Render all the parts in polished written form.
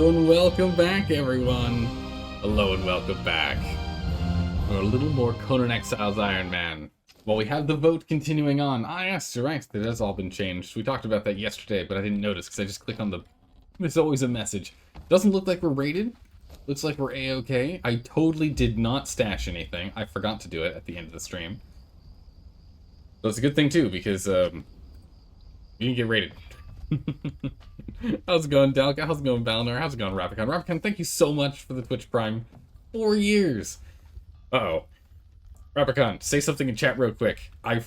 Hello and welcome back, everyone. Hello and welcome back. For a little more Conan Exiles Ironman. Well, we have the vote continuing on. Ah, yes, you're right. That has all been changed. We talked about that yesterday, but I didn't notice because I just clicked on the... There's always a message. Doesn't look like we're rated. Looks like we're A-okay. I totally did not stash anything. I forgot to do it at the end of the stream. That's a good thing, too, because, you didn't get rated. How's it going, Dalka? How's it going, Balnor? How's it going, Rapicon? Rapicon, thank you so much for the Twitch Prime. 4 years. Uh-oh. Rapicon, say something in chat real quick. I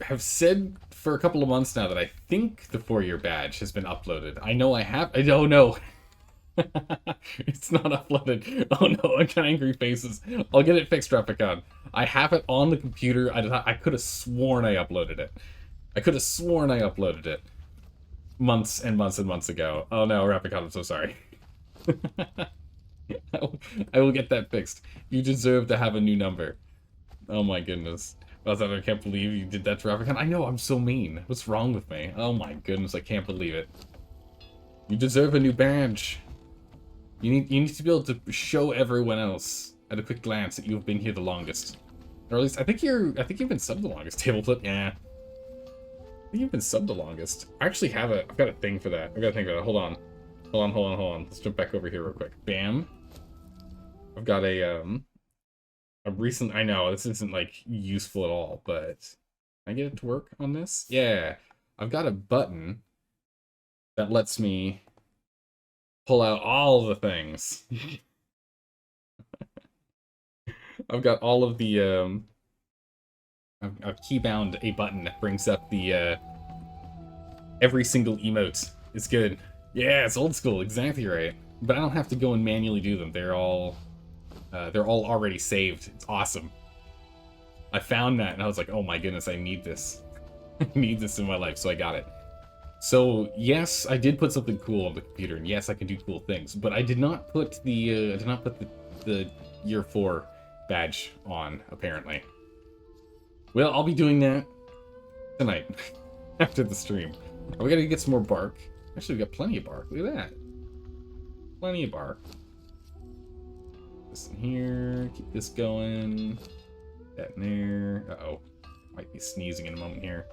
have said for a couple of months now that I think the 4-year badge has been uploaded. I know I have. I don't know. It's not uploaded. Oh no, I got angry faces. I'll get it fixed, Rapicon. I have it on the computer. I could have sworn I uploaded it. I could have sworn I uploaded it. Months and months and months ago. Oh no, Rapicon, I'm so sorry. I will get that fixed. You deserve to have a new number. Oh my goodness. I can't believe you did that to Rapicon. I know, I'm so mean. What's wrong with me? Oh my goodness, I can't believe it. You deserve a new badge. You need to be able to show everyone else at a quick glance that you've been here the longest. Or at least, I think you've been subbed the longest. Table flip, yeah. I think you've been subbed the longest. I actually have I've got a thing for that. I've got a thing for that. Hold on. Let's jump back over here real quick. Bam. I've got a recent, I know, this isn't, like, useful at all, but can I get it to work on this? Yeah. I've got a button that lets me pull out all the things. I've got all of the, I've keybound a button that brings up the, every single emote. It's good. Yeah, it's old school, exactly right. But I don't have to go and manually do them. They're all already saved. It's awesome. I found that and I was like, oh my goodness, I need this. I need this in my life, so I got it. So, yes, I did put something cool on the computer, and yes, I can do cool things, but I did not put the, the year 4 badge on, apparently. Well, I'll be doing that tonight, after the stream. We gotta get some more bark. Actually, we got plenty of bark. Look at that. Plenty of bark. This in here. Keep this going. That in there. Uh-oh. Might be sneezing in a moment here.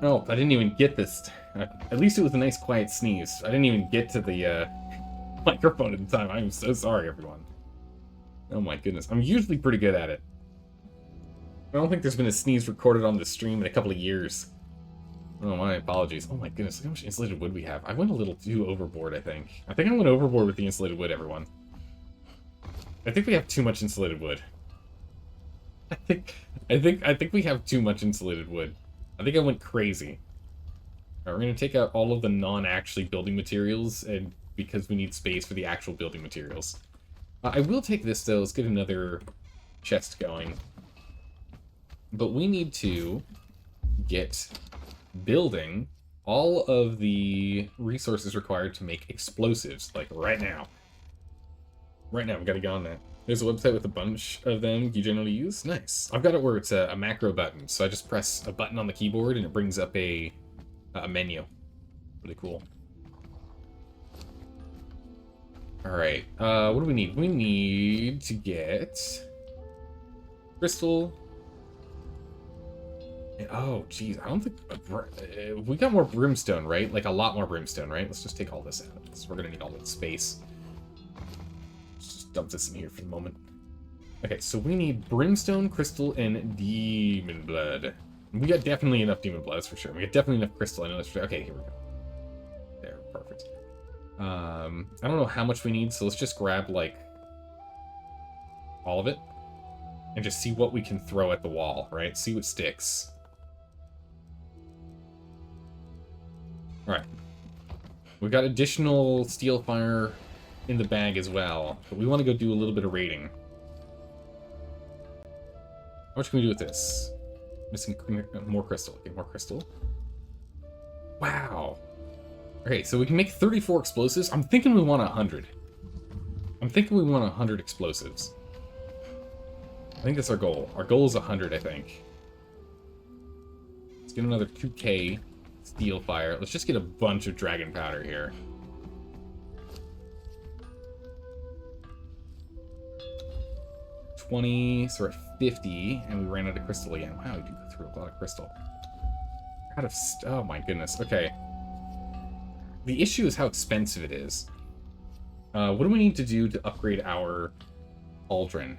Oh, I didn't even get this. At least it was a nice, quiet sneeze. I didn't even get to the microphone at the time. I'm so sorry, everyone. Oh my goodness. I'm usually pretty good at it. I don't think there's been a sneeze recorded on the stream in a couple of years. Oh, my apologies. Oh my goodness, look how much insulated wood we have. I went a little too overboard, I think. I think I went overboard with the insulated wood, everyone. I think we have too much insulated wood. I think we have too much insulated wood. I think I went crazy. Alright, we're gonna take out all of the non-actually building materials, and because we need space for the actual building materials. I will take this, though. Let's get another chest going. But we need to get building all of the resources required to make explosives, like right now. Right now, we've got to get on that. There's a website with a bunch of them you generally use. Nice. I've got it where it's a macro button, so I just press a button on the keyboard and it brings up a menu. Really cool. Alright, what do we need? We need to get crystal. Oh, geez, I don't think... we got more brimstone, right? Like, a lot more brimstone, right? Let's just take all this out, because we're going to need all that space. Let's just dump this in here for the moment. Okay, so we need brimstone, crystal, and demon blood. We got definitely enough demon blood, that's for sure. We got definitely enough crystal, I know that's for sure. Okay, here we go. There, perfect. I don't know how much we need, so let's just grab, like, all of it. And just see what we can throw at the wall, right? See what sticks. Alright. We've got additional steel fire in the bag as well, but we want to go do a little bit of raiding. How much can we do with this? Missing more crystal. Okay, more crystal. Wow. Okay, so we can make 34 explosives. I'm thinking we want 100. I'm thinking we want 100 explosives. I think that's our goal. Our goal is 100, I think. Let's get another 2K steel fire. Let's just get a bunch of dragon powder here. $20, so we're at 50, and we ran out of crystal again. Wow, we do go through a lot of crystal. Out of oh my goodness. Okay. The issue is how expensive it is. What do we need to do to upgrade our cauldron?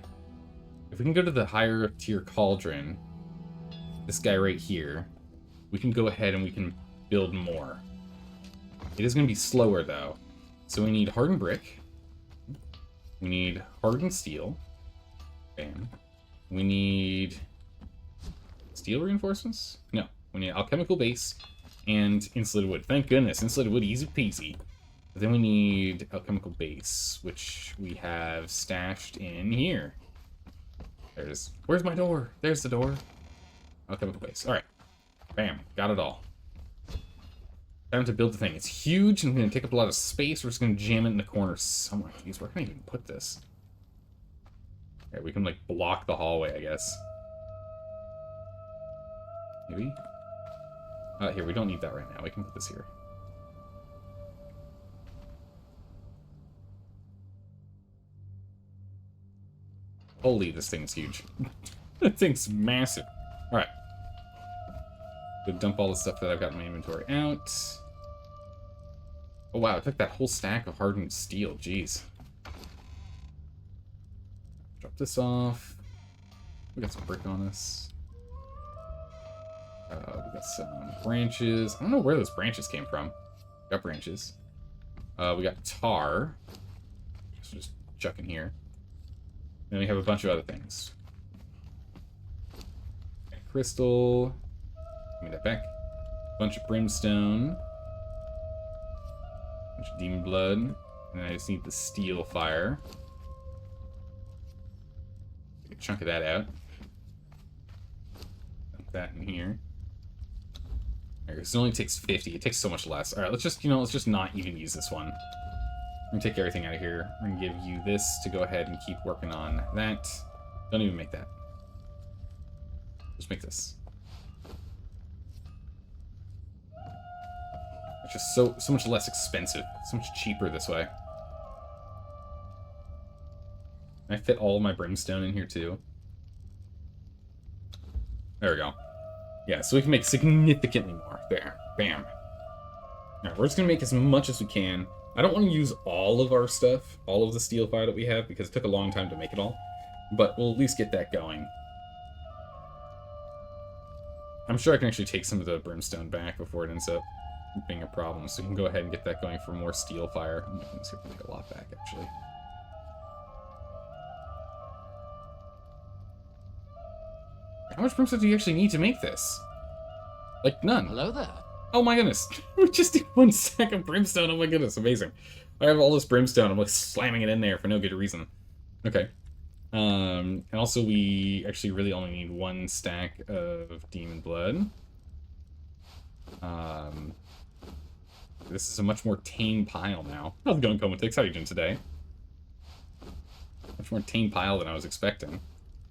If we can go to the higher tier cauldron, this guy right here, we can go ahead and we can build more. It is going to be slower though. So we need hardened brick. We need hardened steel. Bam. We need steel reinforcements? No. We need alchemical base and insulated wood. Thank goodness. Insulated wood, easy peasy. But then we need alchemical base, which we have stashed in here. There it is. Where's my door? There's the door. Alchemical base. Alright. Bam. Got it all. Time to build the thing. It's huge and going to take up a lot of space. We're just going to jam it in the corner somewhere. Jeez, where can I even put this? Okay, we can, like, block the hallway, I guess. Maybe? Here, we don't need that right now. We can put this here. Holy, this thing's huge. That thing's massive. Alright. Go dump all the stuff that I've got in my inventory out. Oh wow, I took that whole stack of hardened steel. Jeez. Drop this off. We got some brick on us. We got some branches. I don't know where those branches came from. We got branches. We got tar. So just chuck in here. Then we have a bunch of other things. Crystal. Give me that back. Bunch of brimstone. Bunch of demon blood. And then I just need the steel fire. Take a chunk of that out. Dump that in here. Alright, this only takes 50. It takes so much less. Alright, let's just, let's just not even use this one. I'm gonna take everything out of here. I'm gonna give you this to go ahead and keep working on that. Don't even make that. Just make this. It's just so much less expensive. So much cheaper this way. Can I fit all of my brimstone in here too? There we go. Yeah, so we can make significantly more. There. Bam. Alright, we're just gonna make as much as we can. I don't want to use all of our stuff, all of the steel fire that we have, because it took a long time to make it all. But we'll at least get that going. I'm sure I can actually take some of the brimstone back before it ends up being a problem. So we can go ahead and get that going for more steel fire. Oh my goodness, we can take a lot back, actually. How much brimstone do you actually need to make this? Like, none. Hello there. Oh my goodness. We just did 1 stack of brimstone. Oh my goodness, amazing. I have all this brimstone. I'm like slamming it in there for no good reason. Okay. And also we actually really only need 1 stack of demon blood. This is a much more tame pile now. How's it going, Comatix? How are you doing today? Much more tame pile than I was expecting.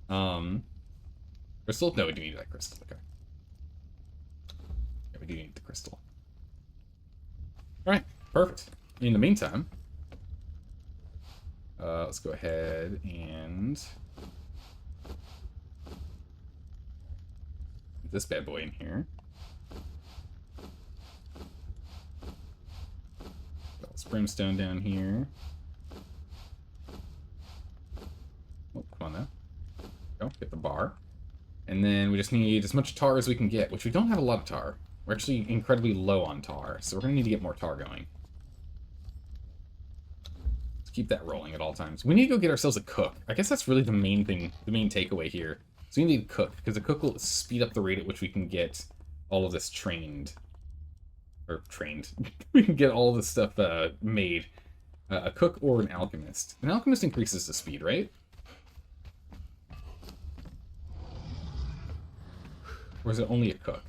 Crystal? No, we do need that crystal. Okay. Yeah, we do need the crystal. Alright, perfect. In the meantime, let's go ahead and put this bad boy in here. Got this brimstone down here. Oh, come on now. Go, get the bar. And then we just need as much tar as we can get, which we don't have a lot of tar. We're actually incredibly low on tar, so we're going to need to get more tar going. Let's keep that rolling at all times. We need to go get ourselves a cook. I guess that's really the main thing, the main takeaway here. So we need a cook, because a cook will speed up the rate at which we can get all of this trained. Or trained. We can get all of this stuff made. A cook or an alchemist. An alchemist increases the speed, right? Or is it only a cook?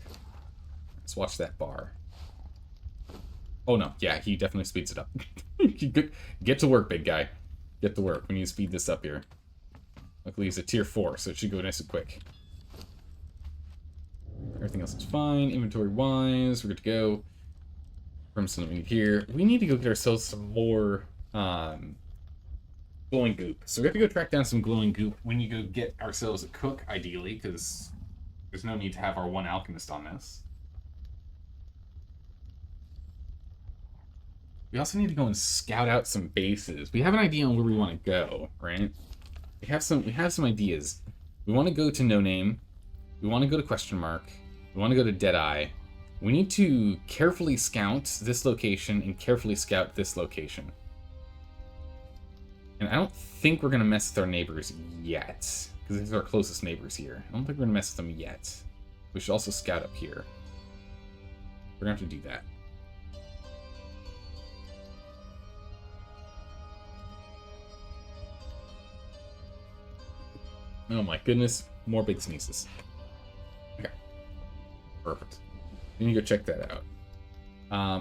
Let's watch that bar. Oh no, yeah, he definitely speeds it up. Get to work, big guy. Get to work. We need to speed this up here. Luckily he's a tier 4, so it should go nice and quick. Everything else is fine. Inventory-wise, we're good to go. From something we need here. We need to go get ourselves some more glowing goop. So we have to go track down some glowing goop. We need to go get ourselves a cook, ideally, because there's no need to have our one alchemist on this. We also need to go and scout out some bases. We have an idea on where we want to go, right? We have some ideas. We want to go to No Name. We want to go to Question Mark. We want to go to Deadeye. We need to carefully scout this location and carefully scout this location. And I don't think we're going to mess with our neighbors yet, because these are our closest neighbors here. I don't think we're going to mess with them yet. We should also scout up here. We're going to have to do that. Oh my goodness, more big sneezes. Okay. Perfect. We need to go check that out.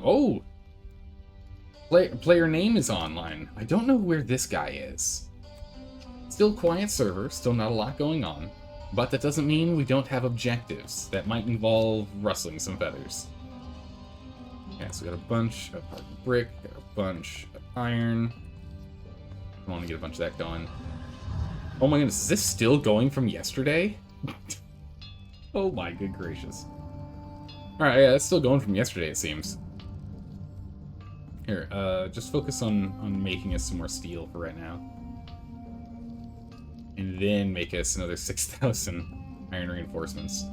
Oh! Player name is online. I don't know where this guy is. Still quiet server, still not a lot going on. But that doesn't mean we don't have objectives that might involve rustling some feathers. Yeah, so we got a bunch of hardened brick, got a bunch of iron. I want to get a bunch of that going. Oh my goodness, is this still going from yesterday? Oh my good gracious. Alright, yeah, it's still going from yesterday, it seems. Here, just focus on making us some more steel for right now. And then make us another 6,000 iron reinforcements.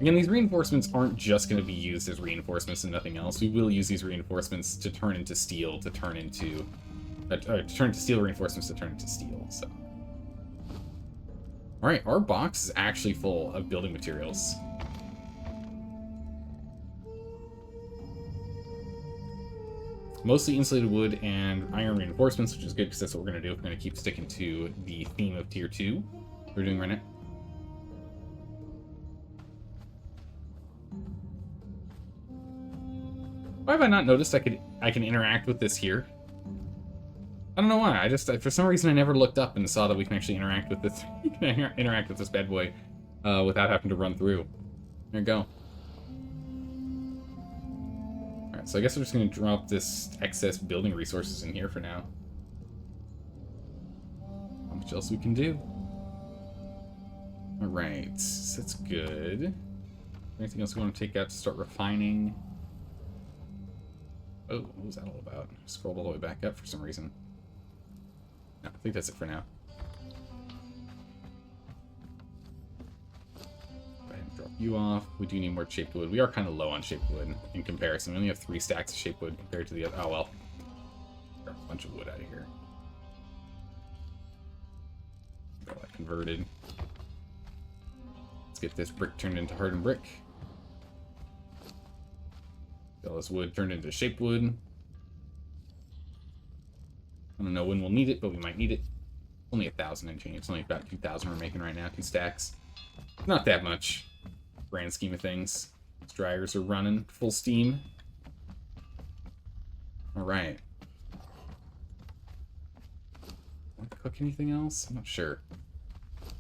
Again, these reinforcements aren't just going to be used as reinforcements and nothing else. We will use these reinforcements to turn into steel, to turn into steel reinforcements to turn into steel, so. Alright, our box is actually full of building materials. Mostly insulated wood and iron reinforcements, which is good because that's what we're going to do if we're going to keep sticking to the theme of Tier 2 we're doing right now. Why have I not noticed I can interact with this here? I don't know why. I just, for some reason, I never looked up and saw that we can actually interact with this. You can interact with this bad boy without having to run through. There you go. All right, so I guess we're just going to drop this excess building resources in here for now. How much else we can do? All right, so that's good. Anything else we want to take out to start refining? Oh, what was that all about? Scrolled all the way back up for some reason. No, I think that's it for now. Go ahead and drop you off. We do need more shaped wood. We are kind of low on shaped wood in comparison. We only have 3 stacks of shaped wood compared to the other. Oh, well. Grab a bunch of wood out of here. Got that converted. Let's get this brick turned into hardened brick. Get all this wood turned into shaped wood. I don't know when we'll need it, but we might need it. Only 1,000 and change. It's only about 2,000 we're making right now, 2 stacks. Not that much, grand scheme of things. These dryers are running full steam. All right. Want to cook anything else? I'm not sure. All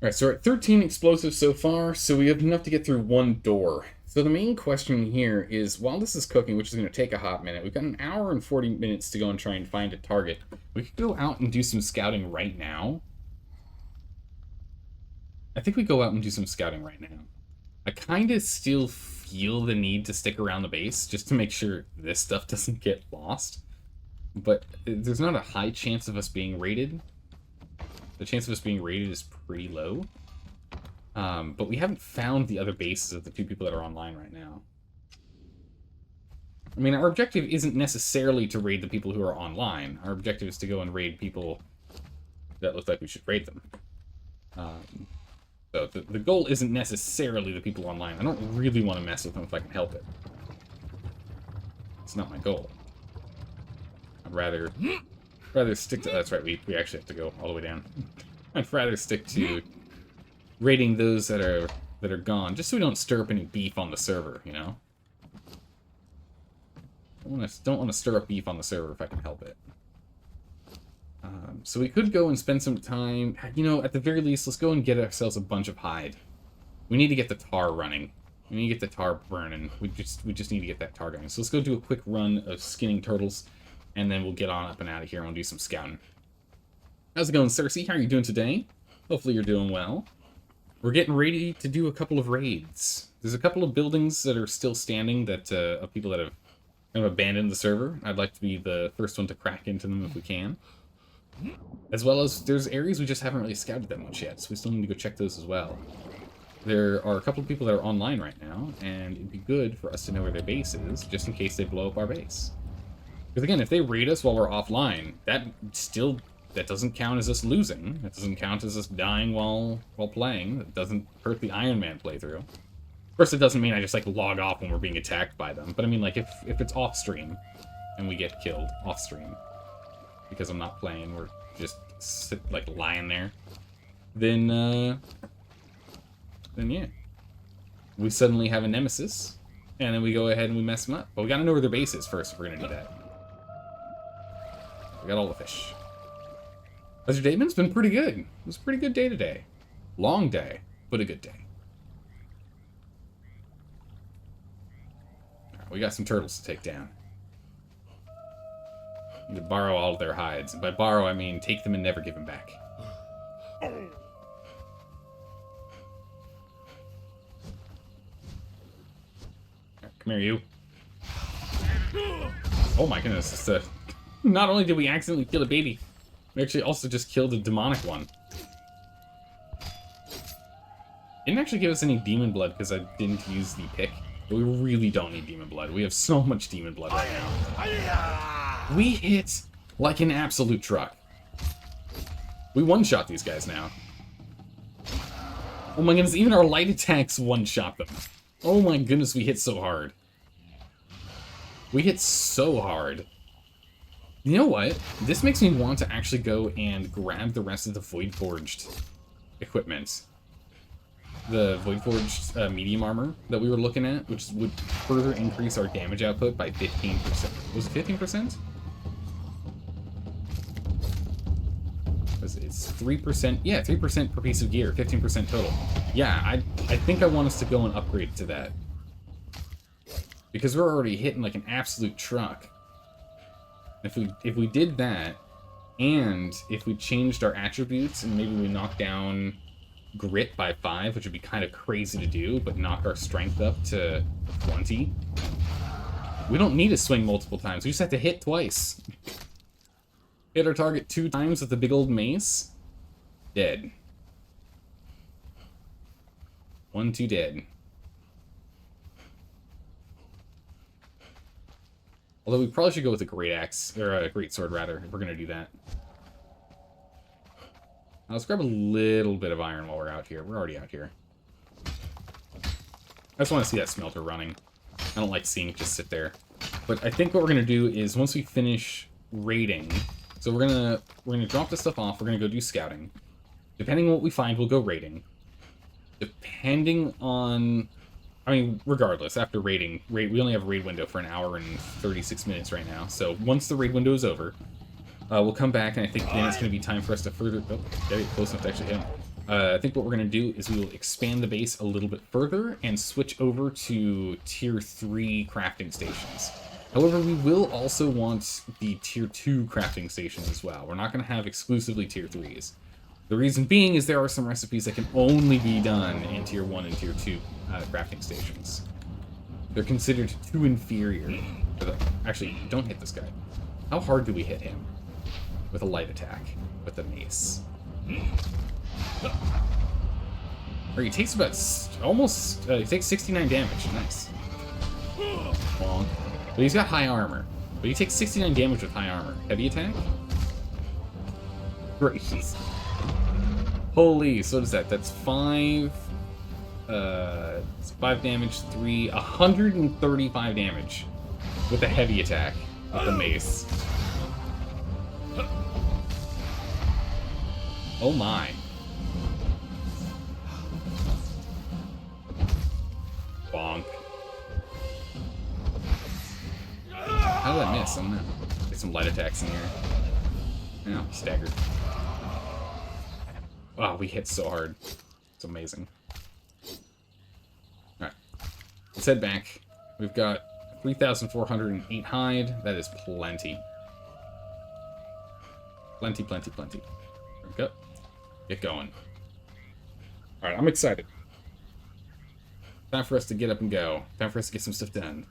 right, so we're at 13 explosives so far, so we have enough to get through 1 door. So the main question here is, while this is cooking, which is going to take a hot minute, we've got an hour and 40 minutes to go and try and find a target. We could go out and do some scouting right now. I think we go out and do some scouting right now. I kind of still feel the need to stick around the base just to make sure this stuff doesn't get lost. But there's not a high chance of us being raided. The chance of us being raided is pretty low. But we haven't found the other bases of the 2 people that are online right now. I mean, our objective isn't necessarily to raid the people who are online. Our objective is to go and raid people that look like we should raid them. So the goal isn't necessarily the people online. I don't really want to mess with them if I can help it. It's not my goal. I'd rather stick to... That's right, we actually have to go all the way down. I'd rather stick to raiding those that are gone, just so we don't stir up any beef on the server, you know? Don't want to stir up beef on the server if I can help it. So we could go and spend some time, you know, at the very least, let's go and get ourselves a bunch of hide. We need to get the tar running. We need to get the tar burning. We just need to get that tar going. So let's go do a quick run of skinning turtles, and then we'll get on up and out of here and we'll do some scouting. How's it going, Cersei? How are you doing today? Hopefully you're doing well. We're getting ready to do a couple of raids. There's a couple of buildings that are still standing that of people that have kind of abandoned the server. I'd like to be the first one to crack into them if we can. As well as there's areas we just haven't really scouted that much yet, so we still need to go check those as well. There are a couple of people that are online right now, and it'd be good for us to know where their base is, just in case they blow up our base. Because again, if they raid us while we're offline, that doesn't count as us losing. That doesn't count as us dying while playing. That doesn't hurt the Ironman playthrough. Of course, it doesn't mean I just, like, log off when we're being attacked by them. But I mean, like, if it's off-stream, and we get killed off-stream, because I'm not playing, we're just, lying there, then yeah. We suddenly have a nemesis, and then we go ahead and we mess them up. But we gotta know where their base is first if we're gonna do that. We got all the fish. How's your day been? It's been pretty good. It was a pretty good day today. Long day, but a good day. Right, we got some turtles to take down. Need to borrow all of their hides. And by borrow, I mean take them and never give them back. Come here, you. Oh my goodness. Not only did we accidentally kill a baby, we actually also just killed a demonic one. Didn't actually give us any demon blood because I didn't use the pick. But we really don't need demon blood. We have so much demon blood right now. We hit like an absolute truck. We one-shot these guys now. Oh my goodness, even our light attacks one-shot them. Oh my goodness, we hit so hard. We hit so hard. You know what? This makes me want to actually go and grab the rest of the Void Forged equipment. The Void Forged medium armor that we were looking at, which would further increase our damage output by 15%. Was it 15%? It's 3%. Yeah, 3% per piece of gear, 15% total. Yeah, I think I want us to go and upgrade to that. Because we're already hitting like an absolute truck. If we did that, and if we changed our attributes and maybe we knocked down grit by 5, which would be kind of crazy to do, but knock our strength up to 20. We don't need to swing multiple times. We just have to hit twice. Hit our target 2 times with the big old mace. Dead. 1, 2 dead. Although we probably should go with a great axe, or a great sword rather, if we're gonna do that. Now let's grab a little bit of iron while we're out here. We're already out here. I just want to see that smelter running. I don't like seeing it just sit there. But I think what we're gonna do is once we finish raiding, so we're gonna drop this stuff off. We're gonna go do scouting. Depending on what we find, we'll go raiding. Depending on, I mean, regardless, after raiding, we only have a raid window for an hour and 36 minutes right now. So once the raid window is over, we'll come back, and I think then it's going to be time for us to further... Oh, there, close enough to actually hit him. I think what we're going to do is we will expand the base a little bit further and switch over to Tier 3 crafting stations. However, we will also want the Tier 2 crafting stations as well. We're not going to have exclusively Tier 3s. The reason being is there are some recipes that can only be done in Tier 1 and Tier 2 crafting stations. They're considered too inferior. Actually, don't hit this guy. How hard do we hit him? With a light attack. With the mace. Or he takes about almost... he takes 69 damage. Nice. Long. But he's got high armor. But he takes 69 damage with high armor. Heavy attack? Great. Holy, so what is that? That's 5... it's 5 damage, 3... 135 damage. With a heavy attack. With the mace. Oh my. Bonk. How did I miss? I don't know. Get some light attacks in here. Oh, staggered. Wow, we hit so hard. It's amazing. Alright. Let's head back. We've got 3,408 hide. That is plenty. Plenty, plenty, plenty. There we go. Get going. Alright, I'm excited. Time for us to get up and go. Time for us to get some stuff done.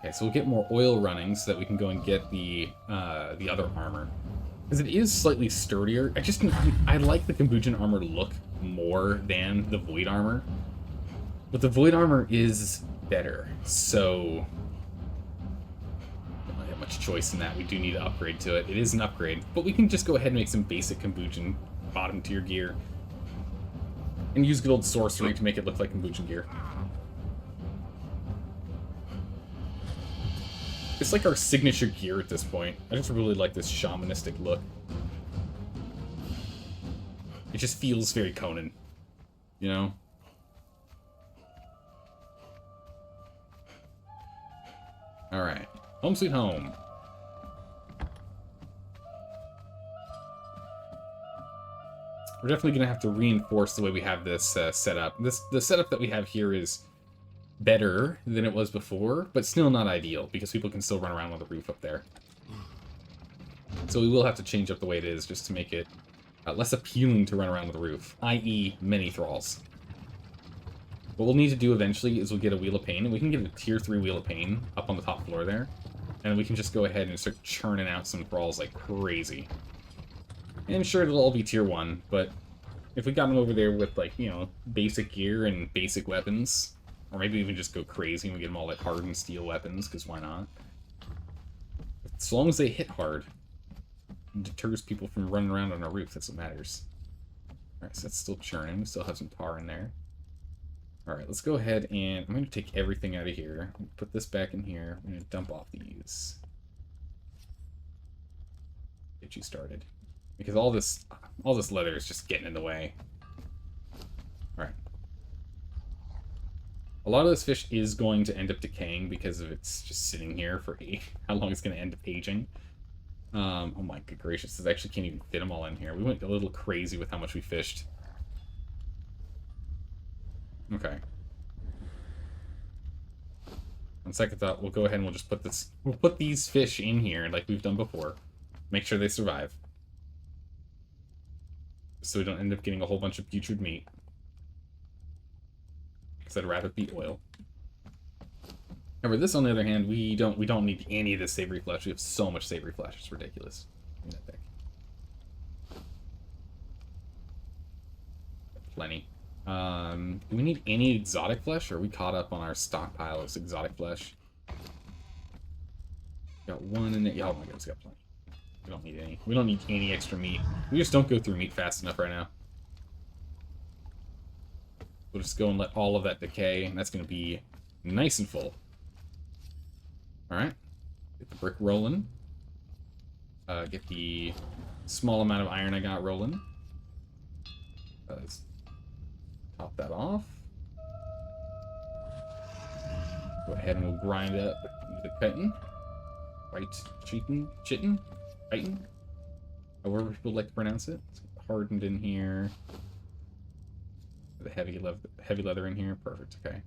Okay, so we'll get more oil running so that we can go and get the other armor. Because it is slightly sturdier. I like the Kombujan armor look more than the Void armor. But the Void armor is better, so I don't have much choice in that. We do need to upgrade to it. It is an upgrade, but we can just go ahead and make some basic Kombujan bottom tier gear. And use good old sorcery to make it look like Kombujan gear. It's like our signature gear at this point. I just really like this shamanistic look. It just feels very Conan, you know? Alright. Home sweet home. We're definitely going to have to reinforce the way we have this set up. The setup that we have here is better than it was before, but still not ideal, because people can still run around with the roof up there. So we will have to change up the way it is, just to make it less appealing to run around with the roof, i.e. many thralls. What we'll need to do eventually is we'll get a Wheel of Pain, and we can get a tier 3 Wheel of Pain up on the top floor there, and we can just go ahead and start churning out some thralls like crazy. And sure, it'll all be tier 1, but if we got them over there with, like, you know, basic gear and basic weapons, or maybe even just go crazy and we get them all like hardened steel weapons, because why not? As long as they hit hard, it deters people from running around on our roof. That's what matters. Alright, so that's still churning. We still have some tar in there. Alright, let's go ahead and I'm going to take everything out of here. Put this back in here. I'm going to dump off these. Get you started. Because all this leather is just getting in the way. Alright. A lot of this fish is going to end up decaying because of it's just sitting here for how long it's going to end up aging. Oh my good gracious, I actually can't even fit them all in here. We went a little crazy with how much we fished. Okay. On second thought, we'll go ahead and we'll just put these fish in here like we've done before. Make sure they survive. So we don't end up getting a whole bunch of putrid meat. Because I'd rather be oil. However, this on the other hand, we don't need any of this savory flesh. We have so much savory flesh, it's ridiculous. Give me that back. Plenty. Do we need any exotic flesh, or are we caught up on our stockpile of exotic flesh? Got one in there. Yeah, oh my goodness, got plenty. We don't need any. We don't need any extra meat. We just don't go through meat fast enough right now. We'll just go and let all of that decay, and that's going to be nice and full. Alright. Get the brick rolling. Get the small amount of iron I got rolling. Let's top that off. Go ahead and we'll grind up the chitin. Chitin? However people like to pronounce it. It's hardened in here. The heavy leather in here. Perfect, okay.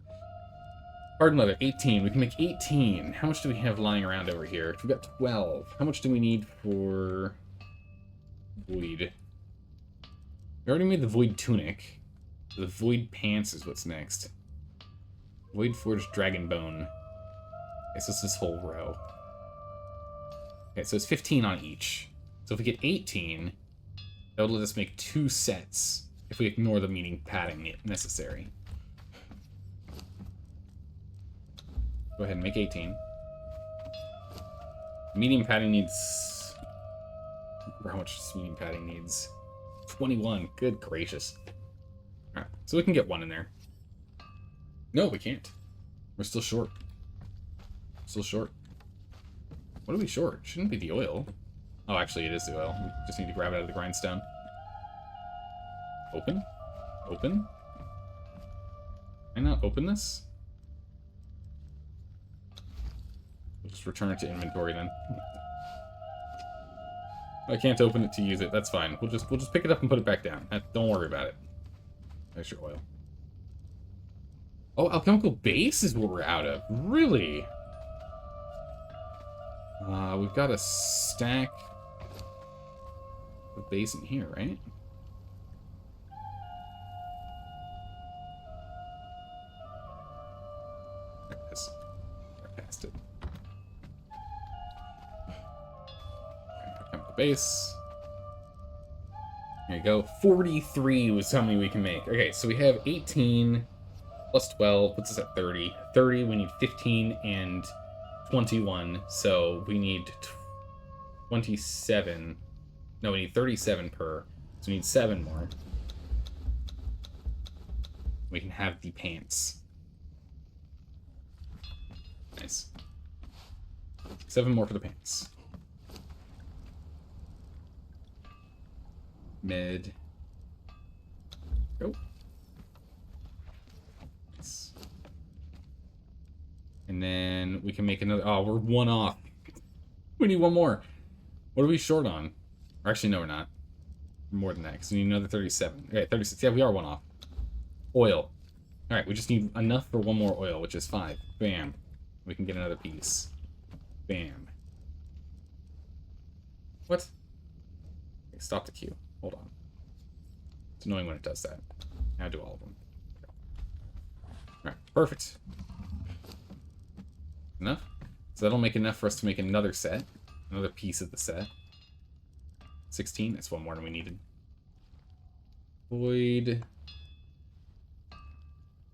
Hardened leather, 18. We can make 18. How much do we have lying around over here? We've got 12. How much do we need for void? We already made the void tunic. The void pants is what's next. Void forged dragon bone. Okay, so it's this whole row. Okay, so it's 15 on each. So if we get 18, that would let us make 2 sets if we ignore the medium padding necessary. Go ahead and make 18. Medium padding needs... How much does medium padding needs? 21. Good gracious. Alright, so we can get 1 in there. No, we can't. We're still short. Still short. What are we short? Shouldn't be the oil. Oh, actually, it is the oil. We just need to grab it out of the grindstone. Open? Open? Can I not open this? We'll just return it to inventory then. I can't open it to use it. That's fine. We'll just pick it up and put it back down. Don't worry about it. Extra oil. Oh, alchemical base is what we're out of. Really? We've got a stack of base in here, right? There it is. I passed it. Alchemical base. There you go. 43 was how many we can make. Okay, so we have 18 plus 12 puts us at 30. 30, we need 15 and 21, so we need 27. No, we need 37 per. So we need 7 more. We can have the pants. Nice. 7 more for the pants. Mid. Go. Nice. And then we can make another. Oh, we're 1 off. We need 1 more. What are we short on? Or actually, no, we're not. We're more than that, because we need another 37. Okay, 36. Yeah, we are 1 off. Oil. Alright, we just need enough for 1 more oil, which is 5. Bam. We can get another piece. Bam. What? Okay, stop the queue. Hold on. It's annoying when it does that. Now do all of them. Alright, perfect. Enough? So that'll make enough for us to make another set. Another piece of the set. 16? That's 1 more than we needed. Void.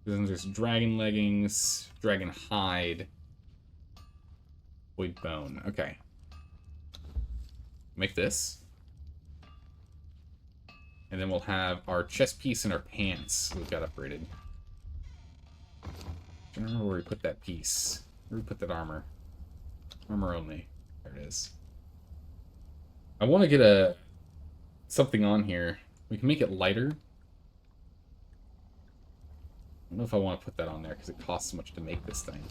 Then there's dragon leggings, dragon hide, void bone. Okay. Make this. And then we'll have our chest piece and our pants we've got upgraded. I don't remember where we put that piece. Where we put that armor. Armor only. There it is. I want to get something on here. We can make it lighter. I don't know if I want to put that on there because it costs so much to make this thing.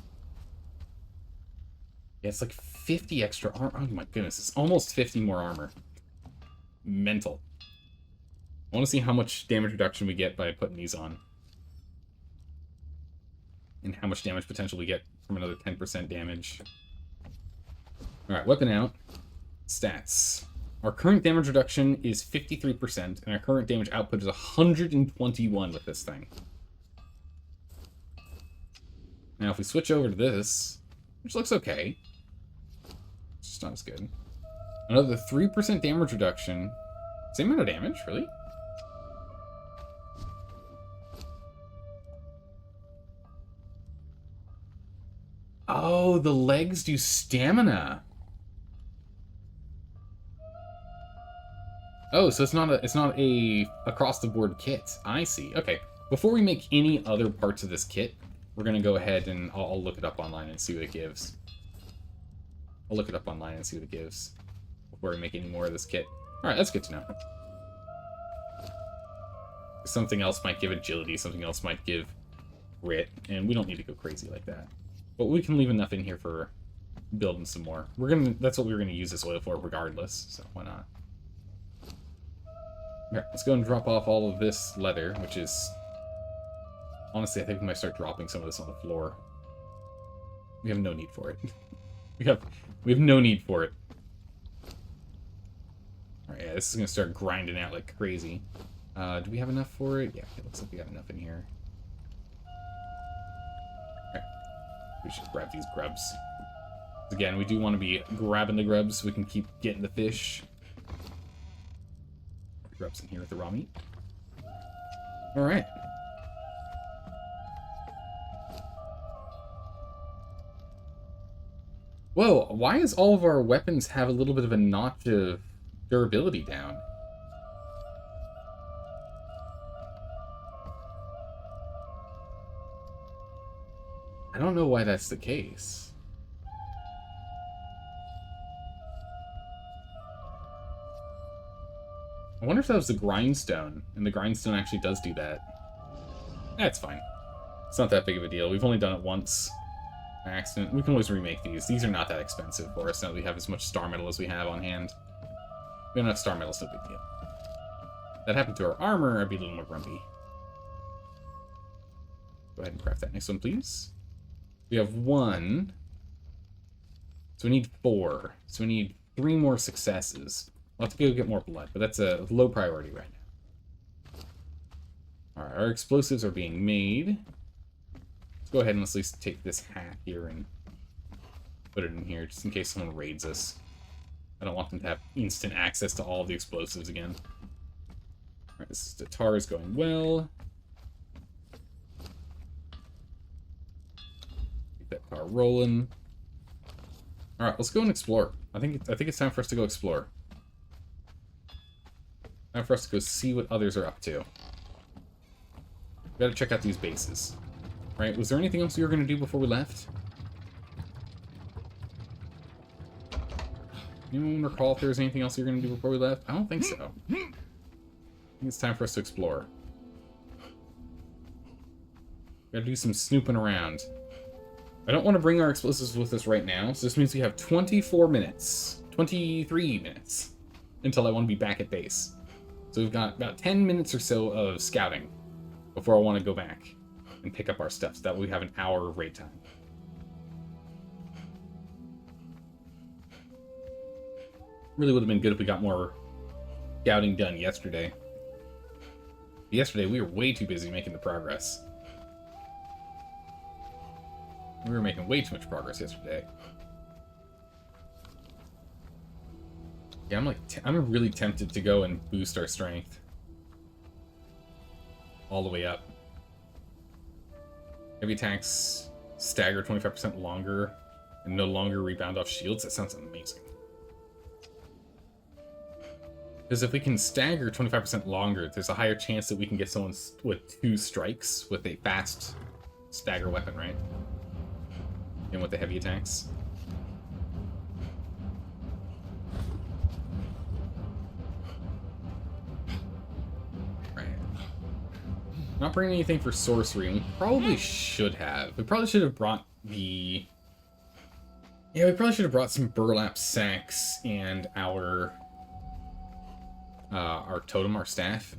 Yeah, it's like 50 extra armor. Oh my goodness, it's almost 50 more armor. Mental. I want to see how much damage reduction we get by putting these on. And how much damage potential we get from another 10% damage. Alright, weapon out. Stats. Our current damage reduction is 53%, and our current damage output is 121 with this thing. Now, if we switch over to this, which looks okay, it's just not as good. Another 3% damage reduction. Same amount of damage, really? Oh, the legs do stamina. Oh, so it's not a across the board kit. I see. Okay. Before we make any other parts of this kit, we're gonna go ahead and I'll look it up online and see what it gives. I'll look it up online and see what it gives before we make any more of this kit. All right, that's good to know. Something else might give agility. Something else might give grit, and we don't need to go crazy like that. But we can leave enough in here for building some more. That's what we were gonna use this oil for, regardless. So why not? Alright, let's go and drop off all of this leather, which is... Honestly, I think we might start dropping some of this on the floor. We have no need for it. we have no need for it. Alright, yeah, this is gonna start grinding out like crazy. Do we have enough for it? Yeah, it looks like we got enough in here. Alright, we should grab these grubs. Again, we do want to be grabbing the grubs so we can keep getting the fish. Grubs in here with the raw meat. Alright. Whoa, why does all of our weapons have a little bit of a notch of durability down? I don't know why that's the case. I wonder if that was the grindstone, and the grindstone actually does do that. That's fine. It's not that big of a deal. We've only done it once. By accident. We can always remake these. These are not that expensive for us now that we have as much star metal as we have on hand. We don't have star medals, no big deal. If that happened to our armor, I'd be a little more grumpy. Go ahead and craft that next one, please. We have 1. So we need 4. So we need 3 more successes. We'll have to go get more blood, but that's a low priority right now. Alright, our explosives are being made. Let's go ahead and let's at least take this hat here and put it in here, just in case someone raids us. I don't want them to have instant access to all of the explosives again. Alright, the tar is going well. Keep that tar rolling. Alright, let's go and explore. I think it's time for us to go explore. Time for us to go see what others are up to. We gotta check out these bases. Right, was there anything else we were gonna do before we left? Anyone recall if there was anything else you were going to do before we left? I don't think so. I think it's time for us to explore. Gotta do some snooping around. I don't want to bring our explosives with us right now, so this means we have 24 minutes. 23 minutes. Until I want to be back at base. So we've got about 10 minutes or so of scouting before I want to go back and pick up our stuff, so that way we have an hour of raid time. Really would have been good if we got more scouting done yesterday. Yesterday, we were way too busy making the progress. We were making way too much progress yesterday. Yeah, I'm really tempted to go and boost our strength. All the way up. Heavy attacks stagger 25% longer and no longer rebound off shields. That sounds amazing. Because if we can stagger 25% longer, there's a higher chance that we can get someone with 2 strikes with a fast stagger weapon, right? And with the heavy attacks. Right. Not bringing anything for sorcery. We probably should have. We probably should have brought the... Yeah, we probably should have brought some burlap sacks and our totem, our staff.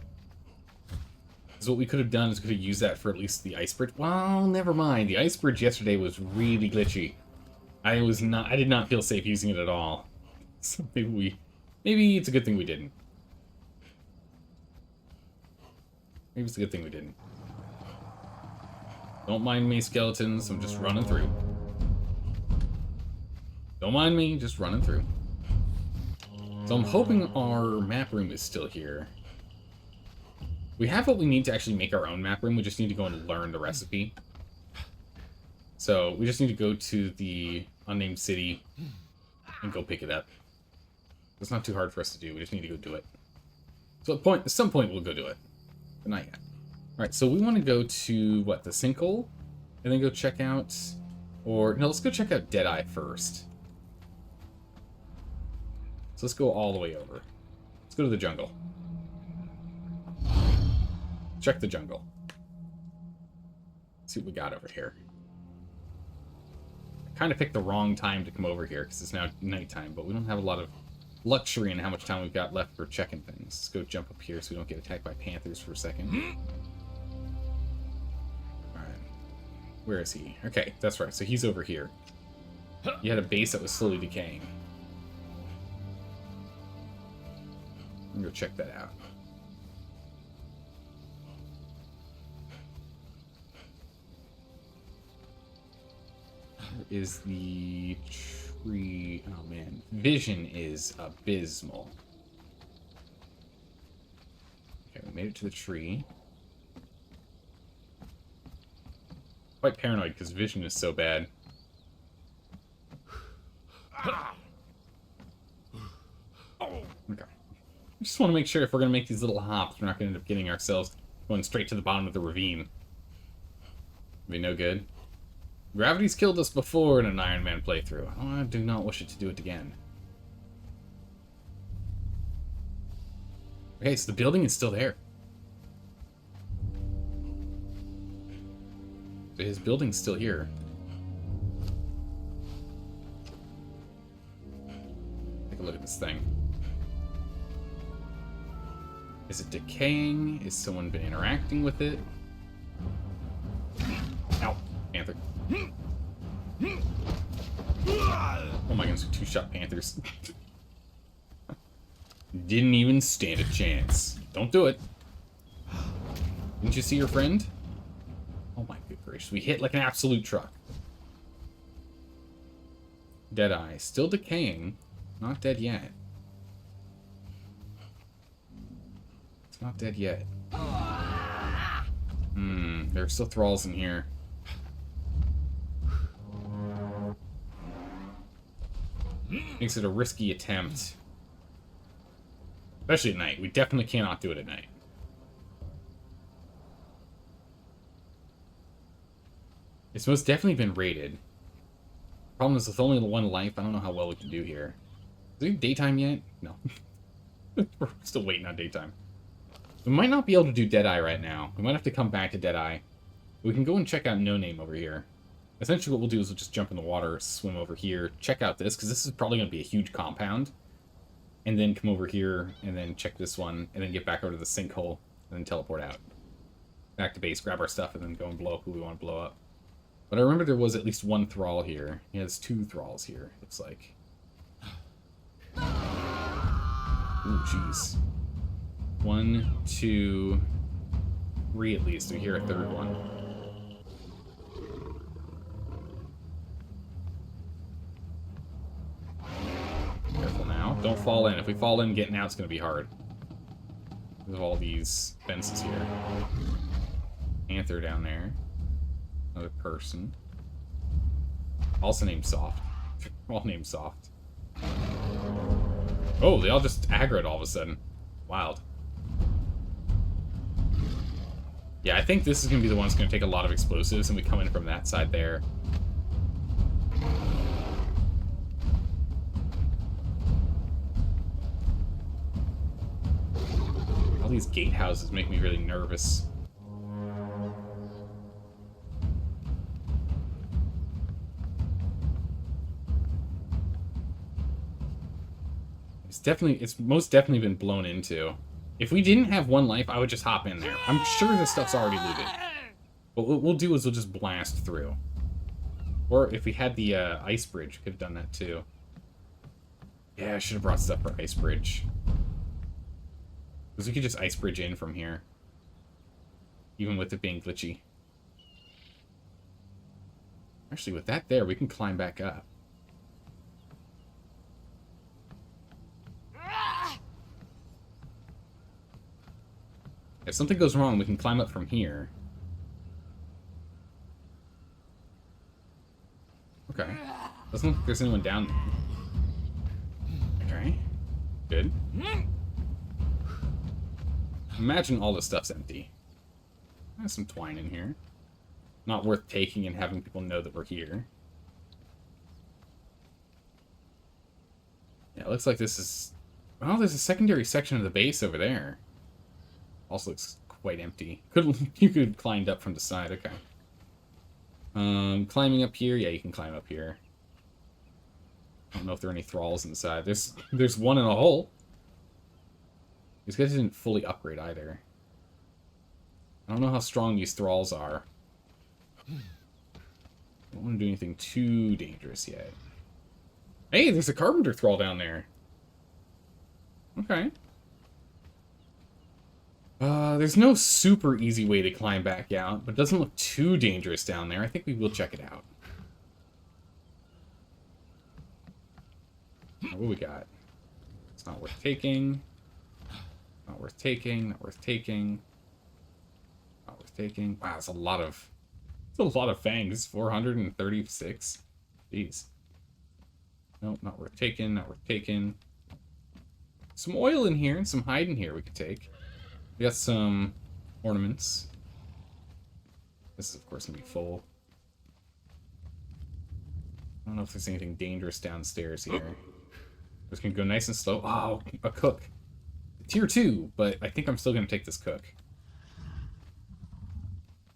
Because what we could have done is we could have used that for at least the ice bridge. Well, never mind. The ice bridge yesterday was really glitchy. I did not feel safe using it at all. So maybe it's a good thing we didn't. Maybe it's a good thing we didn't. Don't mind me, skeletons. I'm just running through. Don't mind me, just running through. So I'm hoping our map room is still here. We have what we need to actually make our own map room. We just need to go and learn the recipe. So we just need to go to the unnamed city and go pick it up. It's not too hard for us to do. We just need to go do it. So at some point we'll go do it. But not yet. Alright, so we want to go to, what, the sinkhole? And then go check out... Or, no, let's go check out Deadeye first. So let's go all the way over. Let's go to the jungle. Check the jungle. Let's see what we got over here. I kind of picked the wrong time to come over here because it's now nighttime, but we don't have a lot of luxury in how much time we've got left for checking things. Let's go jump up here so we don't get attacked by panthers for a second. Alright. Where is he? Okay, that's right. So he's over here. He had a base that was slowly decaying. I'm gonna go check that out. Where is the tree? Oh man, vision is abysmal. Okay, we made it to the tree. Quite paranoid because vision is so bad. Okay. I just want to make sure if we're going to make these little hops, we're not going to end up getting ourselves going straight to the bottom of the ravine. Be no good. Gravity's killed us before in an Ironman playthrough. I do not wish it to do it again. Okay, so the building is still there. So his building's still here. Take a look at this thing. Is it decaying? Is someone been interacting with it? Ow, panther. Oh my goodness, 2-shot panthers. Didn't even stand a chance. Don't do it. Didn't you see your friend? Oh my good gracious, we hit like an absolute truck. Deadeye, still decaying. Not dead yet. It's not dead yet. There are still thralls in here. Makes it a risky attempt. Especially at night. We definitely cannot do it at night. It's most definitely been raided. Problem is, with only one life, I don't know how well we can do here. Is it daytime yet? No. We're still waiting on daytime. We might not be able to do Deadeye right now. We might have to come back to Deadeye. We can go and check out No Name over here. Essentially what we'll do is we'll just jump in the water, swim over here, check out this, because this is probably going to be a huge compound. And then come over here, and then check this one, and then get back over to the sinkhole, and then teleport out. Back to base, grab our stuff, and then go and blow up who we want to blow up. But I remember there was at least one thrall here. He has 2 thralls here, looks like. Ooh, jeez. 1, 2, 3 at least. We hear a 3rd one. Careful now. Don't fall in. If we fall in, getting out's going to be hard. Because of all these fences here. Panther down there. Another person. Also named Soft. All named Soft. Oh, they all just aggroed all of a sudden. Wild. Yeah, I think this is going to be the one that's going to take a lot of explosives, and we come in from that side there. All these gatehouses make me really nervous. It's most definitely been blown into. If we didn't have one life, I would just hop in there. I'm sure this stuff's already looted. But what we'll do is we'll just blast through. Or if we had the ice bridge, we could have done that too. Yeah, I should have brought stuff for ice bridge. Because we could just ice bridge in from here. Even with it being glitchy. Actually, with that there, we can climb back up. If something goes wrong, we can climb up from here. Okay. Doesn't look like there's anyone down there. Okay. Good. Imagine all this stuff's empty. There's some twine in here. Not worth taking and having people know that we're here. Yeah, it looks like this is... Oh, there's a secondary section of the base over there. Also looks quite empty. You could have climbed up from the side. Okay. Climbing up here. Yeah, you can climb up here. I don't know if there are any thralls inside. There's one in a hole. These guys didn't fully upgrade either. I don't know how strong these thralls are. I don't want to do anything too dangerous yet. Hey, there's a carpenter thrall down there. Okay. There's no super easy way to climb back out, but it doesn't look too dangerous down there. I think we will check it out. What do we got? It's not worth taking. Not worth taking. Not worth taking. Not worth taking. Wow, it's a lot of fangs. 436. Jeez. Nope, not worth taking. Not worth taking. Some oil in here and some hide in here we could take. We got some ornaments. This is, of course, going to be full. I don't know if there's anything dangerous downstairs here. Just going to go nice and slow. Oh, a cook. Tier 2, but I think I'm still going to take this cook.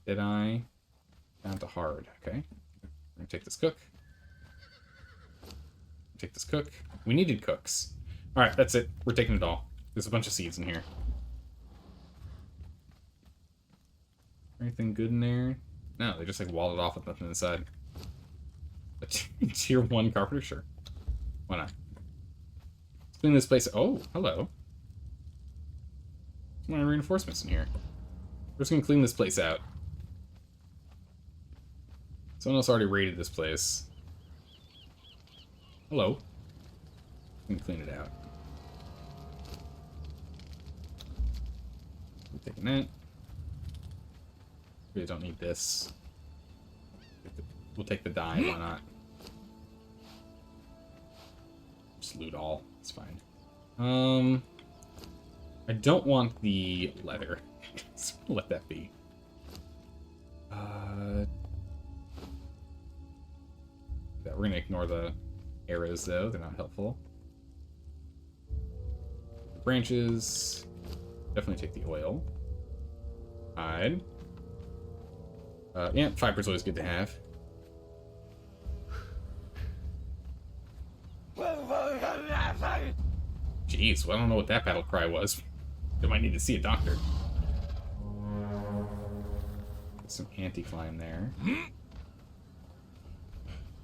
Did I? Down to hard. Okay. I'm going to take this cook. Take this cook. We needed cooks. Alright, that's it. We're taking it all. There's a bunch of seeds in here. Anything good in there? No, they just like walled it off with nothing inside. A tier 1 carpenter? Sure. Why not? Let's clean this place. Oh, hello. There's my reinforcements in here. We're just gonna clean this place out. Someone else already raided this place. Hello. I'm gonna clean it out. I'm taking that. We don't need this. We'll take the dye, why not? Just loot all, it's fine. I don't want the leather. So we'll let that be. We're gonna ignore the arrows though, they're not helpful. Branches. Definitely take the oil. Hide. Yeah, fiber's always good to have. Jeez, well, I don't know what that battle cry was. I might need to see a doctor. Get some anti-climb there.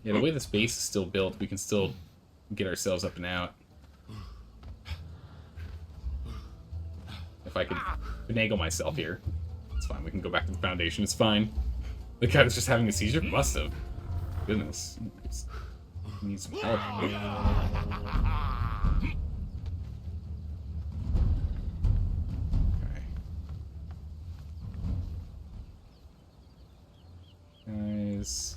Yeah, the way this base is still built, we can still get ourselves up and out. If I could finagle myself here. It's fine, we can go back to the foundation, it's fine. The guy was just having a seizure? Must have. Goodness. He needs some help. Okay. Guys.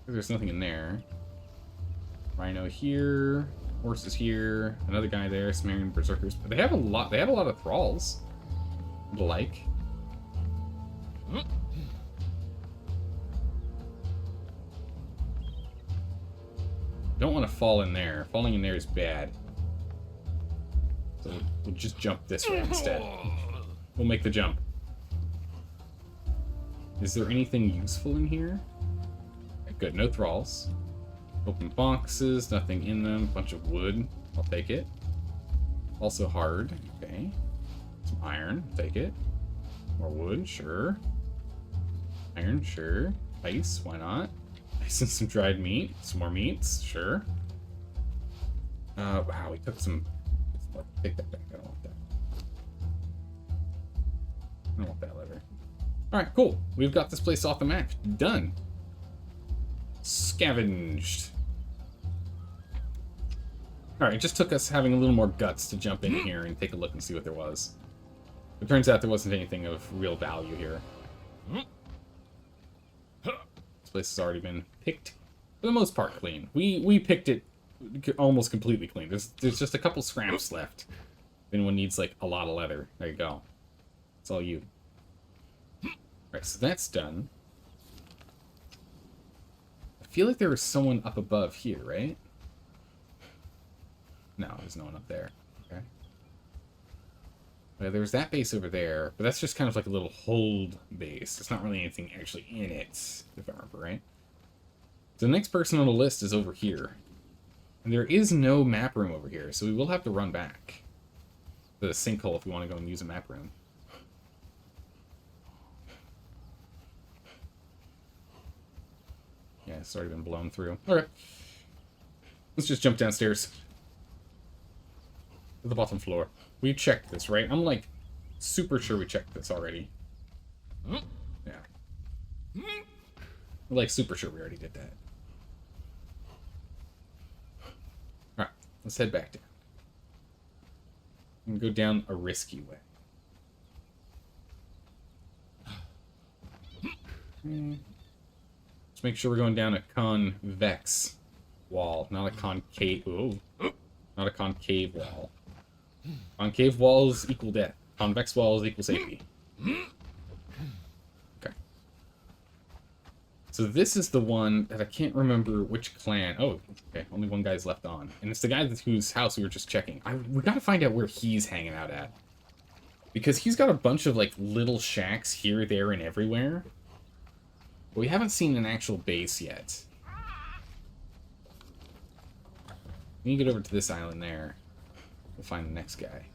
There's nothing in there. Rhino here. Horses here. Another guy there. Sumerian berserkers. But they have a lot of thralls. Like. Don't want to fall in there. Falling in there is bad. So we'll just jump this way instead. We'll make the jump. Is there anything useful in here? Okay, good, no thralls. Open boxes, nothing in them. Bunch of wood. I'll take it. Also hard. Okay. Some iron. Take it. More wood. Sure. Iron. Sure. Ice. Why not? Ice and some dried meat. Some more meats. Sure. Wow, we took some... Take that back. I don't want that. I don't want that leather. Alright, cool. We've got this place off the map. Done. Scavenged. Alright, it just took us having a little more guts to jump in here and take a look and see what there was. It turns out there wasn't anything of real value here. This place has already been picked, for the most part, clean. We picked it almost completely clean. There's just a couple scraps left. If anyone needs, like, a lot of leather, there you go. It's all you. Alright, so that's done. I feel like there was someone up above here, right? No, there's no one up there. Okay. There's that base over there, but that's just kind of like a little hold base. There's not really anything actually in it, if I remember right. So the next person on the list is over here. And there is no map room over here, so we will have to run back to the sinkhole if we want to go and use a map room. Yeah, it's already been blown through. Alright. Let's just jump downstairs. To the bottom floor. We checked this, right? I'm, like, super sure we checked this already. Yeah. We're, like, super sure we already did that. Alright, let's head back down. And go down a risky way. Let's make sure we're going down a convex wall, not a concave. Ooh, not a concave wall. Concave walls equal death. Convex walls equal safety. Okay. So this is the one that I can't remember which clan. Oh, okay. Only one guy's left on. And it's the guy whose house we were just checking. We gotta find out where he's hanging out at. Because he's got a bunch of, like, little shacks here, there, and everywhere. But we haven't seen an actual base yet. When you get over to this island there, we'll find the next guy.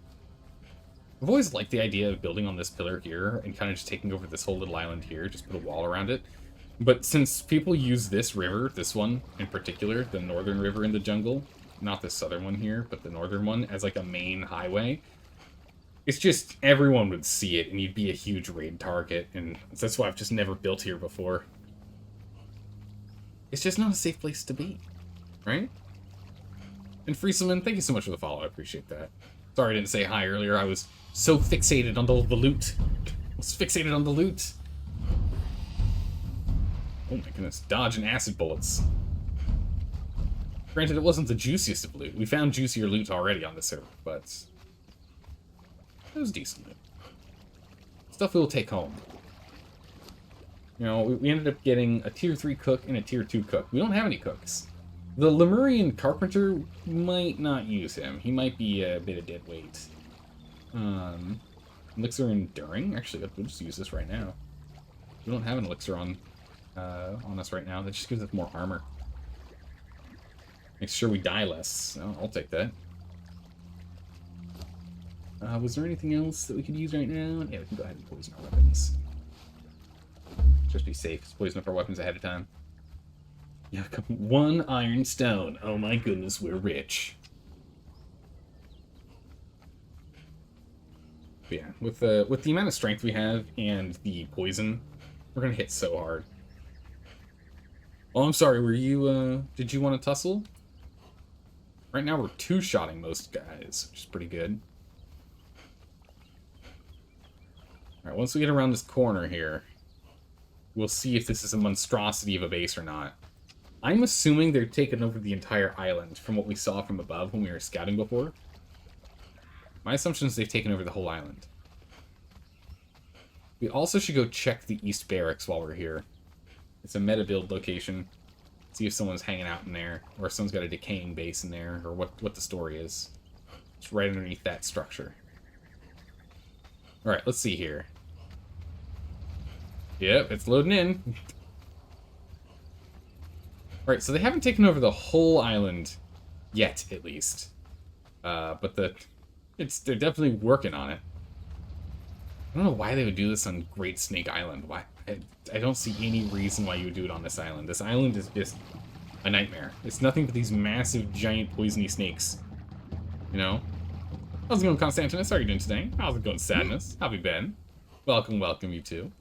I've always liked the idea of building on this pillar here and kind of just taking over this whole little island here, just put a wall around it. But since people use this river, this one in particular, the northern river in the jungle, not the southern one here, but the northern one, as like a main highway, it's just everyone would see it and you'd be a huge raid target, and that's why I've just never built here before. It's just not a safe place to be, right? And Frieselman, thank you so much for the follow, I appreciate that. Sorry I didn't say hi earlier, I was so fixated on the loot. I was fixated on the loot. Oh my goodness, dodge and acid bullets. Granted, it wasn't the juiciest of loot. We found juicier loot already on this server, but it was decent loot. Stuff we'll take home. You know, we ended up getting a tier 3 cook and a tier 2 cook. We don't have any cooks. The Lemurian Carpenter might not use him. He might be a bit of dead weight. Elixir Enduring? Actually, we'll just use this right now. We don't have an elixir on us right now. That just gives us more armor. Makes sure we die less. Oh, I'll take that. Was there anything else that we could use right now? Yeah, we can go ahead and poison our weapons. Just be safe. Just poison up our weapons ahead of time. Yeah, 1 iron stone. Oh my goodness, we're rich. But yeah, with the amount of strength we have and the poison, we're gonna hit so hard. Oh, I'm sorry. Were you? Did you want to tussle? Right now, we're 2-shotting most guys, which is pretty good. All right, once we get around this corner here, we'll see if this is a monstrosity of a base or not. I'm assuming they're taking over the entire island from what we saw from above when we were scouting before. My assumption is they've taken over the whole island. We also should go check the East Barracks while we're here. It's a meta build location. See if someone's hanging out in there, or if someone's got a decaying base in there, or what the story is. It's right underneath that structure. Alright, let's see here. Yep, it's loading in. Alright, so they haven't taken over the whole island yet, at least. But they're definitely working on it. I don't know why they would do this on Great Snake Island. Why? I don't see any reason why you would do it on this island. This island is just a nightmare. It's nothing but these massive, giant, poisony snakes. You know? How's it going, Constantinus? How are you doing today? How's it going, Sadness? How have you been? Welcome, welcome, you too.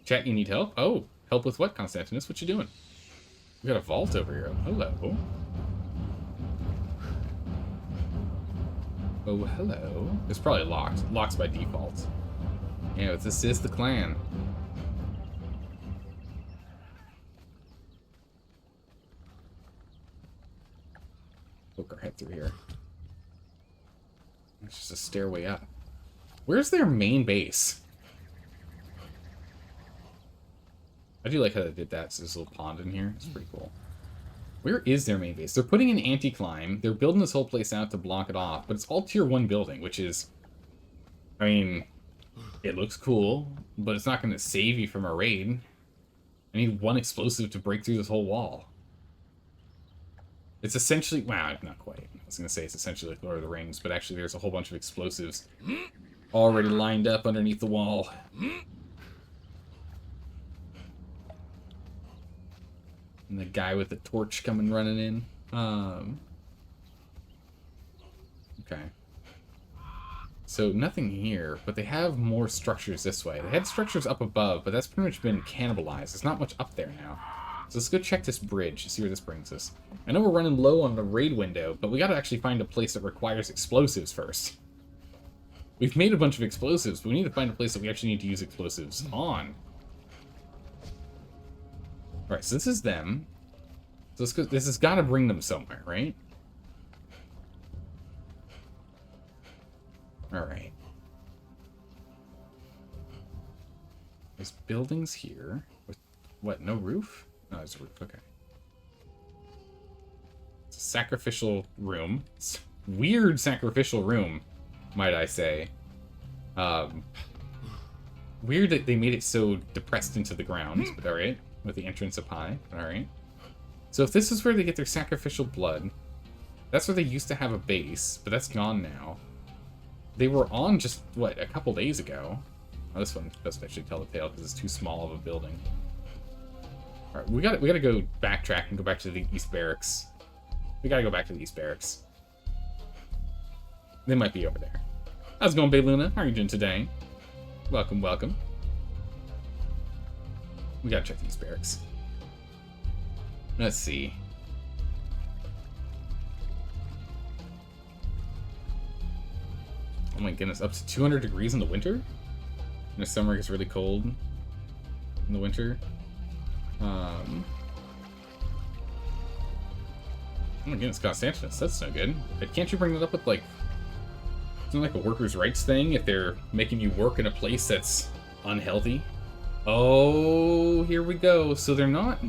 Chat, you need help? Oh, help with what, Constantinus? What you doing? We got a vault over here. Hello. Oh, hello. It's probably locked. Locks by default. Yeah, this is the clan. Poke our head through here. It's just a stairway up. Where's their main base? I do like how they did that. So there's a little pond in here. It's pretty cool. Where is their main base? They're putting an anti-climb. They're building this whole place out to block it off. But it's all tier 1 building, which is... I mean, it looks cool, but it's not going to save you from a raid. I need 1 explosive to break through this whole wall. It's essentially... Wow, not quite. I was going to say it's essentially like Lord of the Rings, but actually there's a whole bunch of explosives already lined up underneath the wall. And the guy with the torch coming running in. Okay. So nothing here, but they have more structures this way. They had structures up above, but that's pretty much been cannibalized. There's not much up there now. So let's go check this bridge, see where this brings us. I know we're running low on the raid window, but we gotta actually find a place that requires explosives first. We've made a bunch of explosives, but we need to find a place that we actually need to use explosives on. Alright, so this is them. So let's go, this has got to bring them somewhere, right? Alright. There's buildings here. With, what, no roof? No, there's a roof, okay. It's a sacrificial room. It's a weird sacrificial room, might I say. Weird that they made it so depressed into the ground, but alright. With the entrance up high, alright. So if this is where they get their sacrificial blood, that's where they used to have a base, but that's gone now. They were on just, what, a couple days ago. Oh, this one doesn't actually tell the tale because it's too small of a building. Alright, we gotta go backtrack and go back to the East Barracks. We gotta go back to the East Barracks. They might be over there. How's it going, Babe Luna? How are you doing today? Welcome, welcome. We gotta check the East Barracks. Let's see. Oh my goodness, up to 200 degrees in the winter? In the summer it gets really cold in the winter. Oh my goodness, Constantinus, that's no good. Can't you bring that up with, like, isn't it like a workers' rights thing if they're making you work in a place that's unhealthy? Oh, here we go. So they're not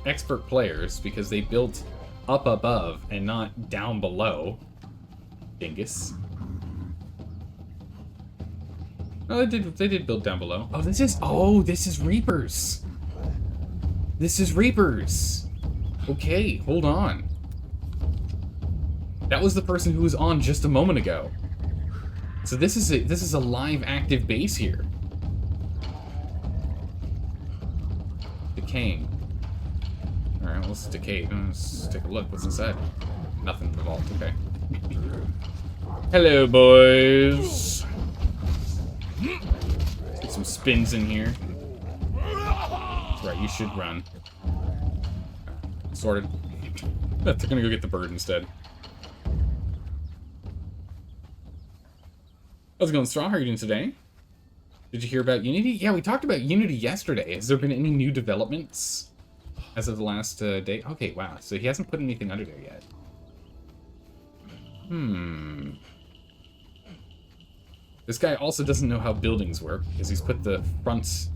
expert players because they built up above and not down below. Dingus. Oh, they did build down below. Oh, this is Reapers. This is Reapers. Okay, hold on. That was the person who was on just a moment ago. So this is a live active base here. Decaying. Alright, well, this is decayed. Let's take a look. What's inside? Nothing in the vault. Okay. Hello, boys. Let's get some spins in here. That's right, you should run. Sorted. They're gonna go get the bird instead. How's it going, Straw? How are you doing today? Did you hear about Unity? Yeah, we talked about Unity yesterday. Has there been any new developments as of the last day? Okay, wow. So he hasn't put anything under there yet. This guy also doesn't know how buildings work because he's put the fronts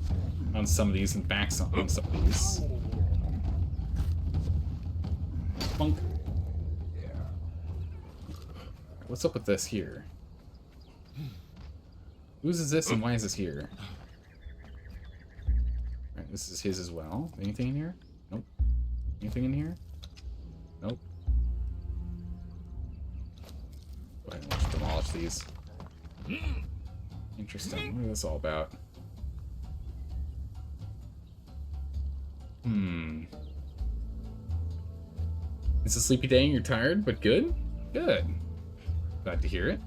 on some of these and backs on some of these. Funk. What's up with this here? Whose is this and why is this here? Alright, this is his as well. Anything in here? Nope. Anything in here? Nope. Go ahead and let's demolish these. Interesting. What is this all about? It's a sleepy day and you're tired, but good? Good. Glad to hear it.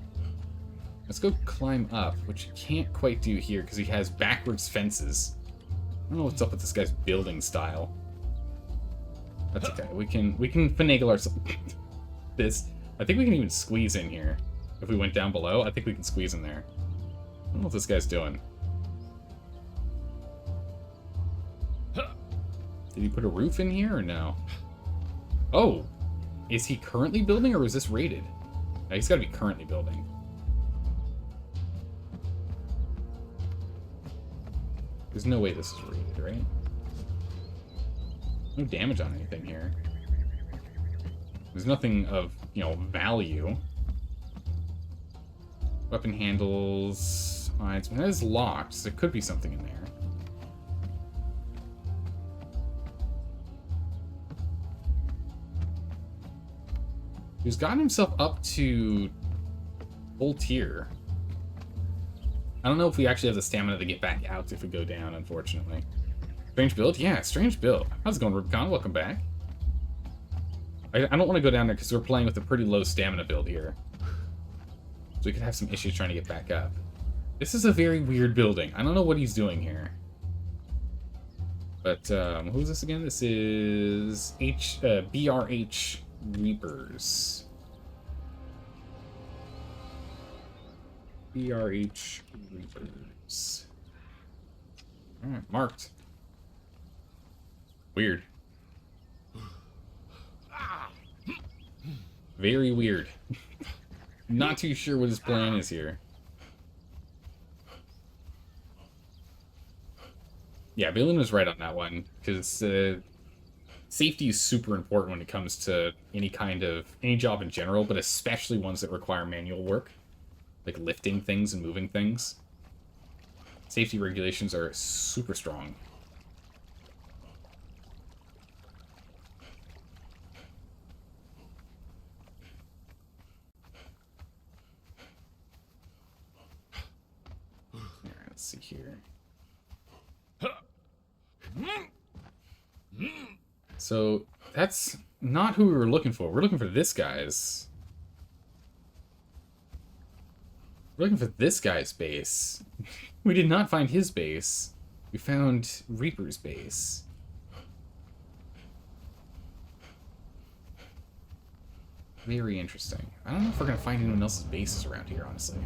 Let's go climb up, which you can't quite do here because he has backwards fences. I don't know what's up with this guy's building style. That's okay. We can finagle ourselves. I think we can even squeeze in here. If we went down below, I think we can squeeze in there. I don't know what this guy's doing. Did he put a roof in here or no? Oh! Is he currently building or was this raided? No, he's gotta be currently building. There's no way this is raided, right? No damage on anything here. There's nothing of, you know, value. Weapon handles, hides. That is locked, so there could be something in there. He's gotten himself up to full tier. I don't know if we actually have the stamina to get back out if we go down, unfortunately. Strange build? Yeah, strange build. How's it going, Rubicon? Welcome back. I don't want to go down there because we're playing with a pretty low stamina build here. So we could have some issues trying to get back up. This is a very weird building. I don't know what he's doing here. But, who's this again? This is BRH Reapers. BRH Reapers. Alright, marked. Weird. Very weird. Not too sure what his plan is here. Yeah, Balin was right on that one, because safety is super important when it comes to any job in general, but especially ones that require manual work, like lifting things and moving things. Safety regulations are super strong. see here. So, that's not who we were looking for. We're looking for this guy's. We're looking for this guy's base. We did not find his base. We found Reaper's base. Very interesting. I don't know if we're gonna find anyone else's bases around here, honestly.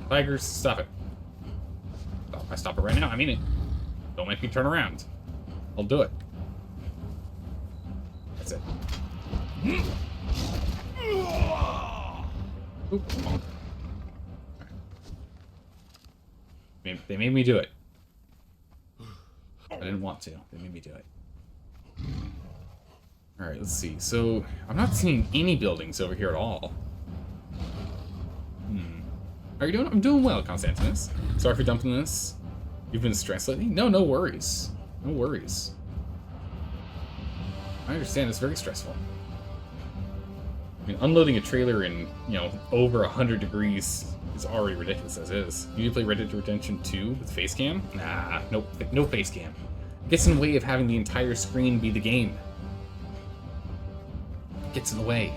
Tigers, stop it. Oh, if I stop it right now, I mean it. Don't make me turn around. I'll do it. That's it. Oop. They made me do it. I didn't want to. They made me do it. Alright, let's see. So, I'm not seeing any buildings over here at all. How are you doing? I'm doing well, Constantinus. Sorry for dumping this. You've been stressed lately? No, no worries. No worries. I understand it's very stressful. I mean, unloading a trailer in, you know, over 100 degrees is already ridiculous as is. You need to play Red Dead Redemption 2 with face cam? Nah, nope, no face cam. It gets in the way of having the entire screen be the game. It gets in the way.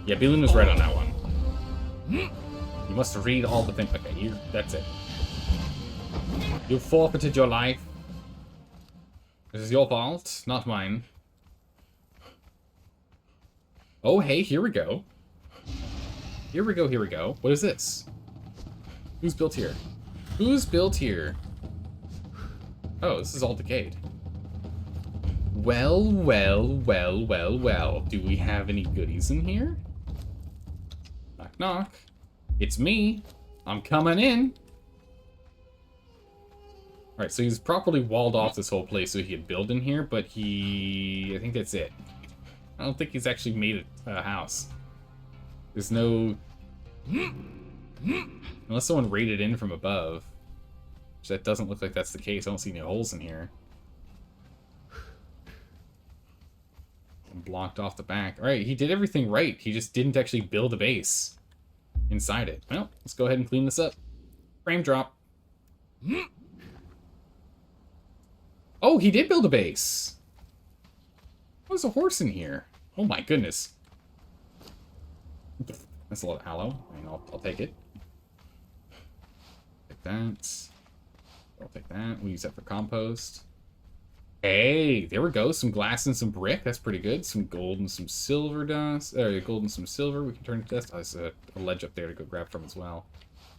Yeah, Beelin was right on that one. You must read all the things. Okay, that's it. You forfeited your life. This is your fault, not mine. Oh, hey, here we go. Here we go, here we go. What is this? Who's built here? Who's built here? Oh, this is all decayed. Well, well, well, well, well. Do we have any goodies in here? Knock, knock. It's me. I'm coming in. Alright, so he's properly walled off this whole place so he could build in here, but I think that's it. I don't think he's actually made a house. There's no... Unless someone raided in from above. Which that doesn't look like that's the case. I don't see any holes in here. And blocked off the back. Alright, he did everything right. He just didn't actually build a base inside it. Well, let's go ahead and clean this up. Frame drop. Oh, he did build a base. There's a horse in here. Oh my goodness. That's a lot of aloe. I mean, I'll take it. Take that. I'll take that. We'll use that for compost. Hey, there we go. Some glass and some brick. That's pretty good. Some gold and some silver dust. Gold and some silver. We can turn to dust. Oh, there's a ledge up there to go grab from as well.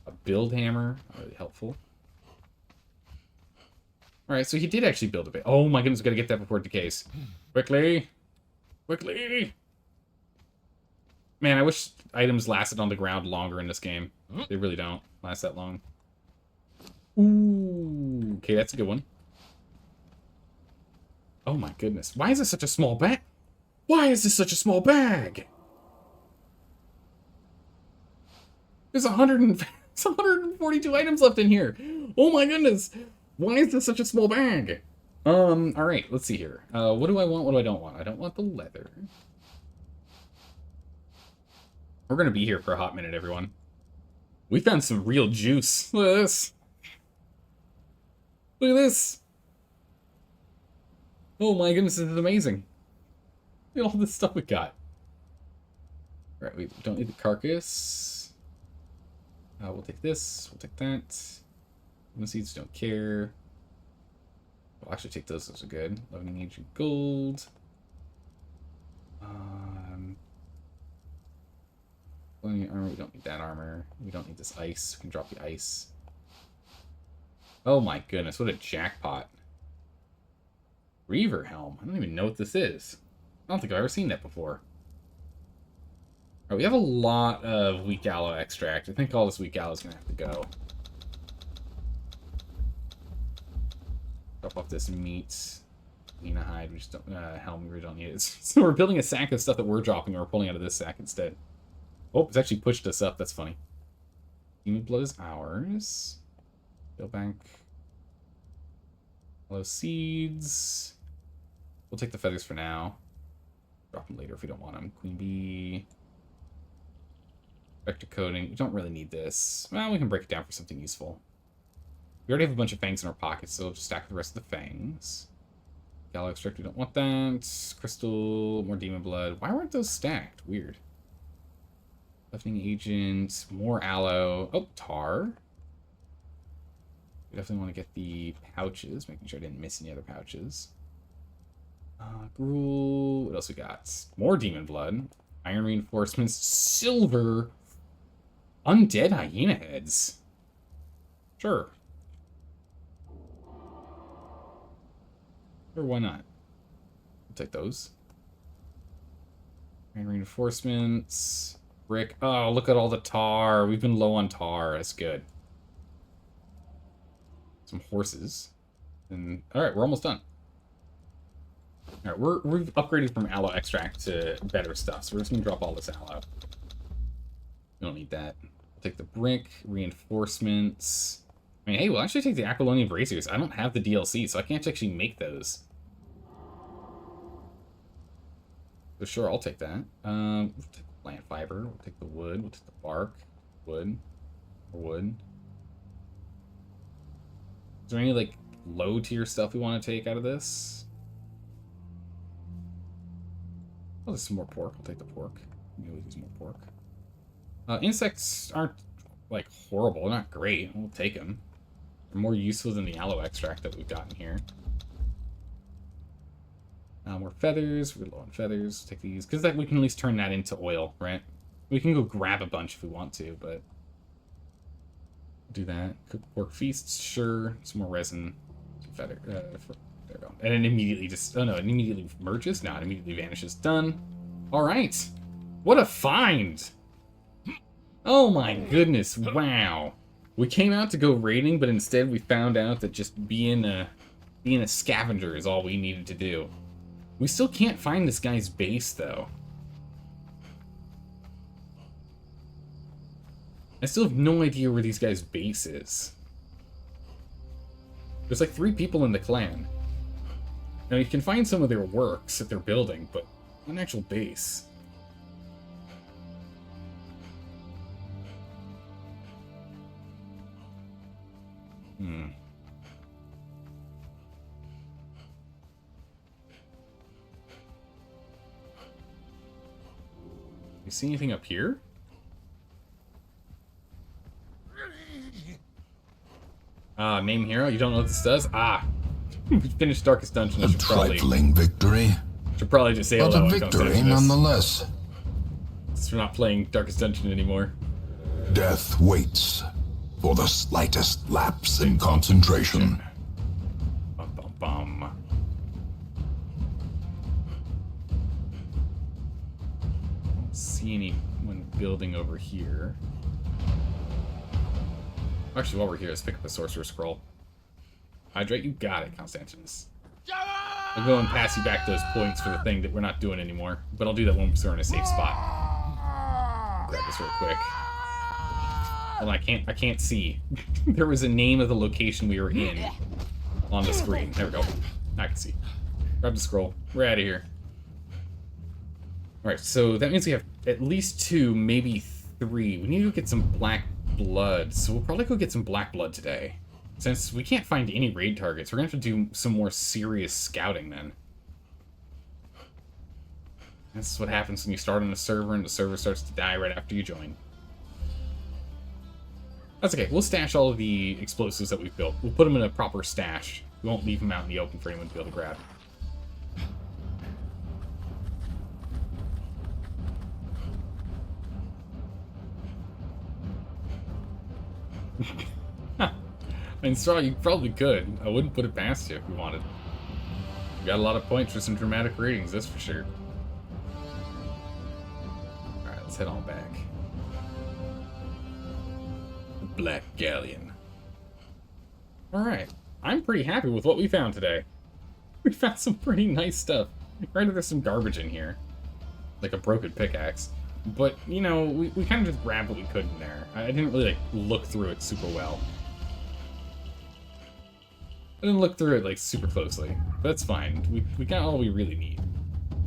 A build hammer. Really helpful. Alright, so he did actually build a bit. Oh my goodness, we gotta get that before it decays. Quickly! Quickly! Man, I wish items lasted on the ground longer in this game. They really don't last that long. Ooh, okay, that's a good one. Oh my goodness. Why is this such a small bag? Why is this such a small bag? There's 142 items left in here. Oh my goodness. Why is this such a small bag? Alright, let's see here. What do I want, what do I don't want? I don't want the leather. We're gonna be here for a hot minute, everyone. We found some real juice. Look at this. Look at this. Oh my goodness, this is amazing. Look at all this stuff we got. Alright, we don't need the carcass. We'll take this, we'll take that. Lemon seeds, don't care. I'll actually take those are good. 11 ancient gold. Plenty of armor, we don't need that armor. We don't need this ice, we can drop the ice. Oh my goodness, what a jackpot. Reaver helm, I don't even know what this is. I don't think I've ever seen that before. Alright, we have a lot of weak aloe extract. I think all this weak aloe is gonna have to go. Drop off this meat. Lena hide, we just don't, helm, we really don't need it. So we're building a sack of stuff that we're dropping, and we're pulling out of this sack instead. Oh, it's actually pushed us up, that's funny. Human blood is ours. Go bank. Hello, seeds. We'll take the feathers for now. Drop them later if we don't want them. Queen bee. Vector coding. We don't really need this. Well, we can break it down for something useful. We already have a bunch of fangs in our pockets, so we'll just stack the rest of the fangs. Gallo extract, we don't want that. Crystal, more demon blood. Why weren't those stacked? Weird. Buffing agent, more aloe. Oh, tar. We definitely want to get the pouches, making sure I didn't miss any other pouches. Gruel. What else we got? More demon blood. Iron reinforcements. Silver. Undead hyena heads. Sure. Or why not? I'll take those. Iron reinforcements. Brick. Oh, look at all the tar. We've been low on tar. That's good. Some horses. And alright, we're almost done. Alright, we've upgraded from aloe extract to better stuff, so we're just gonna drop all this aloe. We don't need that. I'll take the brick, reinforcements. I mean, hey, we'll actually take the Aquilonian braziers. I don't have the DLC, so I can't actually make those. So sure, I'll take that. We'll take the plant fiber, we'll take the wood, we'll take the bark, wood, or wood. Is there any, like, low-tier stuff we want to take out of this? Oh, there's some more pork. I'll take the pork. Maybe we'll use more pork. Insects aren't, like, horrible. They're not great. We'll take them. They're more useful than the aloe extract that we've gotten here. More feathers. We're low on feathers. Take these. Because we can at least turn that into oil, right? We can go grab a bunch if we want to, but... do that. Cook pork feasts, sure. Some more resin. Some feather. There we go. And it immediately just... oh no, it immediately merges? No, it immediately vanishes. Done. Alright. What a find! Oh my goodness, wow. We came out to go raiding, but instead we found out that just being a scavenger is all we needed to do. We still can't find this guy's base, though. I still have no idea where these guys' base is. There's like 3 people in the clan. Now you can find some of their works that they're building, but not an actual base. You see anything up here? Name hero? You don't know what this does? We finished Darkest Dungeon. A trifling victory. Should probably just say but hello. a victory nonetheless. Since we're not playing Darkest Dungeon anymore. Death waits for the slightest lapse in concentration. Bum, bum, bum. I don't see anyone building over here. Actually, while we're here, let's pick up the Sorcerer's Scroll. Hydrate, you got it, Constantinus. I'll go and pass you back those points for the thing that we're not doing anymore. But I'll do that once we're in a safe spot. Grab this real quick. Well, I can't see. There was a name of the location we were in on the screen. There we go. I can see. Grab the scroll. We're out of here. Alright, so that means we have at least 2, maybe 3. We need to go get some black blood. So we'll probably go get some black blood today. Since we can't find any raid targets, we're going to have to do some more serious scouting then. This is what happens when you start on a server and the server starts to die right after you join. That's okay. We'll stash all of the explosives that we've built. We'll put them in a proper stash. We won't leave them out in the open for anyone to be able to grab. I mean, Straw, you probably could. I wouldn't put it past you if you wanted. You got a lot of points for some dramatic ratings, that's for sure. Alright, let's head on back. The Black Galleon. Alright, I'm pretty happy with what we found today. We found some pretty nice stuff. Granted, there's some garbage in here. Like a broken pickaxe. But, you know, we kind of just grabbed what we could in there. I didn't really, like, look through it super well. I didn't look through it, like, super closely. But that's fine. We got all we really need.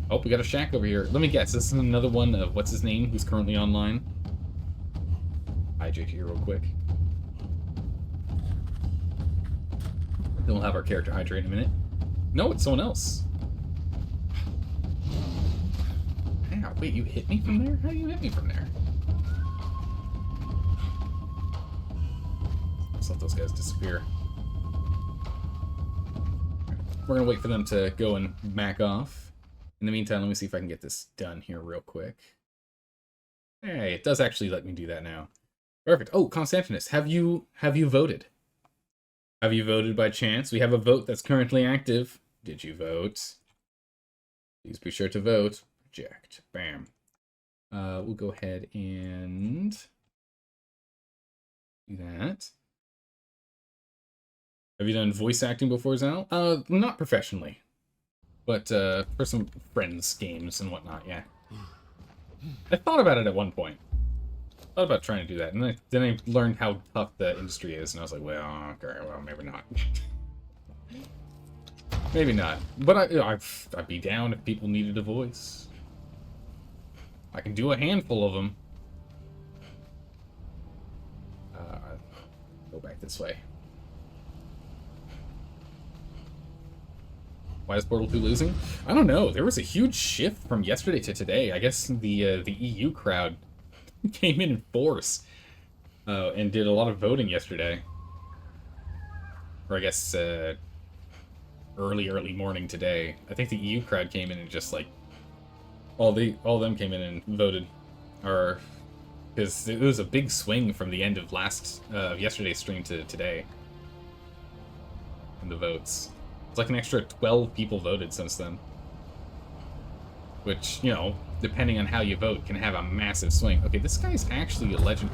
Oh, we got a shack over here. Let me guess, this is another one of what's-his-name, who's currently online? hydrate here real quick. Then we'll have our character hydrate in a minute. No, it's someone else. Ow, wait, you hit me from there? How do you hit me from there? Let's let those guys disappear. We're gonna wait for them to go and back off. In the meantime, let me see if I can get this done here real quick. Hey, it does actually let me do that now. Perfect. Oh, Constantinus, have you voted? Have you voted by chance? We have a vote that's currently active. Did you vote? Please be sure to vote. Reject. Bam. We'll go ahead and do that. Have you done voice acting before, Zal? Not professionally, but for some friends' games and whatnot, yeah. I thought about it at one point. Thought about trying to do that, and then I learned how tough the industry is, and I was like, well, okay, well, maybe not. Maybe not. But I'd be down if people needed a voice. I can do a handful of them. Go back this way. Why is Portal 2 losing? I don't know. There was a huge shift from yesterday to today. I guess the EU crowd came in force and did a lot of voting yesterday. Or I guess early morning today. I think the EU crowd came in and just like all of them came in and voted, or because it was a big swing from the end of yesterday's stream to today in the votes. It's like an extra 12 people voted since then. Which, you know, depending on how you vote, can have a massive swing. Okay, this guy's actually a legend.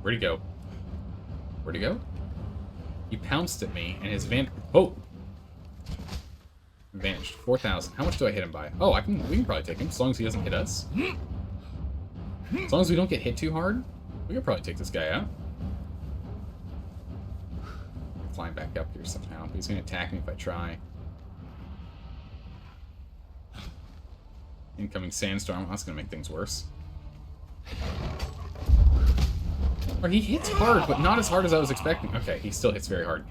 Where'd he go? Where'd he go? He pounced at me, and his vanished. 4,000. How much do I hit him by? Oh, we can probably take him, as long as he doesn't hit us. As long as we don't get hit too hard, we can probably take this guy out. Flying back up here somehow. He's going to attack me if I try. Incoming sandstorm. That's going to make things worse. Or he hits hard, but not as hard as I was expecting. Okay, he still hits very hard.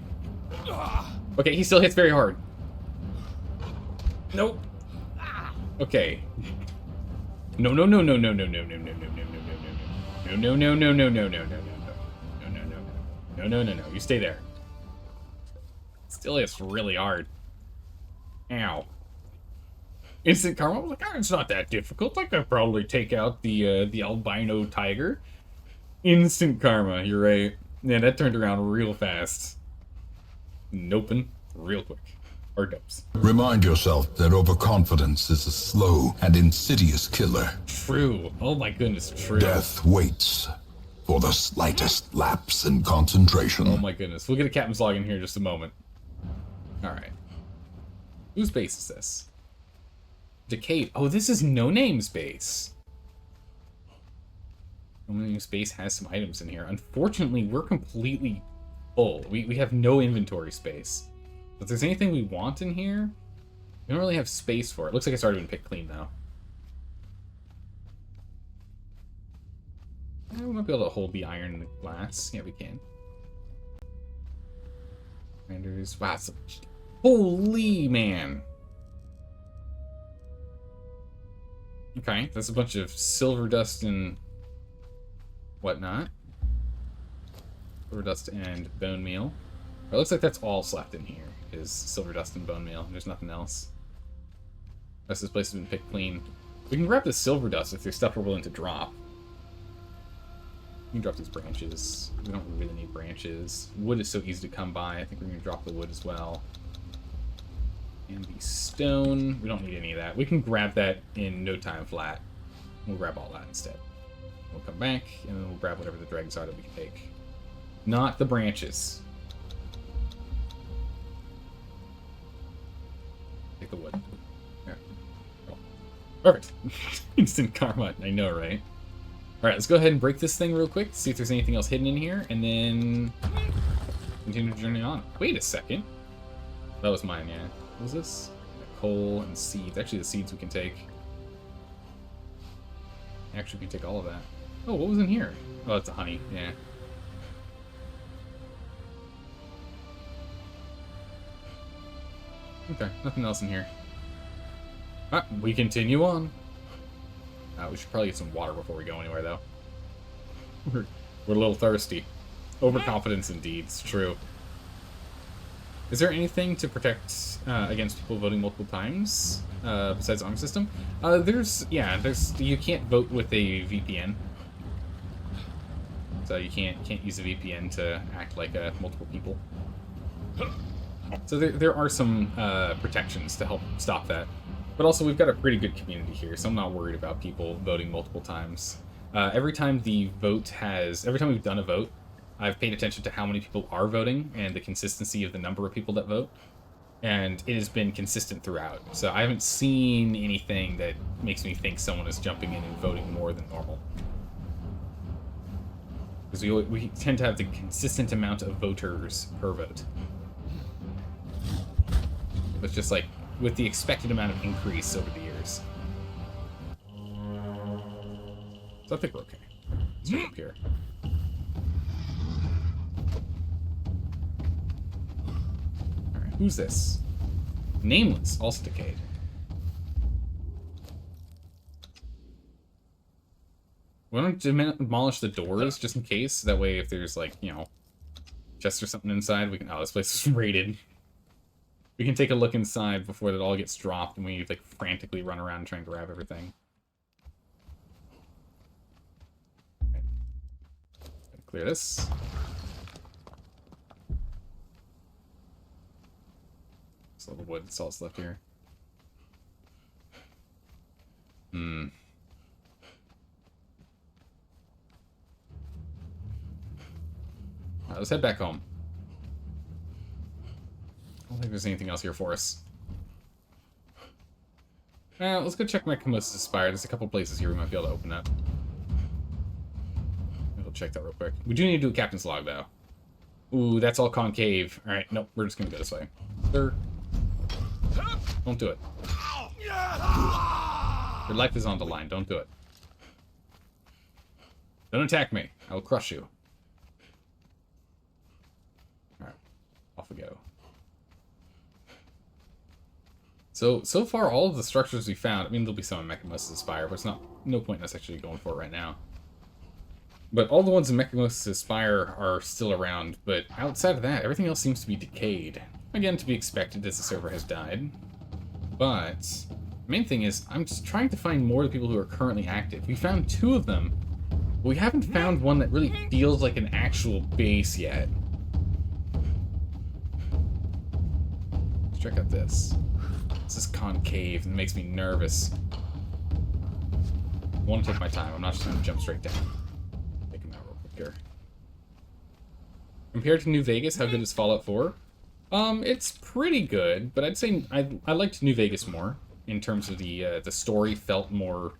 Okay, he still hits very hard. Nope. Okay. No. You stay there. Still hits really hard. Ow. Instant karma. I was like, it's not that difficult. I could probably take out the albino tiger. Instant karma. You're right. Yeah, that turned around real fast. Noping real quick. Or dopes. Remind yourself that overconfidence is a slow and insidious killer. True. Oh my goodness, true. Death waits for the slightest lapse in concentration. Oh my goodness. We'll get a captain's log in here in just a moment. Alright. Whose base is this? Decayed. Oh, this is No Name's base. No Name's base has some items in here. Unfortunately, we're completely full. We have no inventory space. If there's anything we want in here, we don't really have space for it. Looks like it's already been picked clean, though. We might be able to hold the iron and the glass. Yeah, we can. Renders. Wow, holy man. Okay, that's a bunch of silver dust and whatnot. Silver dust and bone meal. It looks like that's all left in here, is silver dust and bone meal. There's nothing else. The rest of this place has been picked clean. We can grab the silver dust if there's stuff we're willing to drop. We can drop these branches. We don't really need branches. Wood is so easy to come by. I think we're going to drop the wood as well. And the stone. We don't need any of that. We can grab that in no time flat. We'll grab all that instead. We'll come back, and then we'll grab whatever the dregs are that we can take. Not the branches. Take the wood. There. Oh. Perfect. Instant karma. I know, right? Alright, let's go ahead and break this thing real quick, see if there's anything else hidden in here, and then continue to journey on. Wait a second. That was mine, yeah. What was this? Coal and seeds. Actually, the seeds we can take. Actually, we can take all of that. Oh, what was in here? Oh, it's a honey. Yeah. Okay, nothing else in here. Ah, we continue on. We should probably get some water before we go anywhere, though. We're a little thirsty. Overconfidence, indeed. It's true. Is there anything to protect against people voting multiple times besides the arm system? There's you can't vote with a VPN, so you can't use a VPN to act like multiple people. So there are some protections to help stop that, but also we've got a pretty good community here, so I'm not worried about people voting multiple times. Every time we've done a vote, I've paid attention to how many people are voting and the consistency of the number of people that vote, and it has been consistent throughout. So I haven't seen anything that makes me think someone is jumping in and voting more than normal. Because we tend to have the consistent amount of voters per vote. It's just like with the expected amount of increase over the years. So I think we're okay. Let's go up here. Alright, who's this? Nameless, also decayed. We don't demolish the doors just in case. That way, if there's like, you know, chests or something inside, we can. Oh, this place is raided. We can take a look inside before that all gets dropped and we like frantically run around and try and grab everything. Okay. Clear this. It's a little wood. That's all that's left here. Alright, let's head back home. I don't think there's anything else here for us. Let's go check my Camosis Spire. There's a couple places here we might be able to open up. We'll check that real quick. We do need to do a captain's log, though. Ooh, that's all concave. Alright, nope, we're just gonna go this way. Sir. Don't do it. Your life is on the line. Don't do it. Don't attack me. I will crush you. Alright, off we go. So far, all of the structures we found, I mean, there'll be some in Mechamosis Spire, but it's no point in us actually going for it right now. But all the ones in Mechamosis Spire are still around, but outside of that, everything else seems to be decayed. Again, to be expected as the server has died. But the main thing is, I'm just trying to find more of the people who are currently active. We found 2 of them, but we haven't found one that really feels like an actual base yet. Let's check out this. This is concave and makes me nervous. I want to take my time. I'm not just going to jump straight down. Take him out real quick here. Compared to New Vegas, how good is Fallout 4? It's pretty good, but I'd say I liked New Vegas more in terms of the story felt more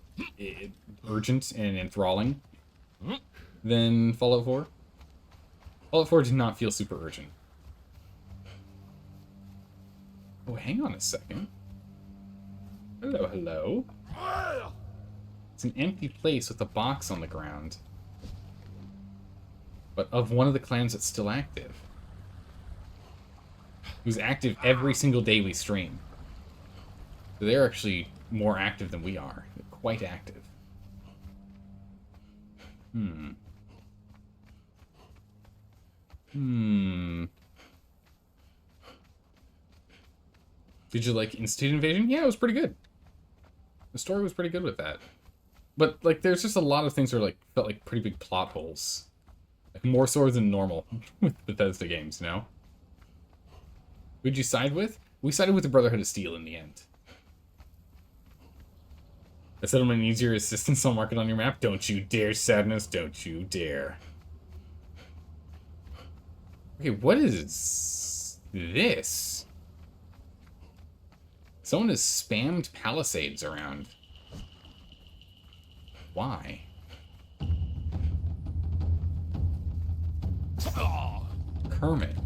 urgent and enthralling than Fallout 4. Fallout 4 did not feel super urgent. Oh, hang on a second. Hello, hello. It's an empty place with a box on the ground. But of one of the clans that's still active. Who's active every single day we stream. So they're actually more active than we are. They're quite active. Did you like Institute Invasion? Yeah, it was pretty good. The story was pretty good with that. But, like, there's just a lot of things that are, like, felt like pretty big plot holes. Like, more swords than normal with Bethesda games, you know? Who'd you side with? We sided with the Brotherhood of Steel in the end. A settlement needs your assistance. I'll mark it on your map. Don't you dare, Sadness. Don't you dare. Okay, what is this? Someone has spammed palisades around. Why? Kermit.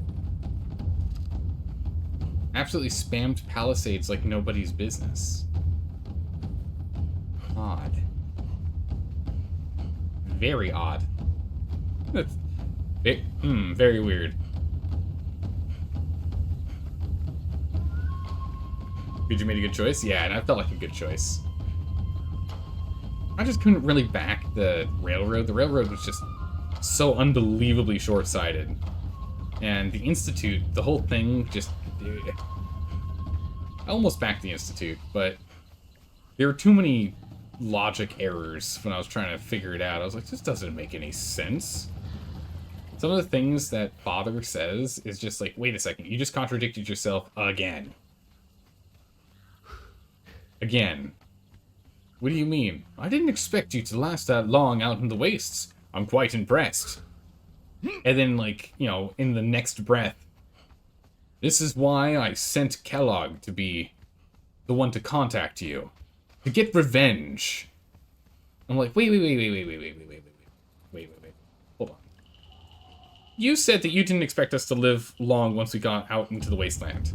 Absolutely spammed palisades like nobody's business. Odd. very odd. That's very weird. Did you make a good choice? Yeah, and I felt like a good choice. I just couldn't really back the railroad. The railroad was just so unbelievably short-sighted. And the Institute, the whole thing just... I almost backed the Institute, but there were too many logic errors when I was trying to figure it out. I was like, this doesn't make any sense. Some of the things that Father says is just like, wait a second, you just contradicted yourself again. Again. What do you mean? I didn't expect you to last that long out in the wastes. I'm quite impressed. And then, like, you know, in the next breath, this is why I sent Kellogg to be the one to contact you. To get revenge. I'm like, wait. Hold on. You said that you didn't expect us to live long once we got out into the wasteland.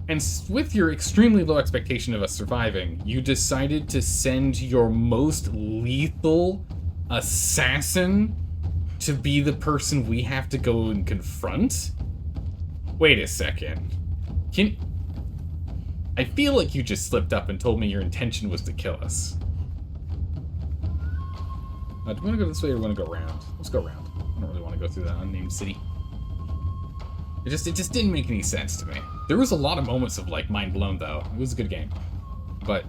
And with your extremely low expectation of us surviving, you decided to send your most lethal assassin to be the person we have to go and confront? Wait a second. I feel like you just slipped up and told me your intention was to kill us. Do we want to go this way or do we want to go around? Let's go around. I don't really want to go through that unnamed city. It just didn't make any sense to me. There was a lot of moments of, like, mind blown, though. It was a good game. But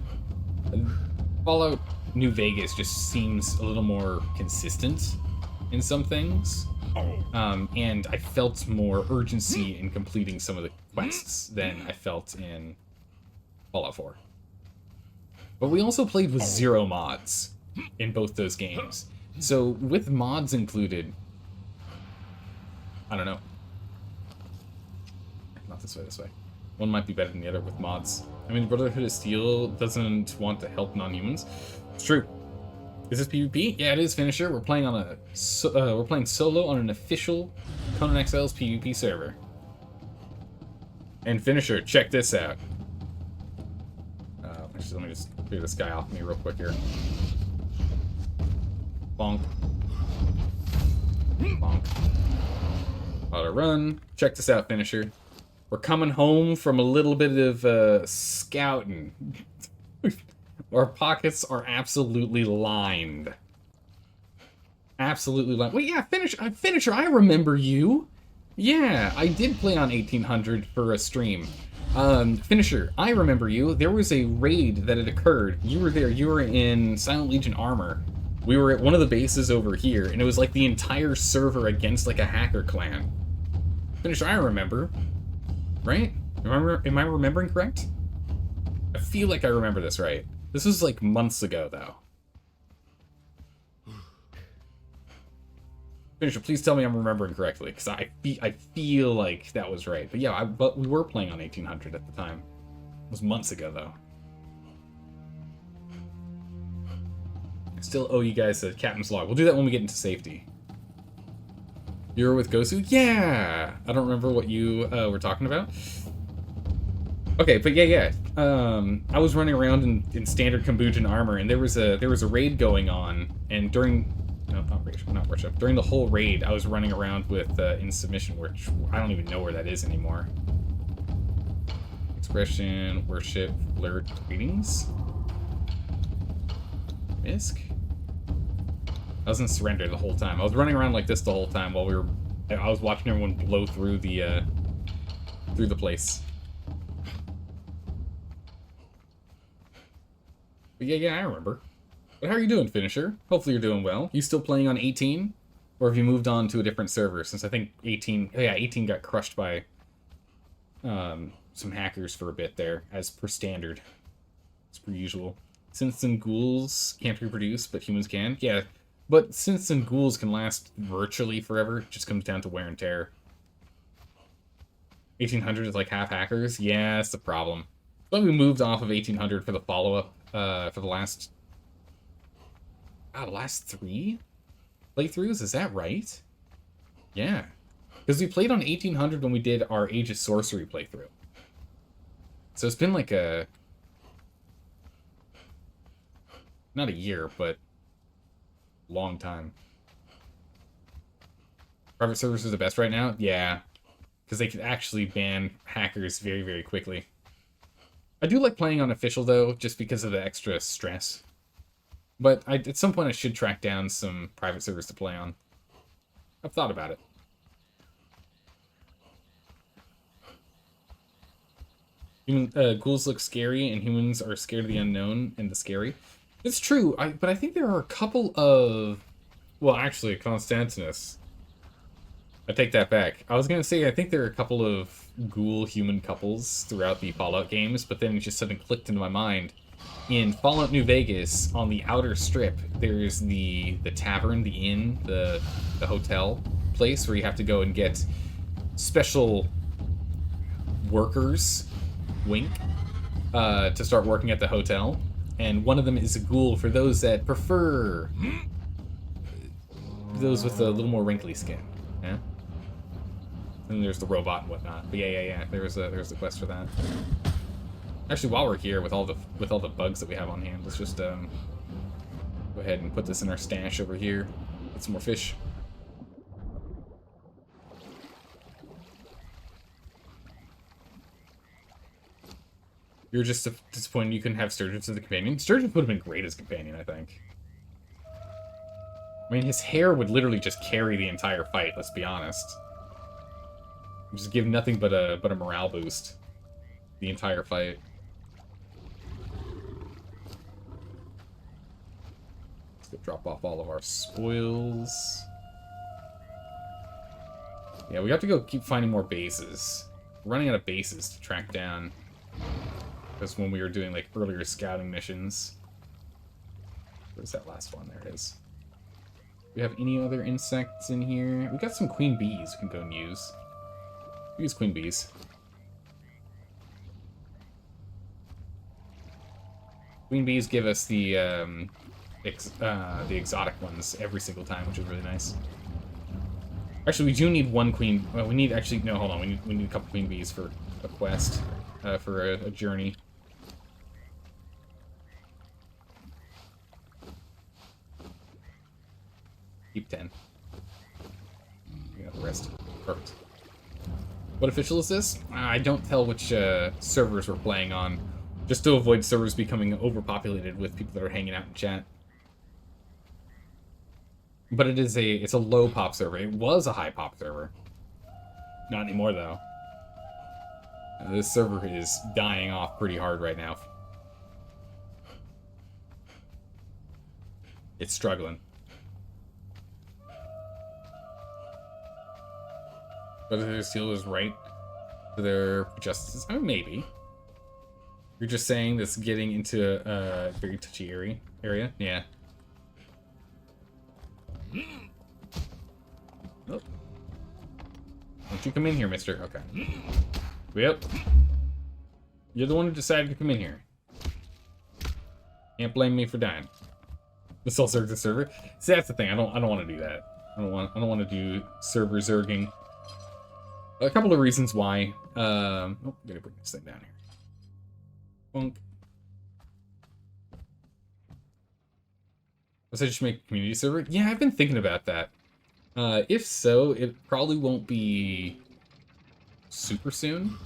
Fallout New Vegas just seems a little more consistent in some things. And I felt more urgency in completing some of the quests than I felt in Fallout 4. But we also played with 0 mods in both those games. So, with mods included... I don't know. Not this way, this way. One might be better than the other with mods. I mean, Brotherhood of Steel doesn't want to help non-humans. It's true. Is this PvP? Yeah, it is, Finisher. We're playing on we're playing solo on an official Conan Exiles PvP server. And Finisher, check this out. Actually, let me just clear this guy off me real quick here. Bonk. Bonk. Auto run. Check this out, Finisher. We're coming home from a little bit of scouting. Our pockets are absolutely lined. Absolutely lined. Wait, yeah, Finisher, I remember you. Yeah, I did play on 1800 for a stream. Finisher, I remember you. There was a raid that had occurred. You were there. You were in Silent Legion armor. We were at one of the bases over here, and it was like the entire server against like a hacker clan. Finisher, I remember. Right? Am I remembering correct? I feel like I remember this right. This was like months ago, though. Finisher, please tell me I'm remembering correctly, because I feel like that was right. But yeah, but we were playing on 1800 at the time. It was months ago, though. I still owe you guys a captain's log. We'll do that when we get into safety. You were with Gosu? Yeah! I don't remember what you were talking about. Okay, but yeah. I was running around in standard Cambodian armor, and there was a raid going on, and during... No, not worship. During the whole raid, I was running around with in submission, which I don't even know where that is anymore. Expression, worship, blurred greetings. Misk? I was in surrender the whole time. I was running around like this the whole time while I was watching everyone blow through the place. But yeah, I remember. But how are you doing, Finisher? Hopefully you're doing well. You still playing on 18? Or have you moved on to a different server? Since I think 18 got crushed by some hackers for a bit there, as per standard. As per usual. Synths and ghouls can't reproduce, but humans can. Yeah, but synths and ghouls can last virtually forever. It just comes down to wear and tear. 1800 is like half hackers? Yeah, that's the problem. But we moved off of 1800 for the follow-up, for the last 3 playthroughs? Is that right? Yeah. Because we played on 1800 when we did our Age of Sorcery playthrough. So it's been like not a year, but long time. Private servers are the best right now? Yeah. Because they can actually ban hackers very, very quickly. I do like playing on official, though, just because of the extra stress. But at some point I should track down some private servers to play on. I've thought about it. Ghouls look scary, and humans are scared of the unknown and the scary. It's true, but I think there are a couple of... Well, actually, Constantinus. I take that back. I was going to say, I think there are a couple of ghoul-human couples throughout the Fallout games, but then it just suddenly clicked into my mind. In Fallout New Vegas, on the outer strip, there's the tavern, the inn, the hotel place where you have to go and get special workers, wink, to start working at the hotel. And one of them is a ghoul for those that prefer those with a little more wrinkly skin. Yeah. And there's the robot and whatnot. But yeah. There's the quest for that. Actually, while we're here with all the bugs that we have on hand, let's just go ahead and put this in our stash over here. Get some more fish. You're just disappointed you couldn't have Sturgis as a companion. Sturgis would have been great as a companion, I think. I mean, his hair would literally just carry the entire fight, let's be honest. Just give nothing but a morale boost the entire fight. Let's go drop off all of our spoils. Yeah, we have to go keep finding more bases. We're running out of bases to track down. That's when we were doing, like, earlier scouting missions. Where's that last one? There it is. Do we have any other insects in here? We got some queen bees we can go and use. Use queen bees. Queen bees give us the exotic ones every single time, which is really nice. Actually, we do need one queen. Well, we need actually no. Hold on, we need a couple queen bees for a quest, for a journey. Keep 10. We got the rest. Perfect. What official is this? I don't tell which servers we're playing on, just to avoid servers becoming overpopulated with people that are hanging out in chat. But it's a low pop server. It was a high pop server. Not anymore though. This server is dying off pretty hard right now. It's struggling. Whether their seal is right for their justices? I mean, maybe. You're just saying this getting into a very touchy area? Yeah. Oh. Don't you come in here, mister. Okay. Yep. You're the one who decided to come in here. Can't blame me for dying. This all zerg the server. See, that's the thing. I don't want to do that. I don't want to do server zerging. A couple of reasons why. Oh, I gotta bring this thing down here. Bonk. Was I just make a community server? Yeah, I've been thinking about that. If so, it probably won't be super soon,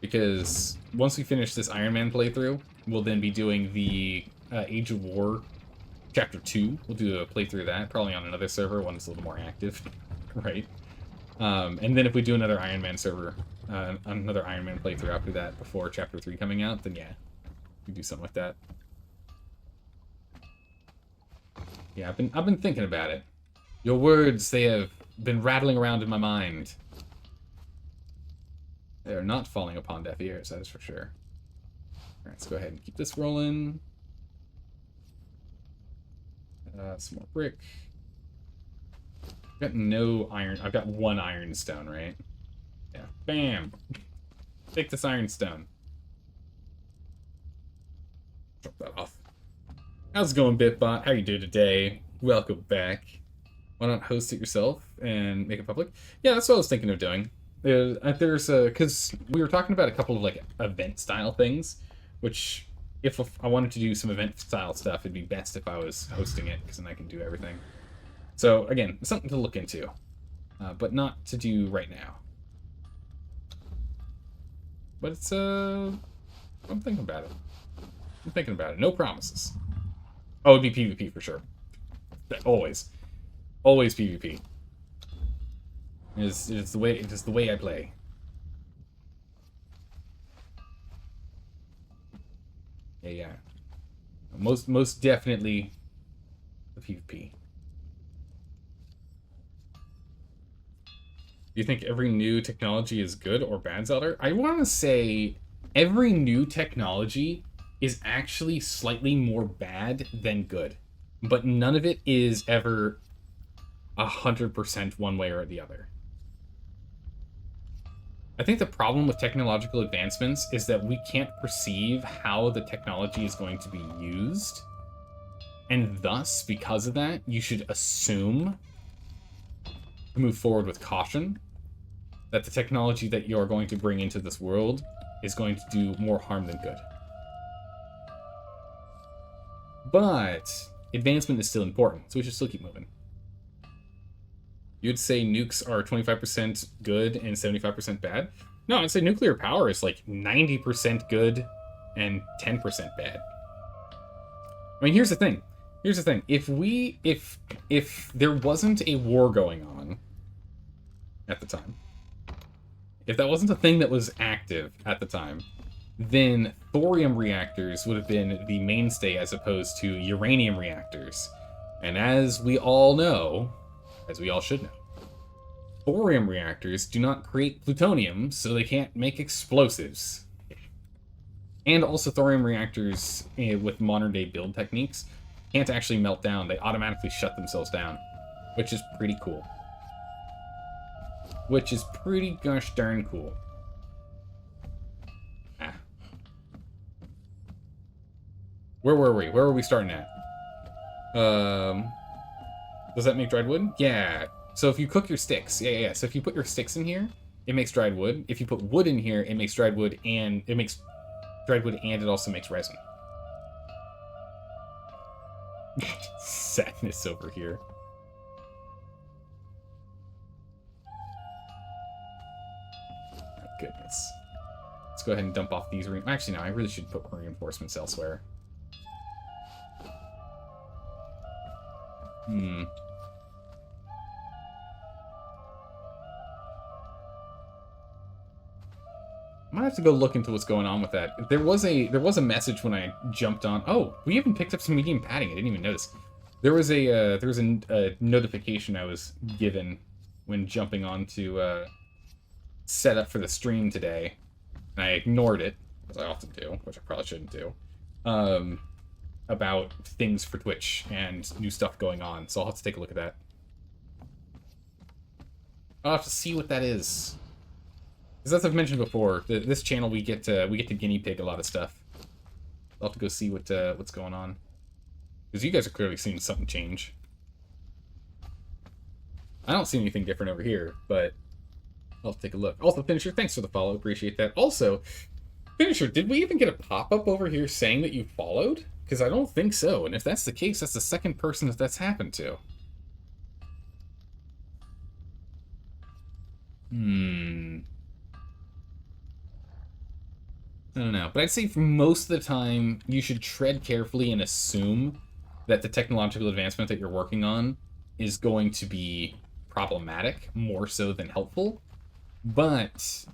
because once we finish this Ironman playthrough, we'll then be doing the Age of War Chapter 2. We'll do a playthrough of that, probably on another server, one that's a little more active, right? And then if we do another Ironman server, another Ironman playthrough after that, before Chapter 3 coming out, then yeah, we do something like that. Yeah, I've been thinking about it. Your words, they have been rattling around in my mind. They are not falling upon deaf ears, that is for sure. Alright, let's go ahead and keep this rolling. Some more brick. I've got no iron. I've got one iron stone, right? Yeah. Bam! Take this iron stone. Drop that off. How's it going, Bitbot? How you doing today? Welcome back. Why not host it yourself and make it public? Yeah, that's what I was thinking of doing. There's because we were talking about a couple of like event style things, which if I wanted to do some event style stuff, it'd be best if I was hosting it, because then I can do everything. So again, something to look into, but not to do right now. But it's I'm thinking about it. I'm thinking about it. No promises. Oh, it'd be PvP for sure. Always, always PvP. It's the way I play. Yeah. Most definitely the PvP. Do you think every new technology is good or bad, Zelda? I want to say every new technology is actually slightly more bad than good, but none of it is ever 100% one way or the other. I think the problem with technological advancements is that we can't perceive how the technology is going to be used, and thus, because of that, you should assume to move forward with caution that the technology that you're going to bring into this world is going to do more harm than good. But advancement is still important, so we should still keep moving. You'd say nukes are 25% good and 75% bad? No, I'd say nuclear power is like 90% good and 10% bad. I mean, here's the thing. If there wasn't a war going on at the time, if that wasn't a thing that was active at the time, then thorium reactors would have been the mainstay as opposed to uranium reactors. And as we all know, as we all should know, thorium reactors do not create plutonium, so they can't make explosives. And also thorium reactors, with modern-day build techniques, can't actually melt down. They automatically shut themselves down, which is pretty cool. Which is pretty gosh darn cool. Where were we? Where were we starting at? Does that make dried wood? Yeah. So if you cook your sticks, yeah. So if you put your sticks in here, it makes dried wood. If you put wood in here, it makes dried wood, and it also makes resin. Sadness over here. My goodness. Let's go ahead and dump off these. Actually, no, I really should put reinforcements elsewhere. I might have to go look into what's going on with that. There was a message when I jumped on. Oh, we even picked up some medium padding. I didn't even notice. There was a notification I was given when jumping on to set up for the stream today, and I ignored it, as I often do, which I probably shouldn't do. About things for Twitch and new stuff going on, so I'll have to take a look at that. I'll have to see what that is. Because as I've mentioned before, this channel we get to guinea pig a lot of stuff. I'll have to go see what's going on. Because you guys are clearly seeing something change. I don't see anything different over here, but I'll have to take a look. Also, Finisher, thanks for the follow, appreciate that. Also, Finisher, did we even get a pop-up over here saying that you followed? Because I don't think so, and if that's the case, that's the second person that's happened to. I don't know, but I'd say for most of the time, you should tread carefully and assume that the technological advancement that you're working on is going to be problematic, more so than helpful. But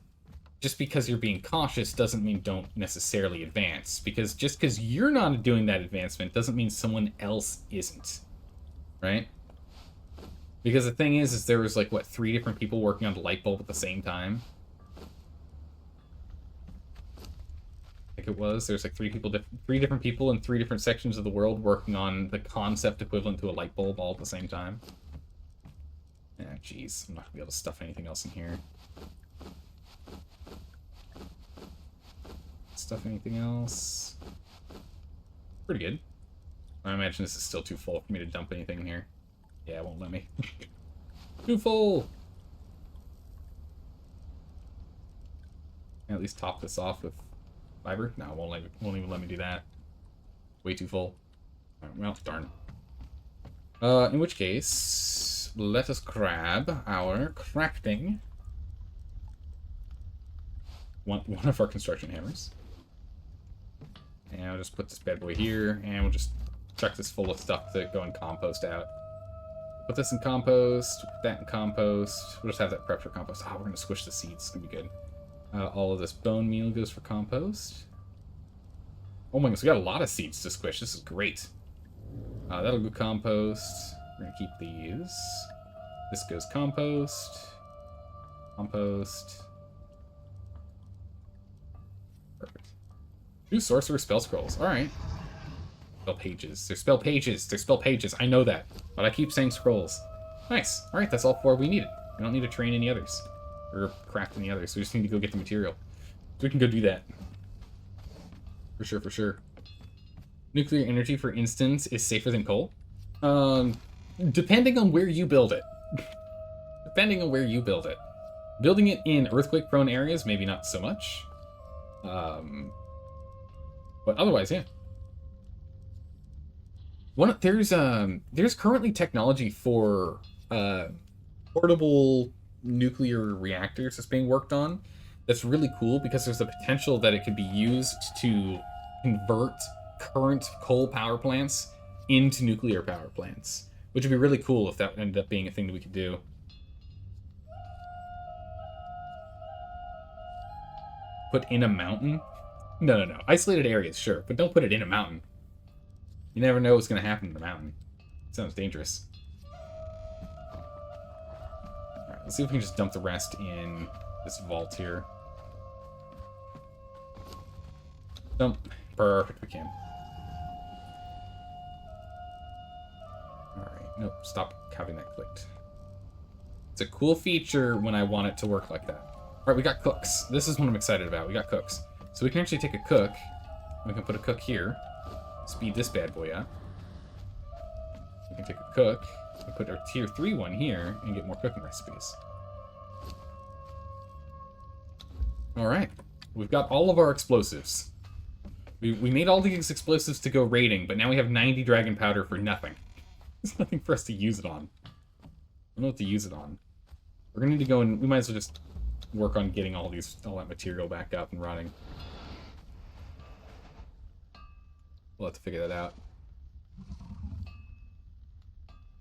just because you're being cautious doesn't mean don't necessarily advance, because just because you're not doing that advancement doesn't mean someone else isn't, right? Because the thing is there was, like, what, 3 different people working on the light bulb at the same time? Like it was. There's like 3 different people in 3 different sections of the world working on the concept equivalent to a light bulb all at the same time. Yeah, jeez. I'm not gonna be able to stuff anything else in here. Stuff anything else? Pretty good. I imagine this is still too full for me to dump anything in here. Yeah, it won't let me. Too full! At least top this off with fiber? No, it won't even let me do that. Way too full. Alright, well, darn. In which case, let us grab our crafting. One of our construction hammers. And I'll just put this bad boy here, and we'll just chuck this full of stuff to go and compost out. Put this in compost, put that in compost. We'll just have that prepped for compost. Oh, we're going to squish the seeds. It's going to be good. All of this bone meal goes for compost. Oh my goodness, we got a lot of seeds to squish. This is great. That'll go compost. We're going to keep these. This goes compost. Compost. Perfect. 2 sorcerer spell scrolls. Alright. Spell pages. They're spell pages. They're spell pages. I know that. But I keep saying scrolls. Nice. Alright, that's all 4 we needed. We don't need to train any others. Or craft any others. We just need to go get the material. So we can go do that. For sure, for sure. Nuclear energy, for instance, is safer than coal. Depending on where you build it. Depending on where you build it. Building it in earthquake-prone areas, maybe not so much. But otherwise, yeah. There's currently technology for portable nuclear reactors that's being worked on. That's really cool because there's the potential that it could be used to convert current coal power plants into nuclear power plants, which would be really cool if that ended up being a thing that we could do. Put in a mountain? No. Isolated areas, sure, but don't put it in a mountain. You never know what's going to happen in the mountain. It sounds dangerous. Alright, let's see if we can just dump the rest in this vault here. Dump. Perfect, we can. Alright, nope, stop having that clicked. It's a cool feature when I want it to work like that. Alright, we got cooks. This is what I'm excited about. We got cooks. So we can actually take a cook. We can put a cook here. Speed this bad boy up. We can take a cook. We put our tier 3 one here and get more cooking recipes. Alright. We've got all of our explosives. We made all these explosives to go raiding, but now we have 90 dragon powder for nothing. There's nothing for us to use it on. I don't know what to use it on. We're gonna need to go and we might as well just work on getting all that material back up and running. We'll have to figure that out.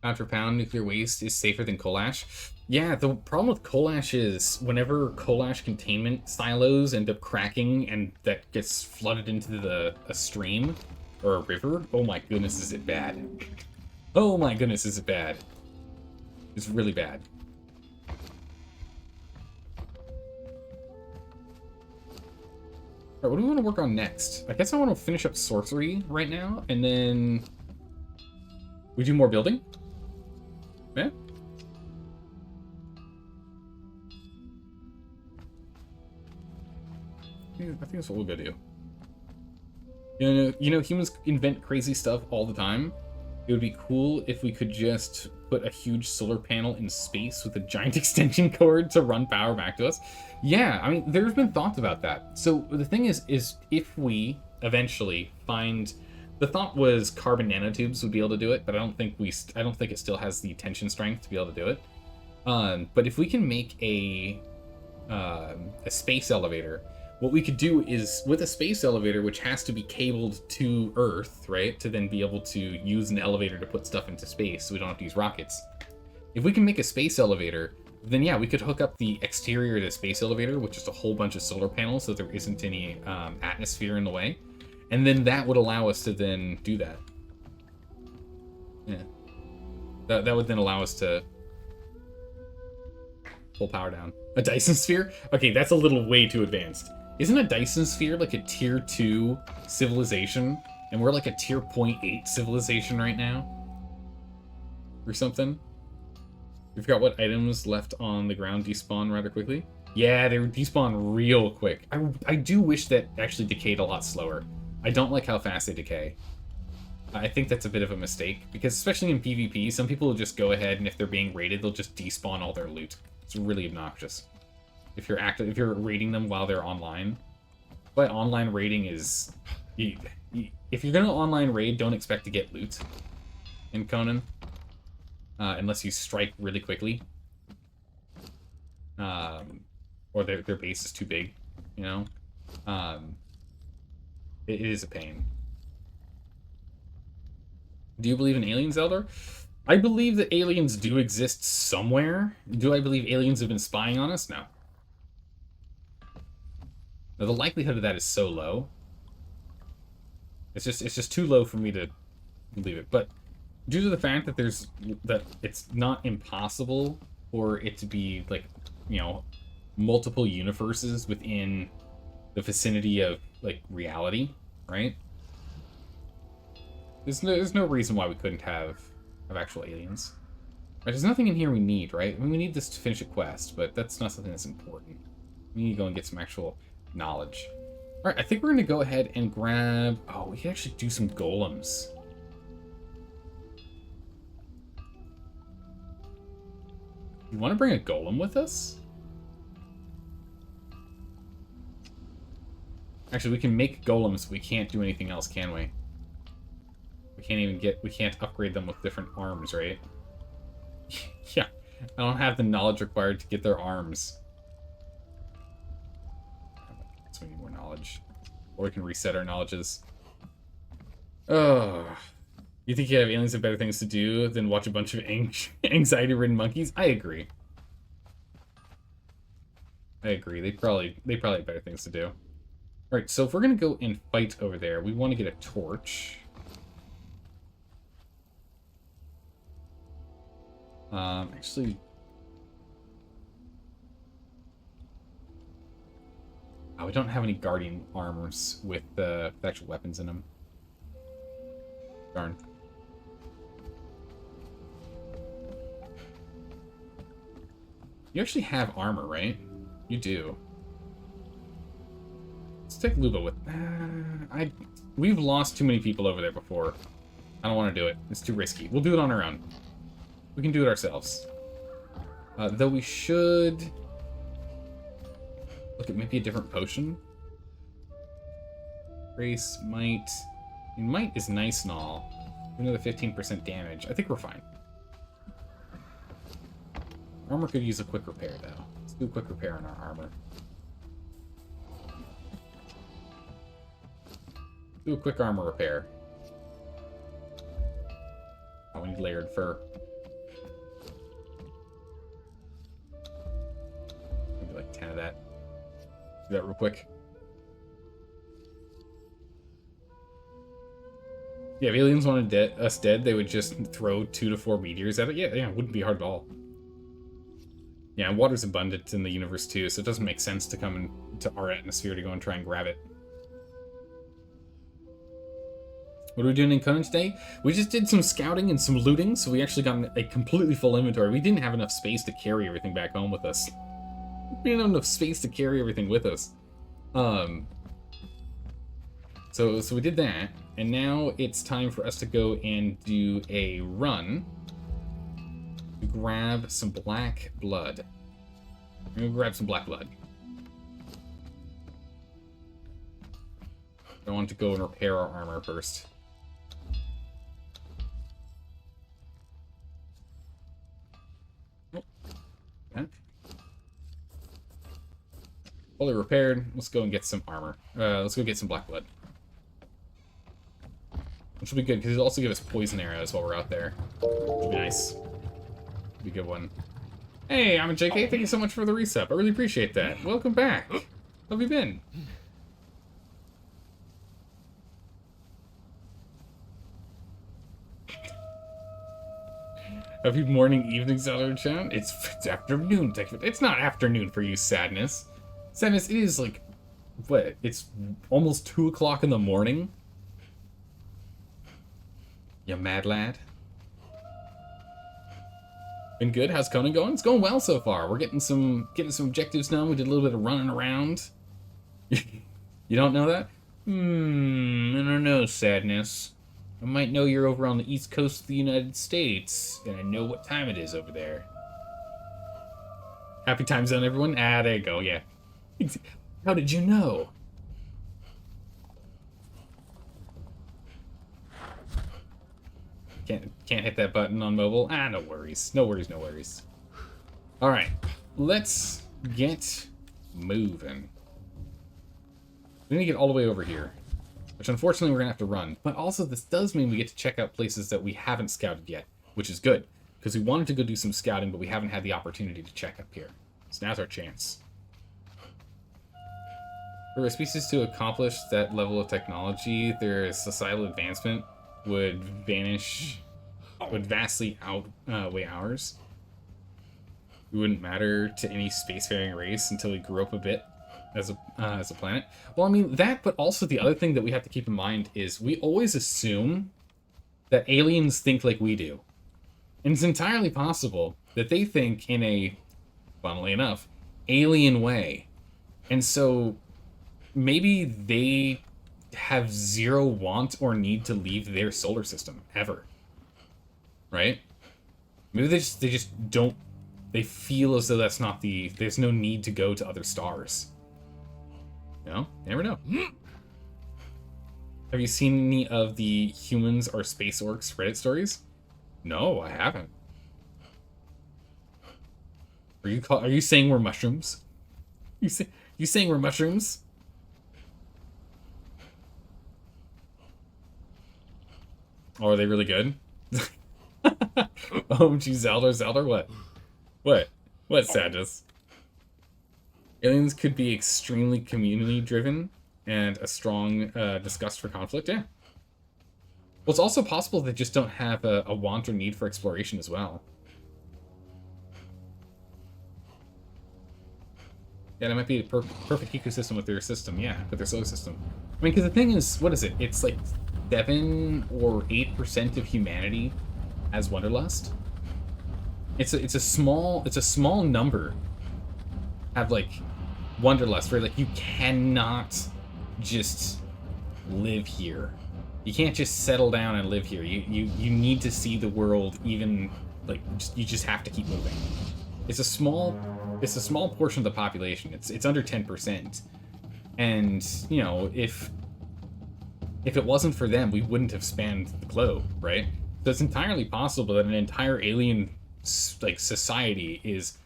Pound for pound, nuclear waste is safer than coal ash. Yeah, the problem with coal ash is whenever coal ash containment silos end up cracking and that gets flooded into a stream or a river, oh my goodness, is it bad. Oh my goodness, is it bad. It's really bad. Alright, what do we want to work on next? I guess I want to finish up sorcery right now, and then we do more building? Yeah? I think that's what we'll go do. You know, humans invent crazy stuff all the time. It would be cool if we could just put a huge solar panel in space with a giant extension cord to run power back to us. Yeah, I mean, there's been thoughts about that. So the thing is if we eventually find, the thought was carbon nanotubes would be able to do it, but I don't think it still has the tension strength to be able to do it. But if we can make a space elevator, what we could do is, with a space elevator, which has to be cabled to Earth, right, to then be able to use an elevator to put stuff into space so we don't have to use rockets. If we can make a space elevator, then yeah, we could hook up the exterior to the space elevator with just a whole bunch of solar panels so there isn't any atmosphere in the way. And then that would allow us to then do that. Yeah. That would then allow us to pull power down. A Dyson sphere? Okay, that's a little way too advanced. Isn't a Dyson sphere like a tier 2 civilization? And we're like a tier 0.8 civilization right now? Or something? We forgot what items left on the ground despawn rather quickly. Yeah, they despawn real quick. I do wish that actually decayed a lot slower. I don't like how fast they decay. I think that's a bit of a mistake, because especially in PvP, some people will just go ahead and if they're being raided, they'll just despawn all their loot. It's really obnoxious. If you're raiding them while they're online. But online raiding is... if you're gonna online raid, don't expect to get loot in Conan. unless you strike really quickly. Or their base is too big, you know? It is a pain. Do you believe in aliens, Elder? I believe that aliens do exist somewhere. Do I believe aliens have been spying on us? No. Now, the likelihood of that is so low. It's just too low for me to believe it. But due to the fact that it's not impossible for it to be, like, you know, multiple universes within the vicinity of, like, reality, right? There's no reason why we couldn't have actual aliens. Right, there's nothing in here we need, right? I mean, we need this to finish a quest, but that's not something that's important. We need to go and get some actual knowledge. Alright, I think we're going to go ahead and grab... Oh, we can actually do some golems. You want to bring a golem with us? Actually, we can make golems, but we can't do anything else, can we? We can't upgrade them with different arms, right? Yeah, I don't have the knowledge required to get their arms. So we need more knowledge. Or we can reset our knowledges. Oh. You think you have aliens have better things to do than watch a bunch of anxiety-ridden monkeys? I agree. I agree. They probably have better things to do. Alright, so if we're gonna go and fight over there, we want to get a torch. Actually... Oh, we don't have any guardian armors with actual weapons in them. Darn. You actually have armor, right? You do. Let's take Luba with... We've lost too many people over there before. I don't want to do it. It's too risky. We'll do it on our own. We can do it ourselves. Though we should... Look at maybe a different potion. Grace, Might... I mean, Might is nice and all. Another 15% damage. I think we're fine. Armor could use a quick repair, though. Let's do a quick repair on our armor. Do a quick armor repair. Oh, we need layered fur. Maybe like 10 of that. Do that real quick. Yeah, if aliens wanted us dead, they would just throw 2 to 4 meteors at it. Yeah, it wouldn't be hard at all. Yeah, and water's abundant in the universe too, so it doesn't make sense to come into our atmosphere to go and try and grab it. What are we doing in Conan today? We just did some scouting and some looting, so we actually got a completely full inventory. We didn't have enough space to carry everything back home with us. We didn't have enough space to carry everything with us. So we did that, and now it's time for us to go and do a run to grab some black blood. I'm gonna grab some black blood. I want to go and repair our armor first. Oh. Okay. Fully repaired. Let's go and get some armor. Let's go get some black blood. Which will be good, because it'll also give us poison arrows while we're out there. Which will be nice. Be a good one. Hey, I'm a JK. Thank you so much for the resub. I really appreciate that. Welcome back. How have you been? Happy morning, evening, Zeller chat. It's afternoon. It's not afternoon for you, Sadness. Sadness, it is like, what? It's almost 2 o'clock in the morning. You mad lad? Been good? How's Conan going? It's going well so far. We're getting some objectives done. We did a little bit of running around. You don't know that? I don't know, Sadness. I might know you're over on the east coast of the United States, and I know what time it is over there. Happy time zone, everyone? Ah, there you go, yeah. How did you know? Can't hit that button on mobile. Ah, no worries. No worries, no worries. Alright. Let's get moving. We need to get all the way over here. Which unfortunately we're going to have to run. But also this does mean we get to check out places that we haven't scouted yet. Which is good. Because we wanted to go do some scouting, but we haven't had the opportunity to check up here. So now's our chance. For a species to accomplish that level of technology, their societal advancement would vastly outweigh ours. We wouldn't matter to any spacefaring race until we grew up a bit as a planet. Well, I mean, that, but also the other thing that we have to keep in mind is we always assume that aliens think like we do. And it's entirely possible that they think in a, funnily enough, alien way. And so maybe they have zero want or need to leave their solar system, ever. Right? Maybe they just don't, they feel as though that's not there's no need to go to other stars. You know? You never know. Have you seen any of the Humans Are Space Orcs Reddit stories? No, I haven't. Are you saying we're mushrooms? You saying we're mushrooms? Oh, are they really good? Oh, gee, Zelda, what? What sadness? Aliens could be extremely community driven and a strong disgust for conflict, yeah. Well, it's also possible they just don't have a want or need for exploration as well. Yeah, that might be a perfect ecosystem with their system, yeah, with their solar system. I mean, because the thing is, what is it? It's like 7 or 8% of humanity has wanderlust. It's a small number have like wanderlust, where like you cannot just live here. You can't just settle down and live here. You need to see the world, even like you just have to keep moving. It's a small portion of the population. It's under 10%. And, you know, if it wasn't for them, we wouldn't have spanned the globe, right? So it's entirely possible that an entire alien like society is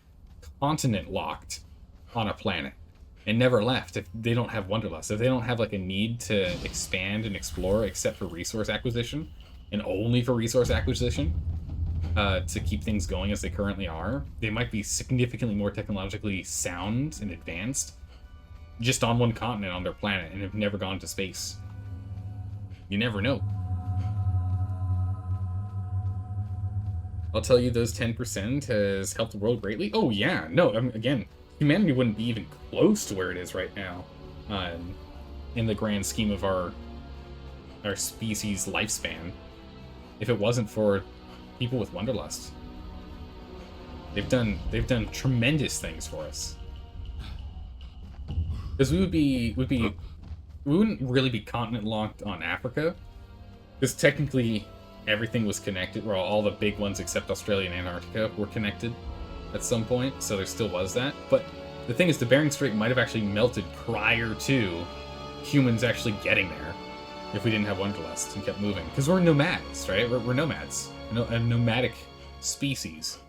continent locked on a planet and never left if they don't have wanderlust. If they don't have like a need to expand and explore except for resource acquisition, and only for resource acquisition, to keep things going as they currently are, they might be significantly more technologically sound and advanced just on one continent on their planet and have never gone to space. You never know. I'll tell you, those 10% has helped the world greatly. Oh yeah, no, I mean, again, humanity wouldn't be even close to where it is right now, in the grand scheme of our species' lifespan, if it wasn't for people with wanderlust. They've done tremendous things for us. Because we wouldn't really be continent locked on Africa, because technically everything was connected. Well, all the big ones except Australia and Antarctica were connected at some point, so there still was that. But the thing is, the Bering Strait might have actually melted prior to humans actually getting there, if we didn't have wanderlust and kept moving. Because we're nomads, right? We're nomads. A nomadic species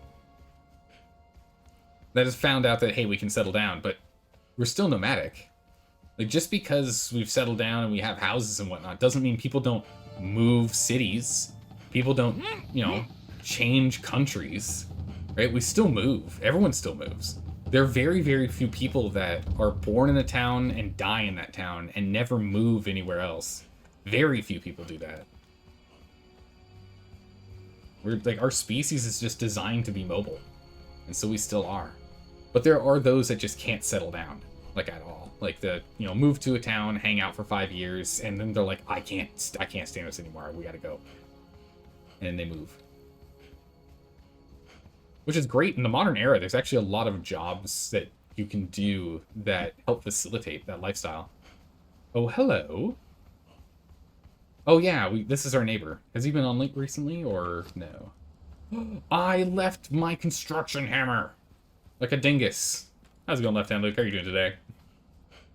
that has found out that, hey, we can settle down, but we're still nomadic. Like, just because we've settled down and we have houses and whatnot doesn't mean people don't move cities. People don't, you know, change countries, right? We still move. Everyone still moves. There are very, very few people that are born in a town and die in that town and never move anywhere else. Very few people do that. We're like, our species is just designed to be mobile, and so we still are. But there are those that just can't settle down, like, at all. Like, move to a town, hang out for 5 years, and then they're like, I can't stand this anymore. We gotta go. And they move. Which is great. In the modern era, there's actually a lot of jobs that you can do that help facilitate that lifestyle. Oh, hello. Oh yeah, this is our neighbor. Has he been on late recently, or no? I left my construction hammer! Like a dingus. How's it going, Left Hand Luke? How are you doing today?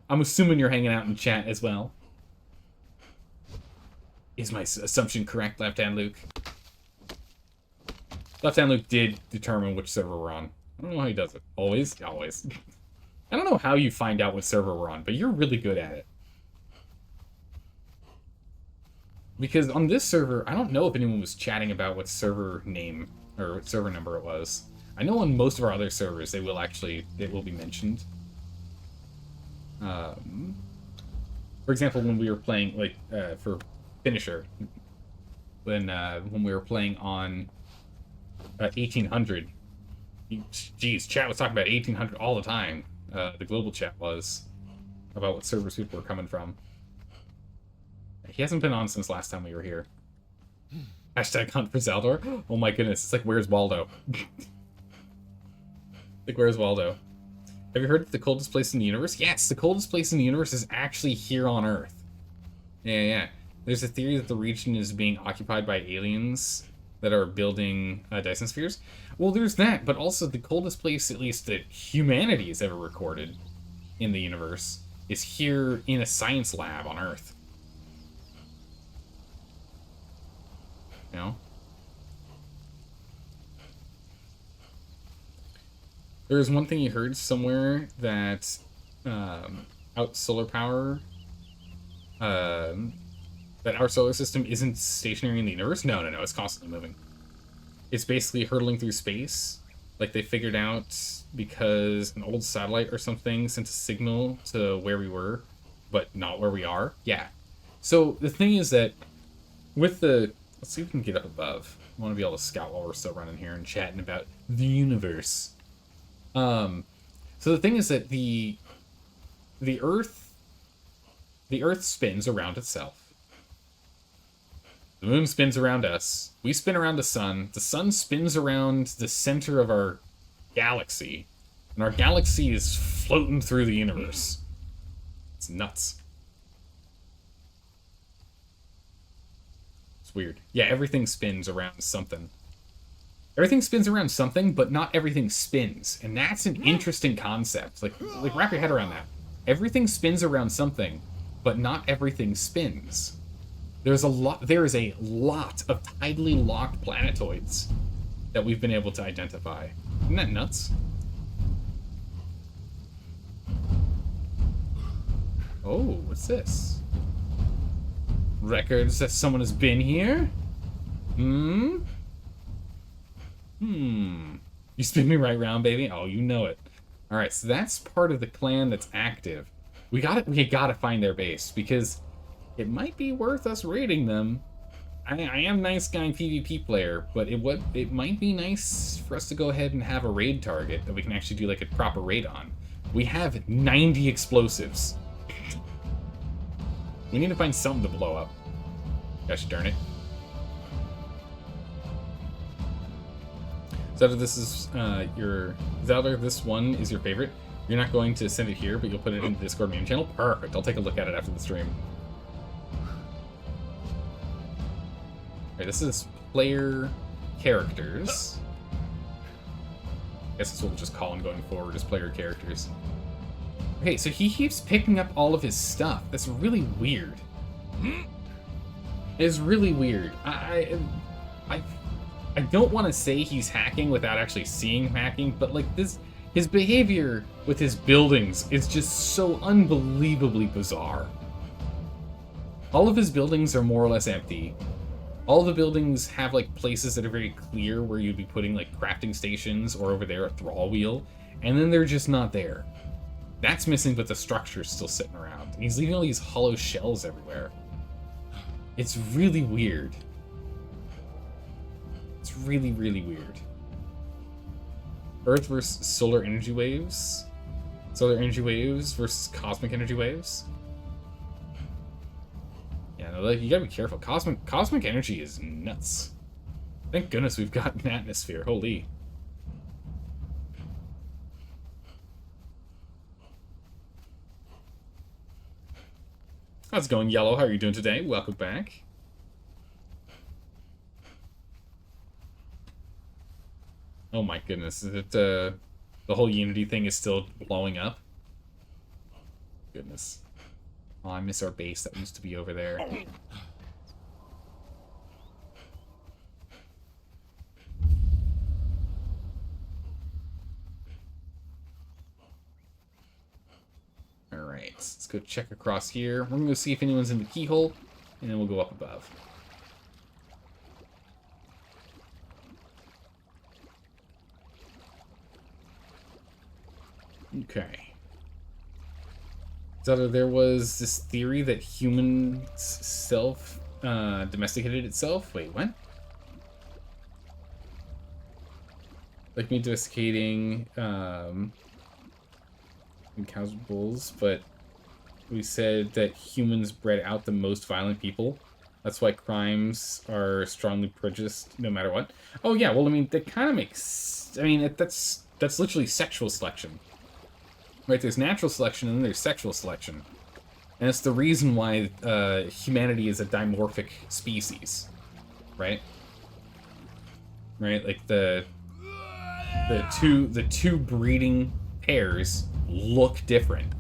I'm assuming you're hanging out in chat as well. Is my assumption correct, Left Hand Luke? Left Hand Loop did determine which server we're on. I don't know how he does it. Always? Always. I don't know how you find out what server we're on, but you're really good at it. Because on this server, I don't know if anyone was chatting about what server name or what server number it was. I know on most of our other servers, it will be mentioned. For example, when we were playing, like, for Finisher, when we were playing on 1800, geez, chat was talking about 1800 all the time. The global chat was about what servers people were coming from. He hasn't been on since last time we were here. Hashtag hunt for Zaldor. Oh my goodness, it's like, where's Waldo? Like, where's Waldo? Have you heard the coldest place in the universe? Yes, the coldest place in the universe is actually here on Earth. Yeah. There's a theory that the region is being occupied by aliens that are building Dyson spheres. Well, there's that, but also the coldest place, at least that humanity has ever recorded in the universe, is here in a science lab on Earth. You know? There's one thing you heard somewhere that out solar power, that our solar system isn't stationary in the universe. No, it's constantly moving. It's basically hurtling through space. Like they figured out because an old satellite or something sent a signal to where we were, but not where we are. Yeah. So the thing is that with the... Let's see if we can get up above. I want to be able to scout while we're still running here and chatting about the universe. So the thing is that the Earth spins around itself. The moon spins around us. We spin around the sun. The sun spins around the center of our galaxy. And our galaxy is floating through the universe. It's nuts. It's weird. Yeah, everything spins around something. Everything spins around something, but not everything spins. And that's an interesting concept. Like wrap your head around that. Everything spins around something, but not everything spins. There is a lot of tidally locked planetoids that we've been able to identify. Isn't that nuts? Oh, what's this? Records that someone has been here? You spin me right round, baby? Oh, you know it. Alright, so that's part of the clan that's active. We gotta find their base, because it might be worth us raiding them. I am nice guy PvP player, but it might be nice for us to go ahead and have a raid target that we can actually do like a proper raid on. We have 90 explosives. We need to find something to blow up. Gosh darn it. Zelda, this is Zelda, this one is your favorite. You're not going to send it here, but you'll put it in the Discord meme channel? Perfect. I'll take a look at it after the stream. Alright, this is player characters. I guess that's what we'll just call them going forward, is player characters. Okay, so he keeps picking up all of his stuff. That's really weird. It's really weird. I don't want to say he's hacking without actually seeing him hacking, but like his behavior with his buildings is just so unbelievably bizarre. All of his buildings are more or less empty. All the buildings have like places that are very clear where you'd be putting like crafting stations or over there a thrall wheel, and then they're just not there. That's missing, but the structure's still sitting around. And he's leaving all these hollow shells everywhere. It's really weird. It's really, really weird. Earth versus solar energy waves. Solar energy waves versus cosmic energy waves. Yeah, no, you gotta be careful. Cosmic energy is nuts. Thank goodness we've got an atmosphere. Holy. How's it going, Yellow? How are you doing today? Welcome back. Oh my goodness, is it, the whole Unity thing is still blowing up? Goodness. Oh, I miss our base that used to be over there. Let's go check across here. We're gonna go see if anyone's in the keyhole, and then we'll go up above. Okay. So there was this theory that humans domesticated itself. Wait, what? Like me domesticating cows and bulls, but we said that humans bred out the most violent people. That's why crimes are strongly prejudiced no matter what. Oh yeah, well I mean that kind of makes. I mean that's literally sexual selection. Right, there's natural selection and then there's sexual selection. And it's the reason why humanity is a dimorphic species. Right? Right, like the two breeding pairs look different.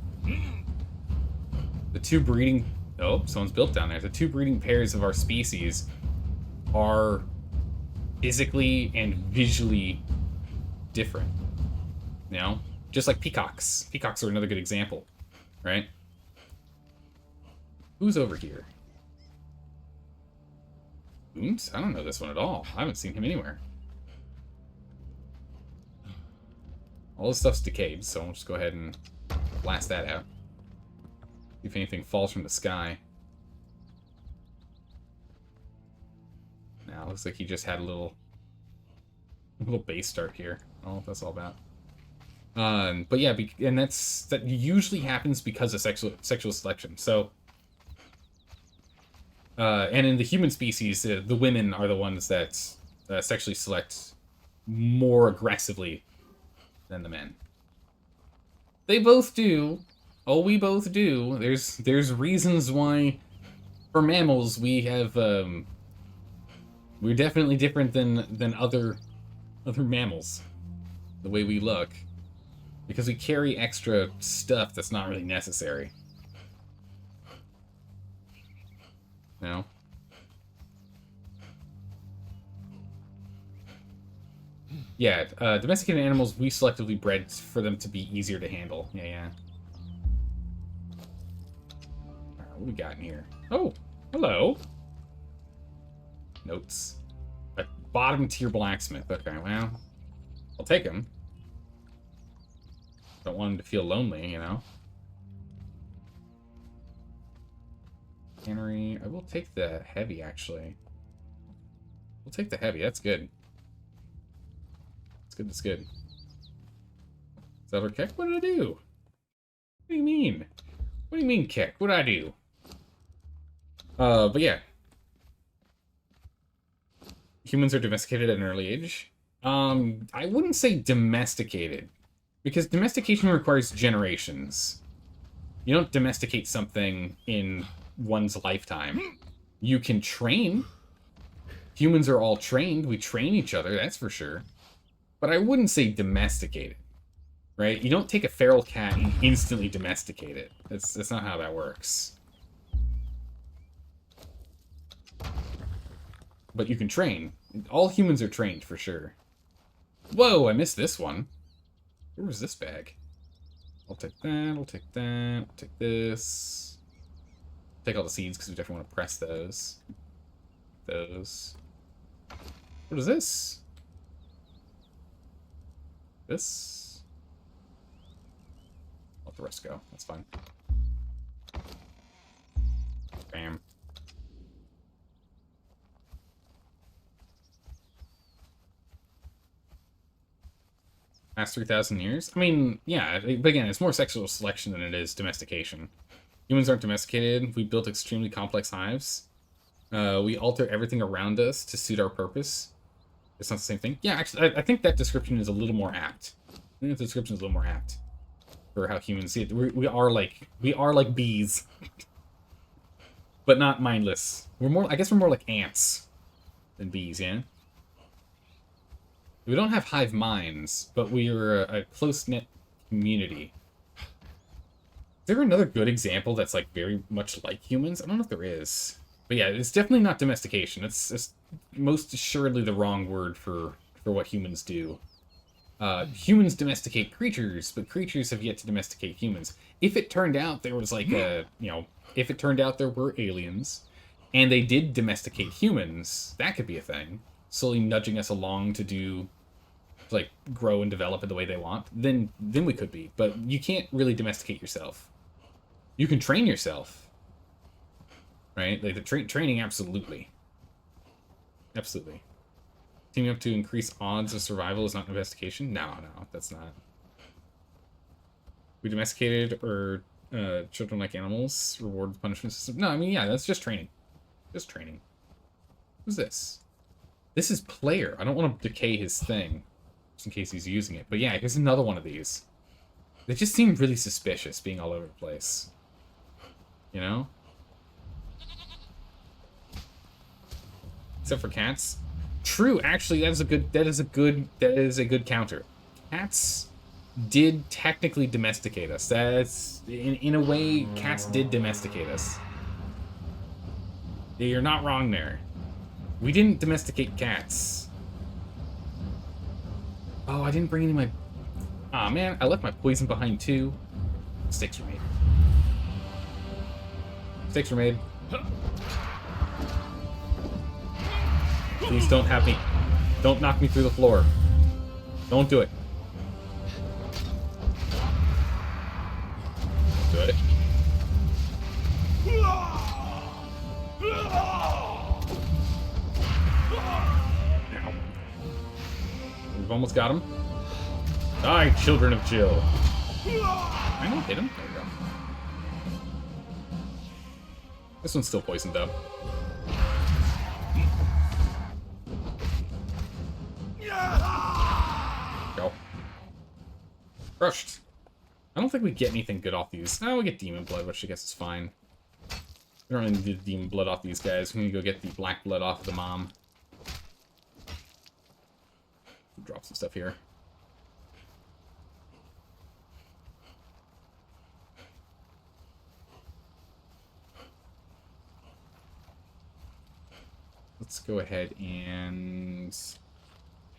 The two breeding... Oh, someone's built down there. The two breeding pairs of our species are physically and visually different. You know? Just like peacocks. Peacocks are another good example, right? Who's over here? Oops, I don't know this one at all. I haven't seen him anywhere. All this stuff's decayed, so I'll just go ahead and blast that out. See if anything falls from the sky. Now, looks like he just had a little base start here. I don't know what that's all about. But yeah, and that usually happens because of sexual selection. So, and in the human species, the women are the ones that sexually select more aggressively than the men. They both do. Oh, we both do. There's reasons why, for mammals, we have we're definitely different than other mammals. The way we look. Because we carry extra stuff that's not really necessary. No? Yeah, domesticated animals, we selectively bred for them to be easier to handle. Yeah. Alright, what we got in here? Oh, hello. Notes. A bottom tier blacksmith. Okay, well, I'll take him. Don't want him to feel lonely, you know? Cannery. I will take the heavy, actually. We'll take the heavy. That's good. That's good. Is that our kick? What did I do? What do you mean? What do you mean, kick? What did I do? But yeah. Humans are domesticated at an early age. I wouldn't say domesticated. Because domestication requires generations. You don't domesticate something in one's lifetime. You can train. Humans are all trained. We train each other, that's for sure. But I wouldn't say domesticated. Right? You don't take a feral cat and instantly domesticate it. That's not how that works. But you can train. All humans are trained, for sure. Whoa, I missed this one. Where was this bag? I'll take that, I'll take that, I'll take this. Take all the seeds, because we definitely want to press those. Those. What is this? This? Let the rest go, that's fine. Bam. Past 3,000 years? I mean, yeah, but again, it's more sexual selection than it is domestication. Humans aren't domesticated. We built extremely complex hives. We alter everything around us to suit our purpose. It's not the same thing. Yeah, actually, I think that description is a little more apt. I think the description is a little more apt for how humans see it. We are like bees, but not mindless. I guess we're more like ants than bees, yeah. We don't have hive minds, but we are a close-knit community. Is there another good example that's like very much like humans? I don't know if there is. But yeah, it's definitely not domestication. It's most assuredly the wrong word for what humans do. humans domesticate creatures, but creatures have yet to domesticate humans. If it turned out there was like if it turned out there were aliens, and they did domesticate humans, that could be a thing. Slowly nudging us along to like grow and develop in the way they want. Then we could be, but you can't really domesticate yourself. You can train yourself, right? Like the training, absolutely. Teaming up to increase odds of survival is not domestication? No, that's not. We domesticated or children like animals, reward punishment system. No, I mean, yeah, that's just training. Just training. Who's this? This is player. I don't want to decay his thing, just in case he's using it. But yeah, here's another one of these. They just seem really suspicious, being all over the place. You know? Except for cats. True, actually, that is a good counter. Cats did technically domesticate us. That's in a way, cats did domesticate us. You're not wrong there. We didn't domesticate cats. Oh, I didn't bring any of my... Aw, man, I left my poison behind too. Mistakes were made. Mistakes were made. Please don't have me. Don't knock me through the floor. Don't do it. Do it. Now. We've almost got him. Die, children of Jill. I don't hit him. There we go. This one's still poisoned up. Go. Crushed. I don't think we get anything good off these. Oh, we get demon blood, which I guess is fine. We don't really need the demon blood off these guys. We need to go get the black blood off of the mom. Drop some stuff here. Let's go ahead and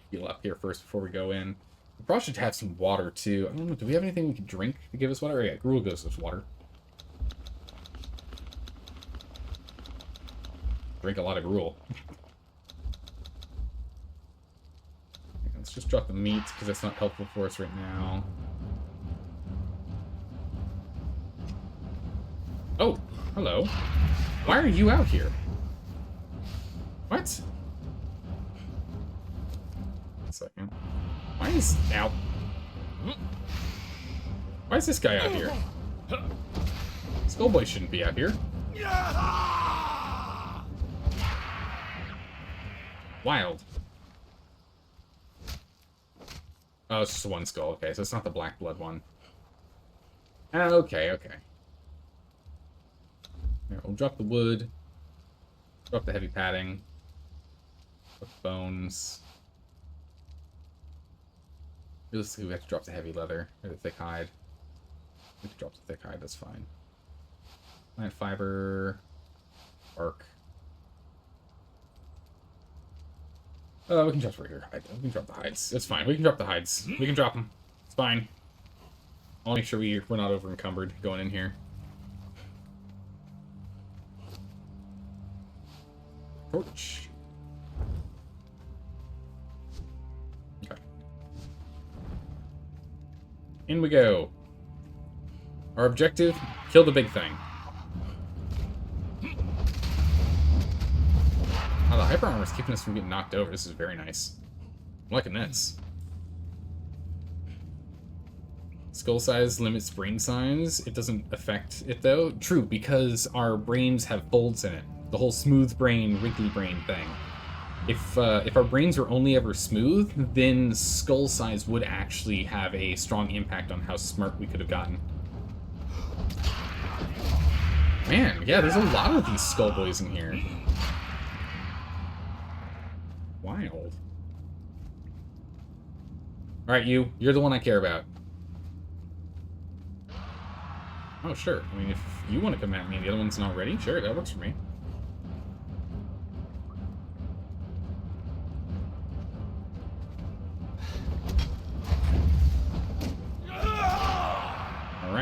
heal up here first before we go in. We probably should have some water too. I don't know, do we have anything we can drink to give us water? Oh, yeah, Gruel gives us water. Drink a lot of Gruel. Let's just drop the meat because that's not helpful for us right now. Oh, hello. Why are you out here? What? A second. Why is... Ow. Why is this guy out here? Skullboy shouldn't be out here. Wild. Oh, it's just one skull. Okay, so it's not the black blood one. Okay. Here, we'll drop the wood. Drop the heavy padding. Drop the bones. Realistically, we have to drop the heavy leather, or the thick hide. We can drop the thick hide, that's fine. Plant fiber. Bark. We can drop the regular hide. We can drop the hides. It's fine. We can drop the hides. We can drop them. It's fine. I'll make sure we're not over encumbered going in here. Torch. Okay. In we go. Our objective, kill the big thing. Oh, the hyper armor is keeping us from getting knocked over. This is very nice. I'm liking this. Skull size limits brain size. It doesn't affect it though. True, because our brains have folds in it. The whole smooth brain, wrinkly brain thing. If our brains were only ever smooth, then skull size would actually have a strong impact on how smart we could have gotten. Man, yeah, there's a lot of these skull boys in here. Wild. Alright, you're the one I care about. Oh, sure. I mean, if you want to come at me and the other one's not ready, sure, that works for me.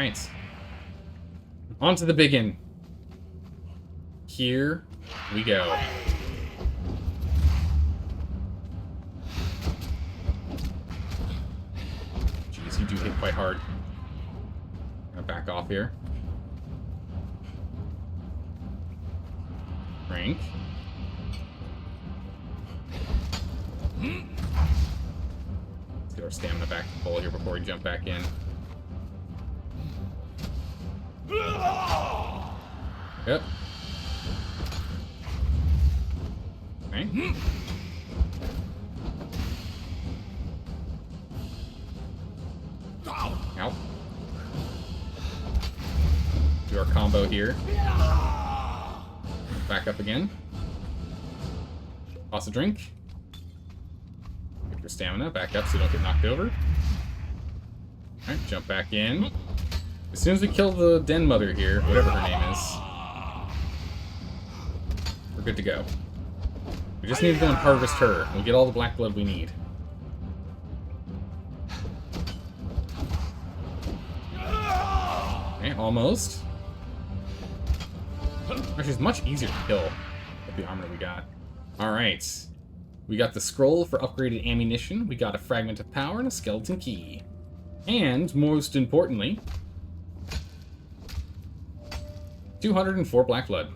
Alright. On to the big one. Here we go. Jeez, you do hit quite hard. I'm gonna back off here. Frank. Let's get our stamina back to full here before we jump back in. Yep. Okay. Ow. Do our combo here. Back up again. Toss a drink. Get your stamina back up so you don't get knocked over. Alright, jump back in. As soon as we kill the den mother here, whatever her name is, we're good to go. We just need to go and harvest her. We'll get all the black blood we need. Okay, almost. Actually, it's much easier to kill with the armor we got. Alright. We got the scroll for upgraded ammunition, we got a fragment of power, and a skeleton key. And, most importantly, 204 black blood.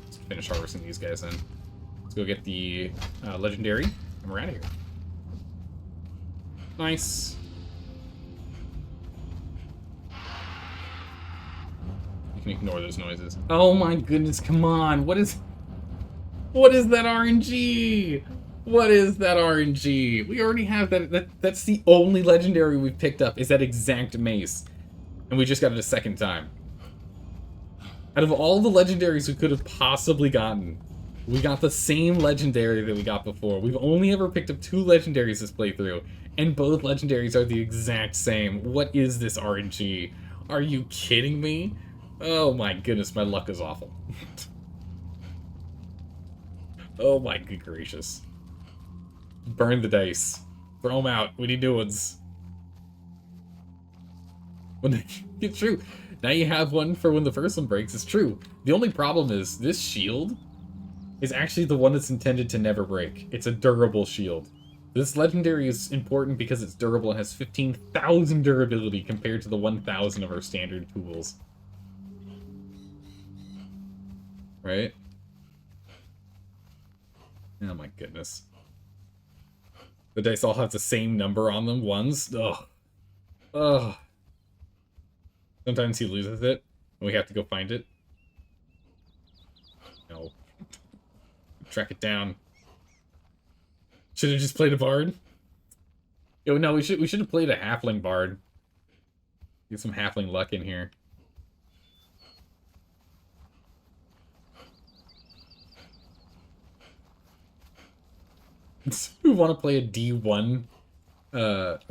Let's finish harvesting these guys then. Let's go get the legendary, and we're out of here. Nice. You can ignore those noises. Oh my goodness, come on. What is that RNG? What is that RNG? We already have that. That's the only legendary we've picked up, is that exact mace. And we just got it a second time. Out of all the legendaries we could have possibly gotten, we got the same legendary that we got before. We've only ever picked up 2 legendaries this playthrough, and both legendaries are the exact same. What is this RNG? Are you kidding me? Oh my goodness, my luck is awful. Oh my good gracious. Burn the dice. Throw them out. We need new ones. It's true. Now you have one for when the first one breaks. It's true. The only problem is this shield is actually the one that's intended to never break. It's a durable shield. This legendary is important because it's durable and has 15,000 durability compared to the 1,000 of our standard tools. Right? Oh my goodness. The dice all have the same number on them. Ones. Ugh. Ugh. Sometimes he loses it, and we have to go find it. No. Track it down. Should have just played a bard. Yo, no, we should have played a halfling bard. Get some halfling luck in here. We want to play a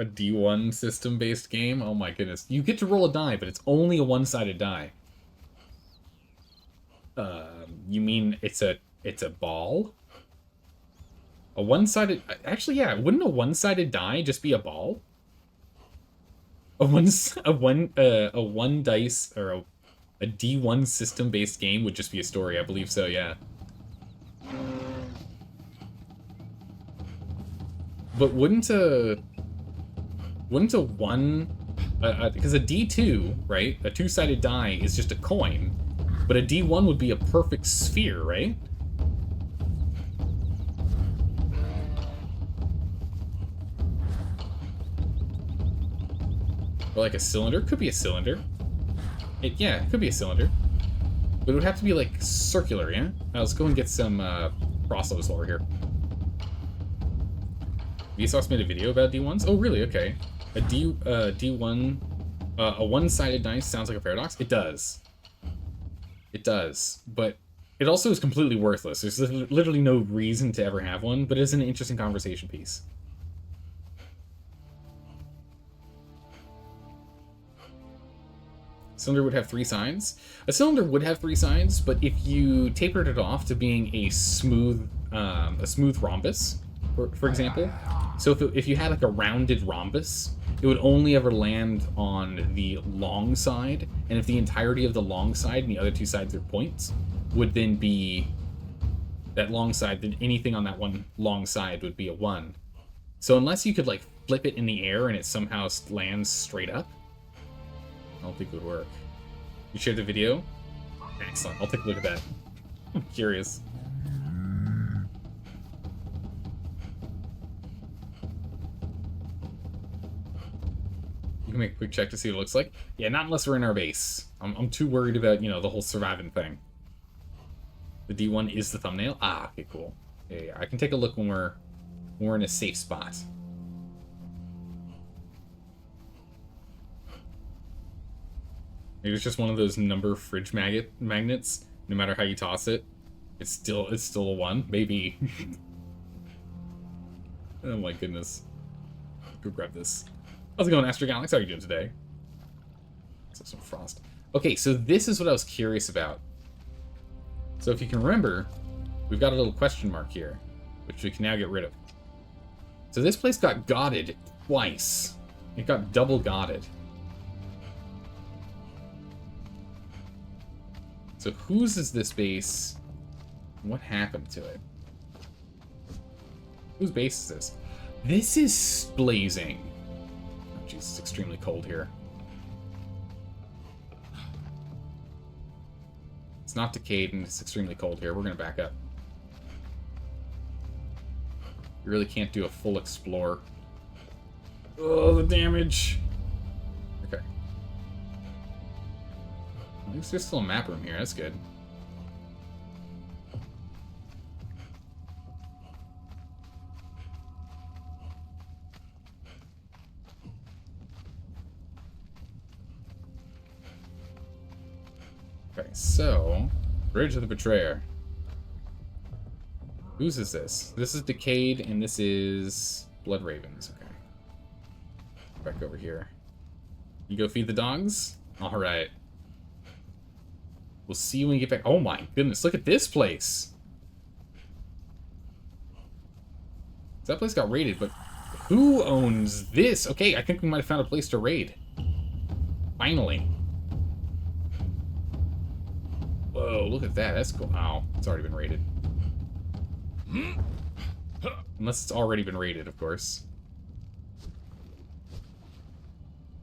D1 system-based game? Oh my goodness. You get to roll a die, but it's only a one-sided die. You mean it's a ball? A one-sided... Actually, yeah, wouldn't a one-sided die just be a ball? A one dice, or a D1 system-based game would just be a story, I believe so, yeah. But wouldn't a one... because a D2, right? A two-sided die is just a coin. But a D1 would be a perfect sphere, right? Or like a cylinder? Could be a cylinder. Yeah, it could be a cylinder. But it would have to be like circular, yeah? Now let's go and get some Frostless lore here. Vsauce made a video about D1s? Oh, really? Okay. A D1... a one-sided dice sounds like a paradox? It does. It does. But it also is completely worthless. There's literally no reason to ever have one, but it is an interesting conversation piece. Cylinder would have 3 sides. A cylinder would have 3 sides, but if you tapered it off to being a smooth rhombus, for example. So if you had like a rounded rhombus, it would only ever land on the long side, and if the entirety of the long side and the other two sides are points, would then be that long side, then anything on that one long side would be a 1. So unless you could, like, flip it in the air and it somehow lands straight up, I don't think it would work. You shared the video? Excellent. I'll take a look at that. I'm curious. You can make a quick check to see what it looks like. Yeah, not unless we're in our base. I'm too worried about, you know, the whole surviving thing. The D1 is the thumbnail? Ah, okay, cool. Yeah, I can take a look when we're in a safe spot. Maybe it's just one of those number fridge magnets. No matter how you toss it, it's still a 1. Maybe. Oh my goodness. Go grab this. How's it going, Astrogalax? How are you doing today? So some frost. Okay, so this is what I was curious about. So if you can remember, we've got a little question mark here, which we can now get rid of. So this place got godded twice. It got double godded. So whose is this base? What happened to it? Whose base is this? This is blazing. Oh jeez, it's extremely cold here. It's not decayed and it's extremely cold here. We're gonna back up. You really can't do a full explore. Oh, the damage. Okay. At least there's still a map room here. That's good. Okay, so Bridge of the Betrayer. Whose is this? This is Decayed, and this is Blood Ravens. Okay. Back over here. You go feed the dogs? Alright. We'll see you when you get back. Oh my goodness, look at this place! That place got raided, but who owns this? Okay, I think we might have found a place to raid. Finally. Whoa, look at that. That's cool. Oh, it's already been raided. Unless it's already been raided, of course.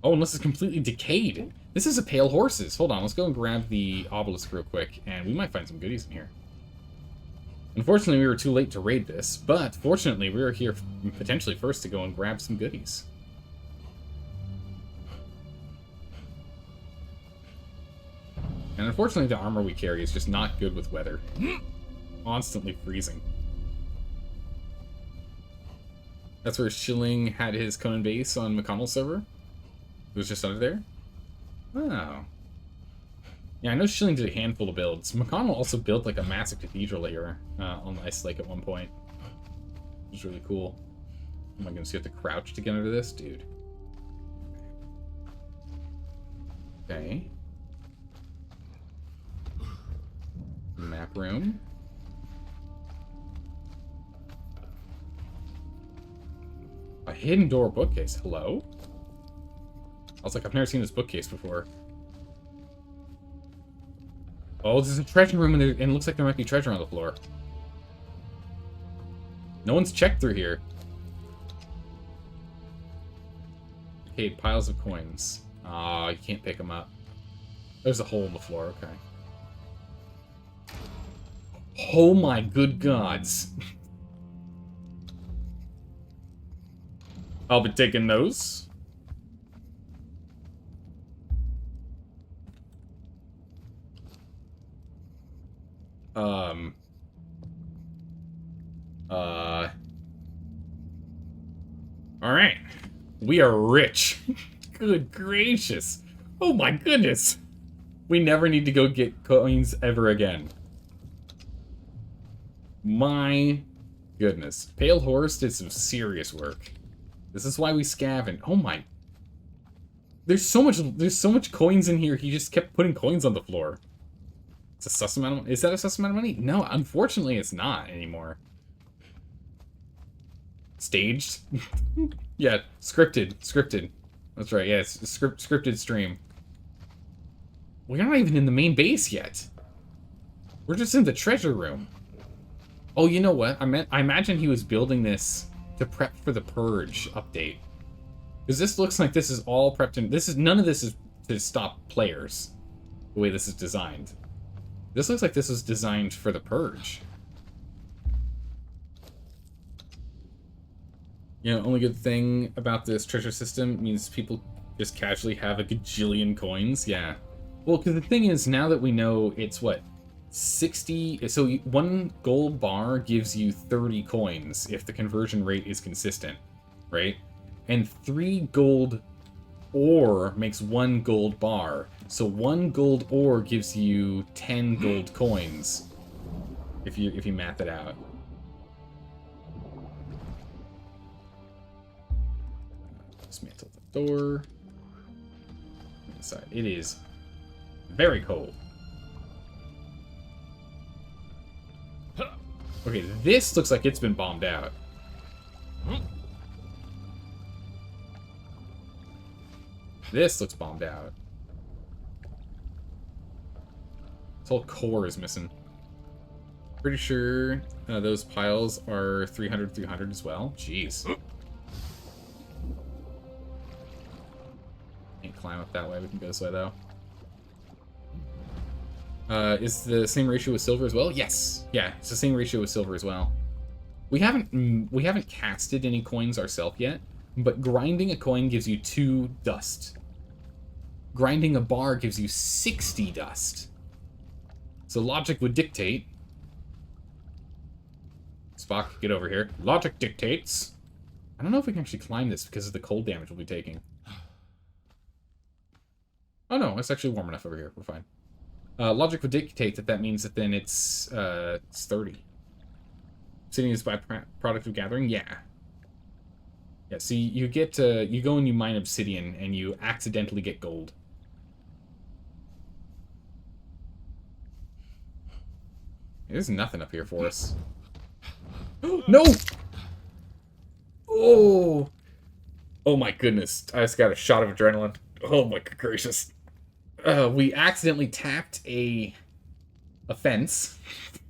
Oh, unless it's completely decayed. This is a Pale Horses. Hold on, let's go and grab the obelisk real quick, and we might find some goodies in here. Unfortunately, we were too late to raid this, but fortunately, we were here potentially first to go and grab some goodies. And unfortunately, the armor we carry is just not good with weather. Constantly freezing. That's where Schilling had his Conan base on McConnell's server. It was just under there. Oh. Yeah, I know Schilling did a handful of builds. McConnell also built like a massive cathedral here on the Ice Lake at one point. It was really cool. Oh my goodness, you have to crouch to get under this? Dude. Okay. Map room. A hidden door bookcase. Hello? I was like, I've never seen this bookcase before. Oh, there's a treasure room and it looks like there might be treasure on the floor. No one's checked through here. Okay, piles of coins. Ah, you can't pick them up. There's a hole in the floor, okay. Oh my good gods. I'll be taking those. Alright. We are rich. Good gracious. Oh my goodness. We never need to go get coins ever again. My goodness. Pale Horse did some serious work. This is why we scavenged. Oh my. There's so much coins in here, he just kept putting coins on the floor. It's a sus amount of money. Is that a sus amount of money? No, unfortunately it's not anymore. Staged? Yeah, scripted. That's right, yeah, it's a scripted stream. We're not even in the main base yet. We're just in the treasure room. Oh, you know what? I imagine he was building this to prep for the Purge update. Because this looks like this is all prepped in... None of this is to stop players, the way this is designed. This looks like this was designed for the Purge. You know, only good thing about this treasure system means people just casually have a gajillion coins. Yeah. Well, because the thing is, now that we know it's what? 60... So one gold bar gives you 30 coins if the conversion rate is consistent, right? And 3 gold ore makes 1 gold bar. So 1 gold ore gives you 10 gold coins if you math it out. Dismantle the door. Inside. It is very cold. Okay, this looks like it's been bombed out. This looks bombed out. This whole core is missing. Pretty sure those piles are 300, 300 as well. Jeez. Can't climb up that way. We can go this way, though. Is the same ratio with silver as well? Yes. Yeah, it's the same ratio with silver as well. We haven't casted any coins ourselves yet, but grinding a coin gives you 2 dust. Grinding a bar gives you 60 dust. So logic would dictate... Spock, get over here. Logic dictates... I don't know if we can actually climb this because of the cold damage we'll be taking. Oh no, it's actually warm enough over here. We're fine. Logic would dictate that means that then it's 30. Obsidian is byproduct of gathering? Yeah. Yeah, so you get, you go and you mine obsidian, and you accidentally get gold. There's nothing up here for us. No! Oh! Oh my goodness. I just got a shot of adrenaline. Oh my gracious. We accidentally tapped a fence,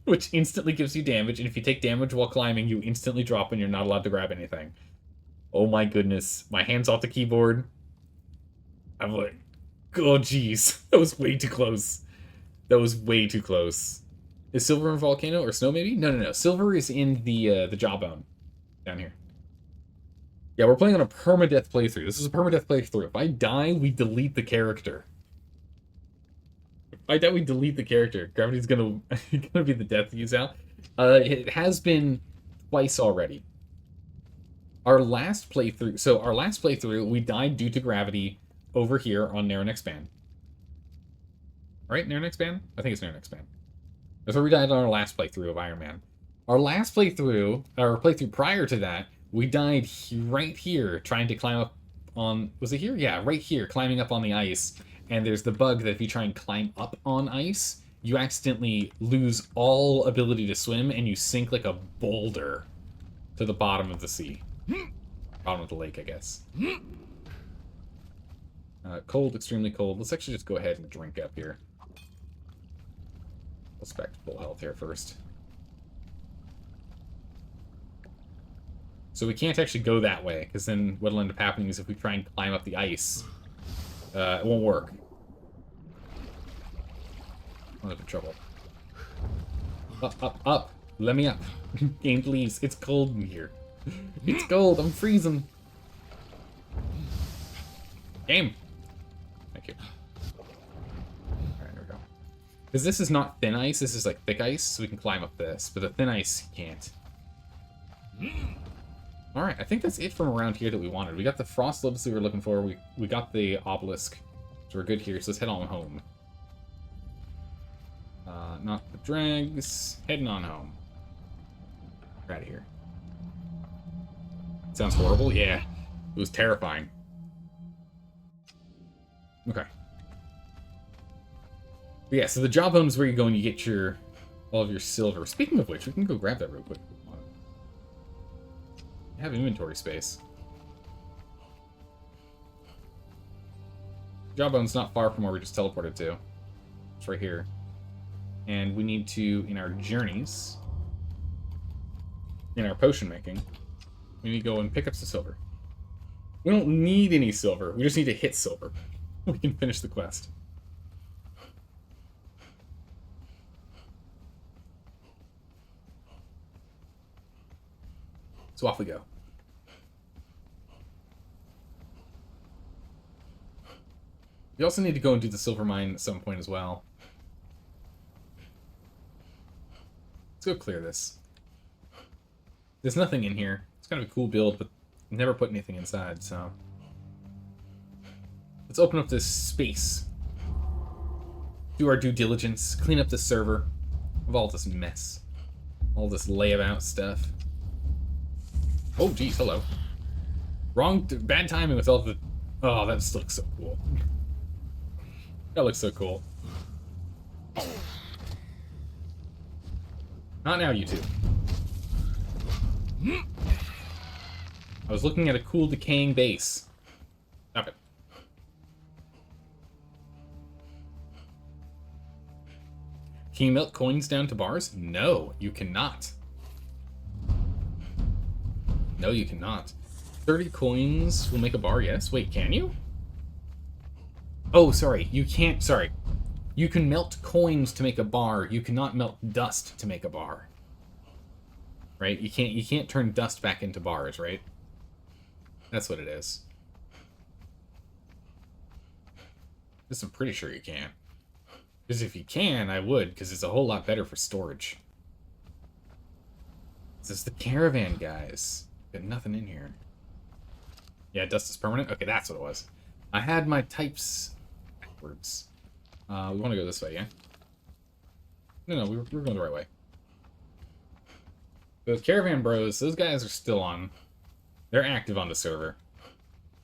which instantly gives you damage, and if you take damage while climbing, you instantly drop and you're not allowed to grab anything. Oh my goodness. My hand's off the keyboard. I'm like, oh jeez. That was way too close. That was way too close. Is silver in volcano or snow maybe? No, no, no. Silver is in the jawbone. Down here. Yeah, we're playing on a permadeath playthrough. This is a permadeath playthrough. If I die, we delete the character. If I die, we delete the character. Gravity's gonna be the death use out. It has been twice already. Our last playthrough, we died due to gravity over here on Narrow Neck Span. Right? Narrow Neck Span? I think it's Narrow Neck Span. That's where we died on our last playthrough of Ironman. Our last playthrough, or playthrough prior to that, we died right here trying to climb up on... Was it here? Yeah, right here, climbing up on the ice. And there's the bug that if you try and climb up on ice, you accidentally lose all ability to swim and you sink like a boulder to the bottom of the sea. Bottom of the lake, I guess. Cold, extremely cold. Let's actually just go ahead and drink up here. Let's back to full health here first. So we can't actually go that way, because then what'll end up happening is if we try and climb up the ice, it won't work. I'm in trouble. Up, up, up! Let me up! Game, please. It's cold in here. It's cold. I'm freezing. Game. Thank you. Alright, there we go. Because this is not thin ice, this is like thick ice, so we can climb up this. But the thin ice, you can't. Alright, I think that's it from around here that we wanted. We got the frost lotus we were looking for, we got the obelisk, so we're good here, so let's head on home. Not the dregs, heading on home. We're out of here. Sounds horrible? Yeah. It was terrifying. Okay. But yeah, so the jawbone is where you go and you get all of your silver. Speaking of which, we can go grab that real quick. I have inventory space. Jawbone's not far from where we just teleported to. It's right here. And we need to, in our journeys, in our potion making, we need to go and pick up some silver. We don't need any silver. We just need to hit silver. We can finish the quest. So off we go. We also need to go and do the silver mine at some point as well. Let's go clear this. There's nothing in here. It's kind of a cool build, but never put anything inside, so... Let's open up this space. Do our due diligence. Clean up the server of all this mess. All this layabout stuff. Oh, geez, hello. Bad timing with all the... Oh, that just looks so cool. That looks so cool. Not now, you two. I was looking at a cool decaying base. Stop it. Can you melt coins down to bars? No, you cannot. No, you cannot. 30 coins will make a bar, yes. Wait, can you? Oh, sorry. You can't... Sorry. You can melt coins to make a bar. You cannot melt dust to make a bar. Right? You can't turn dust back into bars, right? That's what it is. This I'm pretty sure you can. Because if you can, I would, because it's a whole lot better for storage. This is the caravan, guys. Got nothing in here. Yeah, dust is permanent? Okay, that's what it was. I had my types backwards. We want to go this way, yeah? No, we're going the right way. Those caravan bros, those guys are still on. They're active on the server.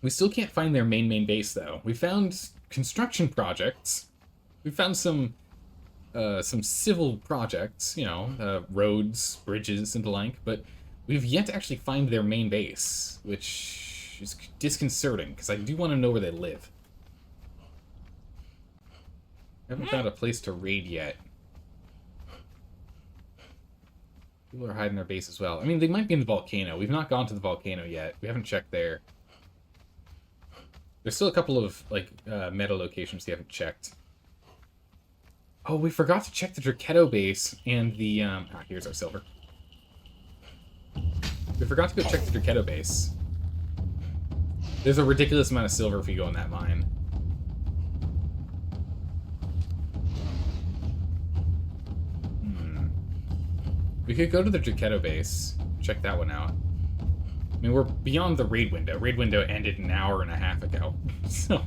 We still can't find their main base, though. We found construction projects. We found some civil projects, you know, roads, bridges, and the like, but we've yet to actually find their main base, which is disconcerting, because I do want to know where they live. I haven't found a place to raid yet. People are hiding their base as well. I mean, they might be in the volcano. We've not gone to the volcano yet. We haven't checked there. There's still a couple of, like, meta locations we haven't checked. Oh, we forgot to check the Draketo base and the, here's our silver. We forgot to go check the Draketo base. There's a ridiculous amount of silver if you go in that mine. We could go to the Draketo base, check that one out. I mean, we're beyond the raid window. Raid window ended an hour and a half ago, so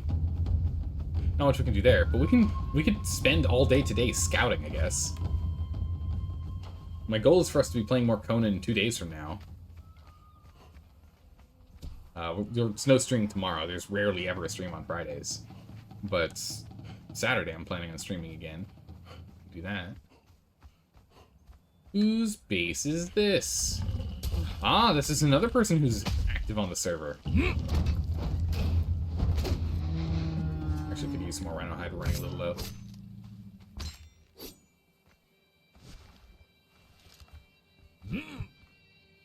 not much we can do there. But we could spend all day today scouting, I guess. My goal is for us to be playing more Conan 2 days from now. There's no stream tomorrow. There's rarely ever a stream on Fridays. But Saturday I'm planning on streaming again. Do that. Whose base is this? Ah, this is another person who's active on the server. Actually, could use some more rhino hide. We're running a little low.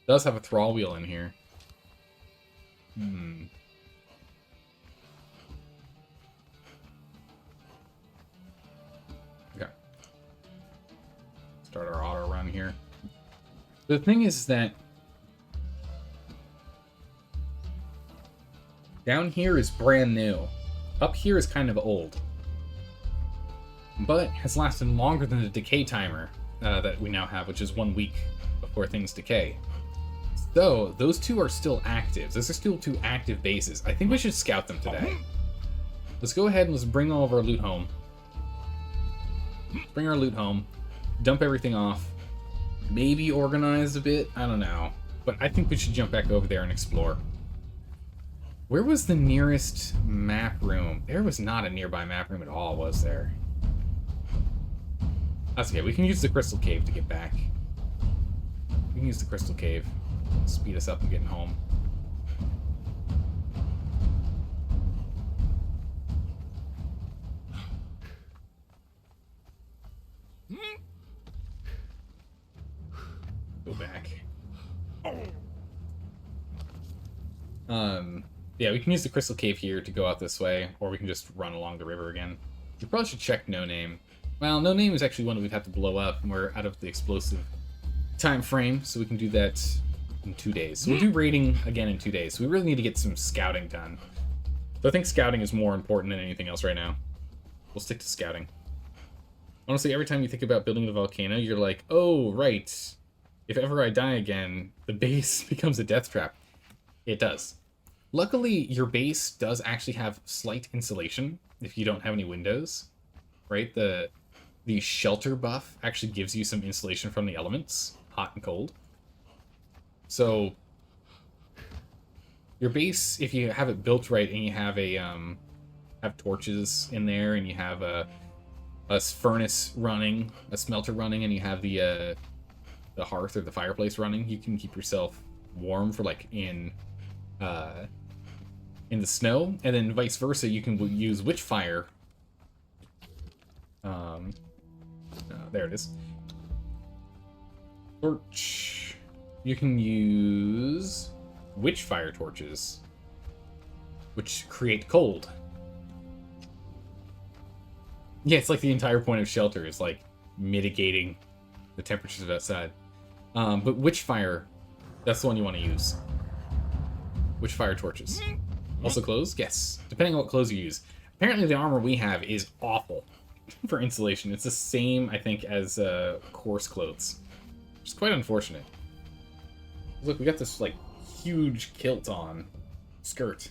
Does have a thrall wheel in here. Okay. Start our auto run here. The thing is that down here is brand new. Up here is kind of old. But has lasted longer than the decay timer that we now have, which is 1 week before things decay. So, those two are still active. Those are still two active bases. I think we should scout them today. Let's go ahead and let's bring all of our loot home. Bring our loot home. Dump everything off. Maybe organize a bit. I don't know. But I think we should jump back over there and explore. Where was the nearest map room? There was not a nearby map room at all, was there? That's okay. We can use the crystal cave to get back. We can use the crystal cave. Speed us up and getting home. Yeah, we can use the crystal cave here to go out this way, or we can just run along the river again. We probably should check No Name. Well, No Name is actually one that we'd have to blow up, and we're out of the explosive time frame, so we can do that in 2 days. So we'll do raiding again in 2 days. So we really need to get some scouting done. So I think scouting is more important than anything else right now. We'll stick to scouting. Honestly, every time you think about building the volcano, you're like, oh, right. If ever I die again, the base becomes a death trap. It does. Luckily, your base does actually have slight insulation if you don't have any windows, right? The shelter buff actually gives you some insulation from the elements, hot and cold. So your base, if you have it built right and you have have torches in there and you have a furnace running, a smelter running, and you have the hearth or the fireplace running, you can keep yourself warm for like in the snow, and then vice versa, you can use witchfire. There it is. Torch. You can use witchfire torches, which create cold. Yeah, it's like the entire point of shelter is like mitigating the temperatures outside. But witchfire, that's the one you want to use. Witchfire torches. Also clothes? Yes. Depending on what clothes you use. Apparently the armor we have is awful for insulation. It's the same, I think, as coarse clothes. Which is quite unfortunate. Look, we got this, like, huge kilt on. Skirt.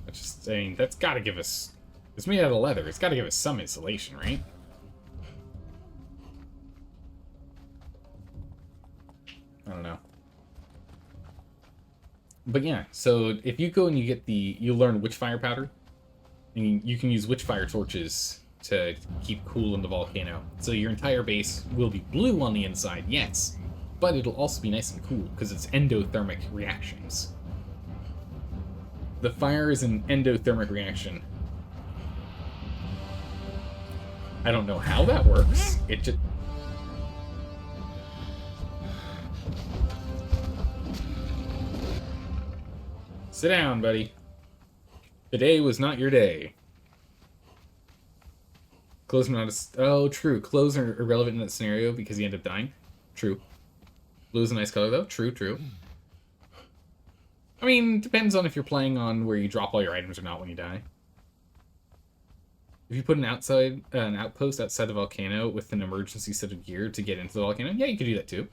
Which is, I mean, that's gotta give us... It's made out of leather. It's gotta give us some insulation, right? I don't know. But yeah, so if you go and you get you learn witchfire powder, and you can use witchfire torches to keep cool in the volcano. So your entire base will be blue on the inside, yes, but it'll also be nice and cool because it's endothermic reactions. The fire is an endothermic reaction. I don't know how that works. It just... Sit down, buddy. Today was not your day. Clothes are not a... Oh, true. Clothes are irrelevant in that scenario because you end up dying. True. Blue is a nice color, though. True, true. I mean, depends on if you're playing on where you drop all your items or not when you die. If you put an outpost outside the volcano with an emergency set of gear to get into the volcano, yeah, you could do that too.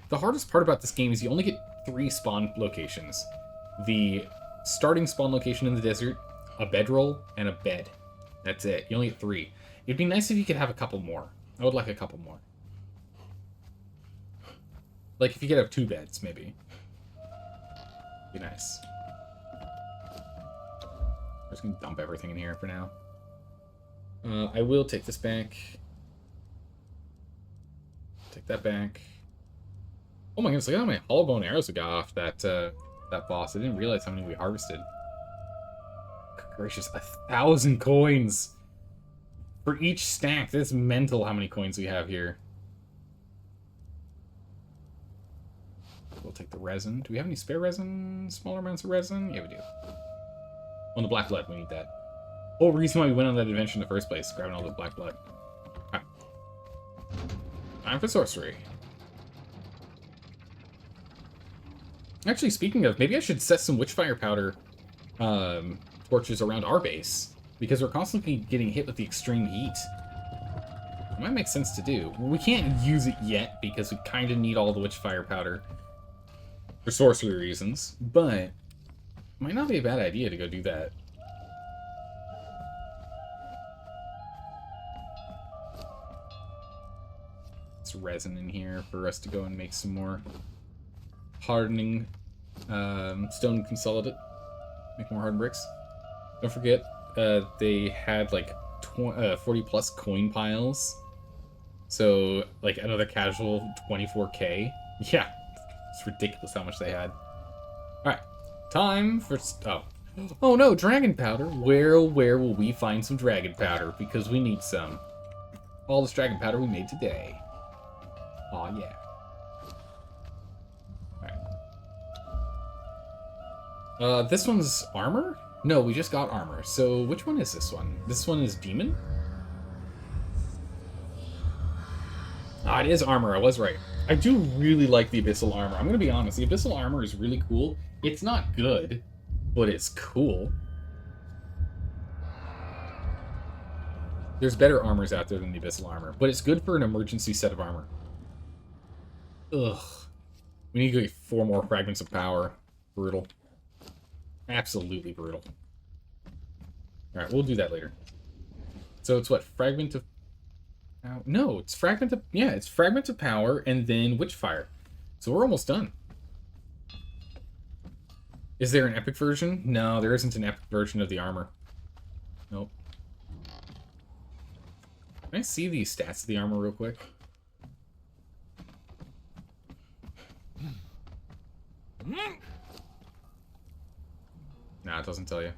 The hardest part about this game is you only get 3 spawn locations. The starting spawn location in the desert, a bedroll, and a bed. That's it. You only get 3. It'd be nice if you could have a couple more. I would like a couple more. Like if you could have 2 beds, maybe. Be nice. I'm just gonna dump everything in here for now. I will take this back. Take that back. Oh my goodness, look at how many hollow bone arrows we got off that boss. I didn't realize how many we harvested. Gracious, 1,000 coins! For each stack. That's mental how many coins we have here. We'll take the resin. Do we have any spare resin? Smaller amounts of resin? Yeah, we do. On the black blood, we need that. Whole reason why we went on that adventure in the first place, grabbing all the black blood. Right. Time for sorcery. Actually, speaking of, maybe I should set some witchfire powder torches around our base, because we're constantly getting hit with the extreme heat. It might make sense to do. We can't use it yet, because we kind of need all the witchfire powder for sorcery reasons, but it might not be a bad idea to go do that. It's resin in here for us to go and make some more hardening stone consolidate. Make more hardened bricks. Don't forget, they had like 40 plus coin piles. So, like another casual 24k. Yeah, it's ridiculous how much they had. Alright, time for... Oh no, dragon powder. Where will we find some dragon powder? Because we need some. All this dragon powder we made today. Aw, yeah. Alright. This one's armor? No, we just got armor. So which one is this one? This one is demon? Ah, it is armor. I was right. I do really like the abyssal armor. I'm gonna be honest. The abyssal armor is really cool. It's not good, but it's cool. There's better armors out there than the abyssal armor, but it's good for an emergency set of armor. Ugh. We need to get 4 more fragments of power. Brutal. Absolutely brutal. Alright, we'll do that later. So it's what? Fragment of... No, it's fragment of... Yeah, it's fragment of power and then witchfire. So we're almost done. Is there an epic version? No, there isn't an epic version of the armor. Nope. Can I see the stats of the armor real quick? Nah, it doesn't tell you.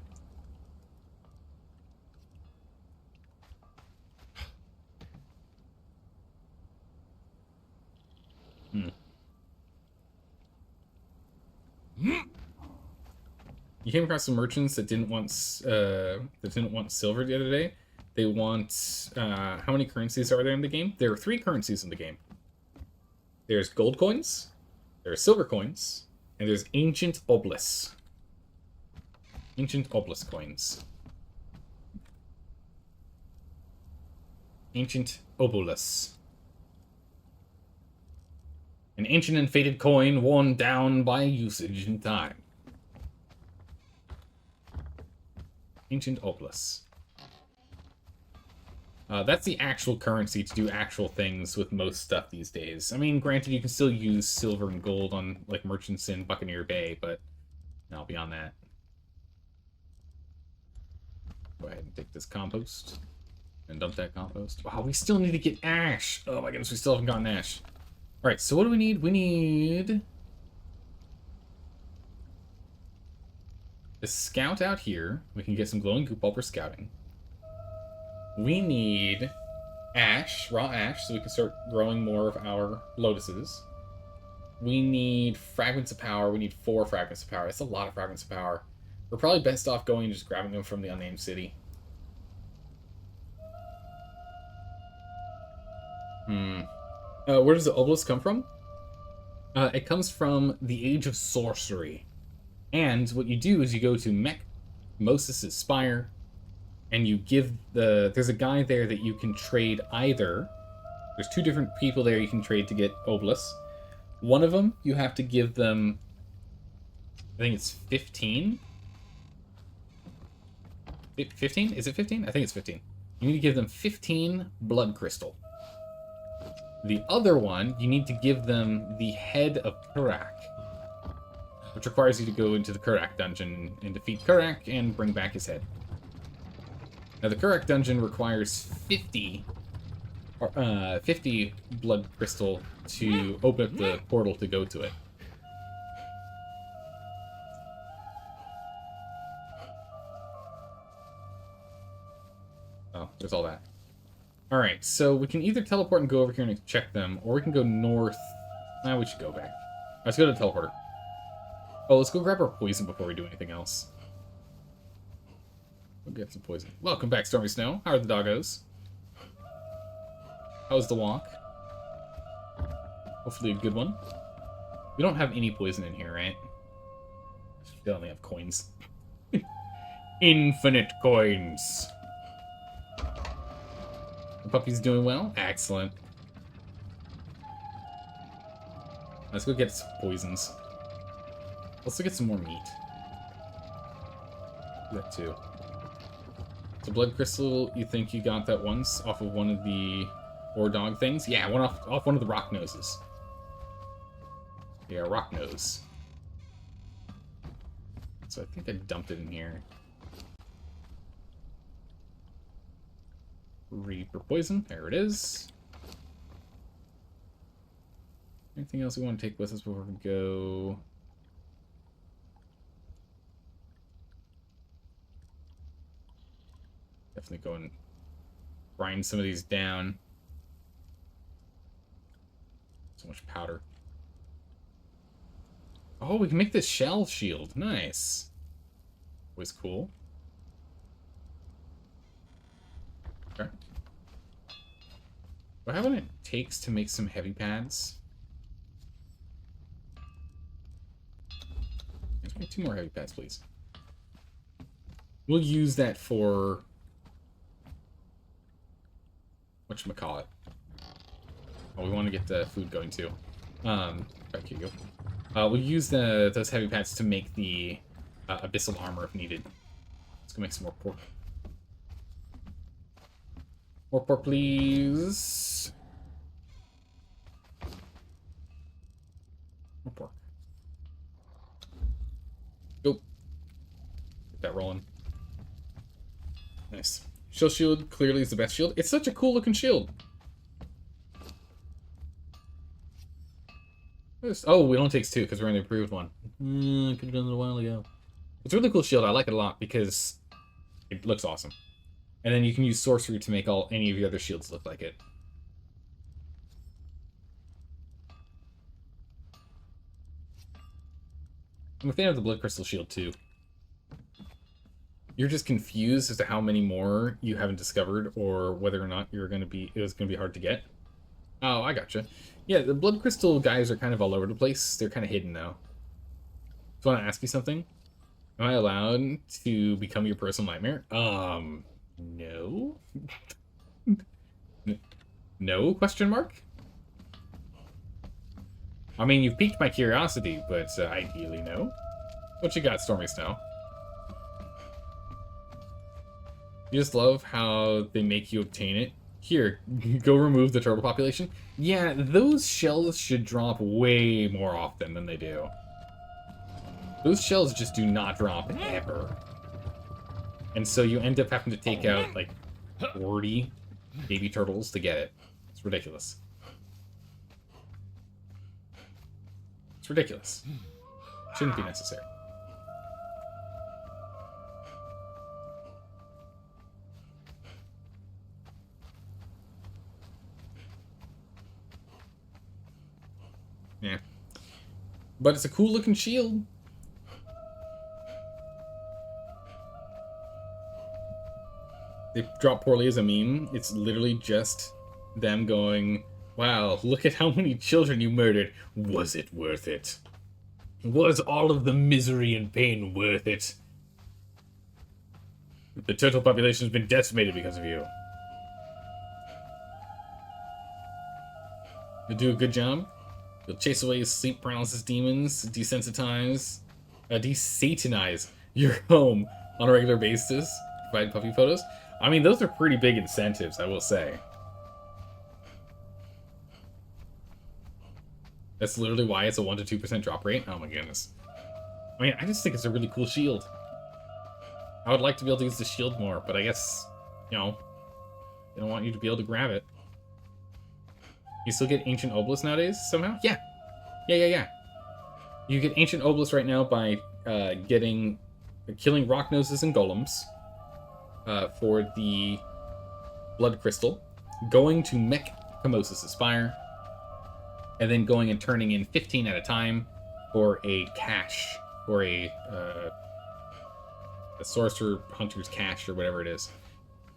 You came across some merchants that didn't want silver the other day. They want how many currencies are there in the game? There are 3 currencies in the game. There's gold coins, there's silver coins, and there's ancient obelisk. Ancient obelisk coins. Ancient obelisk. An ancient and faded coin worn down by usage and time. Ancient obelisk. That's the actual currency to do actual things with most stuff these days. I mean, granted, you can still use silver and gold on, like, merchants in Buccaneer Bay, but no, beyond that. Go ahead and take this compost and dump that compost. Wow, we still need to get ash. Oh my goodness, we still haven't gotten ash. All right, so what do we need? We need a scout out here. We can get some glowing goop while we're scouting. We need ash, raw ash, so we can start growing more of our lotuses. We need fragments of power. We need 4 fragments of power. That's a lot of fragments of power. We're probably best off going and just grabbing them from the unnamed city. Where does the obelisk come from? It comes from the Age of Sorcery. And what you do is you go to Moses' Spire, and you give there's a guy there that you can trade either. There's 2 different people there you can trade to get obelisks. One of them, you have to give them, I think it's 15? 15? Is it 15? I think it's 15. You need to give them 15 blood crystal. The other one, you need to give them the head of Kurak, which requires you to go into the Kurak dungeon and defeat Kurak and bring back his head. Now, the Kurak dungeon requires 50 blood crystal to open up the portal to go to it. Oh, there's all that. Alright, so we can either teleport and go over here and check them, or we can go north. Nah, we should go back. Let's go to the teleporter. Oh, let's go grab our poison before we do anything else. We'll get some poison. Welcome back, Stormy Snow. How are the doggos? How was the walk? Hopefully a good one. We don't have any poison in here, right? We only have coins. Infinite coins. The puppy's doing well? Excellent. Let's go get some poisons. Let's go get some more meat. That too. So blood crystal, you think you got that once off of one of the war dog things? Yeah, one off one of the rock noses. Yeah, rock nose. So I think I dumped it in here. Reaper poison, there it is. Anything else we want to take with us before we go? Definitely go and grind some of these down. So much powder. Oh, we can make this shell shield. Nice. Always cool. Okay. Do I have what it takes to make some heavy pads? Let's make 2 more heavy pads, please. We'll use that for... whatchamacallit. Oh, we want to get the food going, too. Back here you go. We'll use those heavy pads to make the abyssal armor if needed. Let's go make some more pork. More pork, please. More pork. Go. Get that rolling. Nice. Shield clearly is the best shield. It's such a cool looking shield. Oh, we only takes 2 because we're in the improved one. I could have done it a while ago. It's a really cool shield. I like it a lot because it looks awesome. And then you can use sorcery to make any of your other shields look like it. I'm a fan of the blood crystal shield too. You're just confused as to how many more you haven't discovered, or whether or not it was going to be hard to get. Oh, I gotcha. Yeah, the blood crystal guys are kind of all over the place. They're kind of hidden though. So I want to ask you something. Am I allowed to become your personal nightmare? No. No? Question mark? I mean, you've piqued my curiosity, but ideally no. What you got, Stormy Snow? You just love how they make you obtain it. Here, go remove the turtle population. Yeah, those shells should drop way more often than they do. Those shells just do not drop ever. And so you end up having to take out, like, 40 baby turtles to get it. It's ridiculous. It's ridiculous. Shouldn't be necessary. Yeah. But it's a cool looking shield. They drop poorly as a meme. It's literally just them going, wow, look at how many children you murdered. Was it worth it? Was all of the misery and pain worth it? The turtle population has been decimated because of you. You'll do a good job. You'll chase away sleep paralysis demons, desensitize, desatanize your home on a regular basis, provide puppy photos. I mean, those are pretty big incentives, I will say. That's literally why it's a 1 to 2% drop rate. Oh my goodness. I mean, I just think it's a really cool shield. I would like to be able to use the shield more, but I guess, you know, they don't want you to be able to grab it. You still get Ancient Obelisk nowadays, somehow? Yeah. Yeah. You get Ancient Obelisk right now by killing rock noses and golems for the blood crystal, going to Mech Camosis' Fire, and then going and turning in 15 at a time for a cache, for a sorcerer hunter's cache or whatever it is.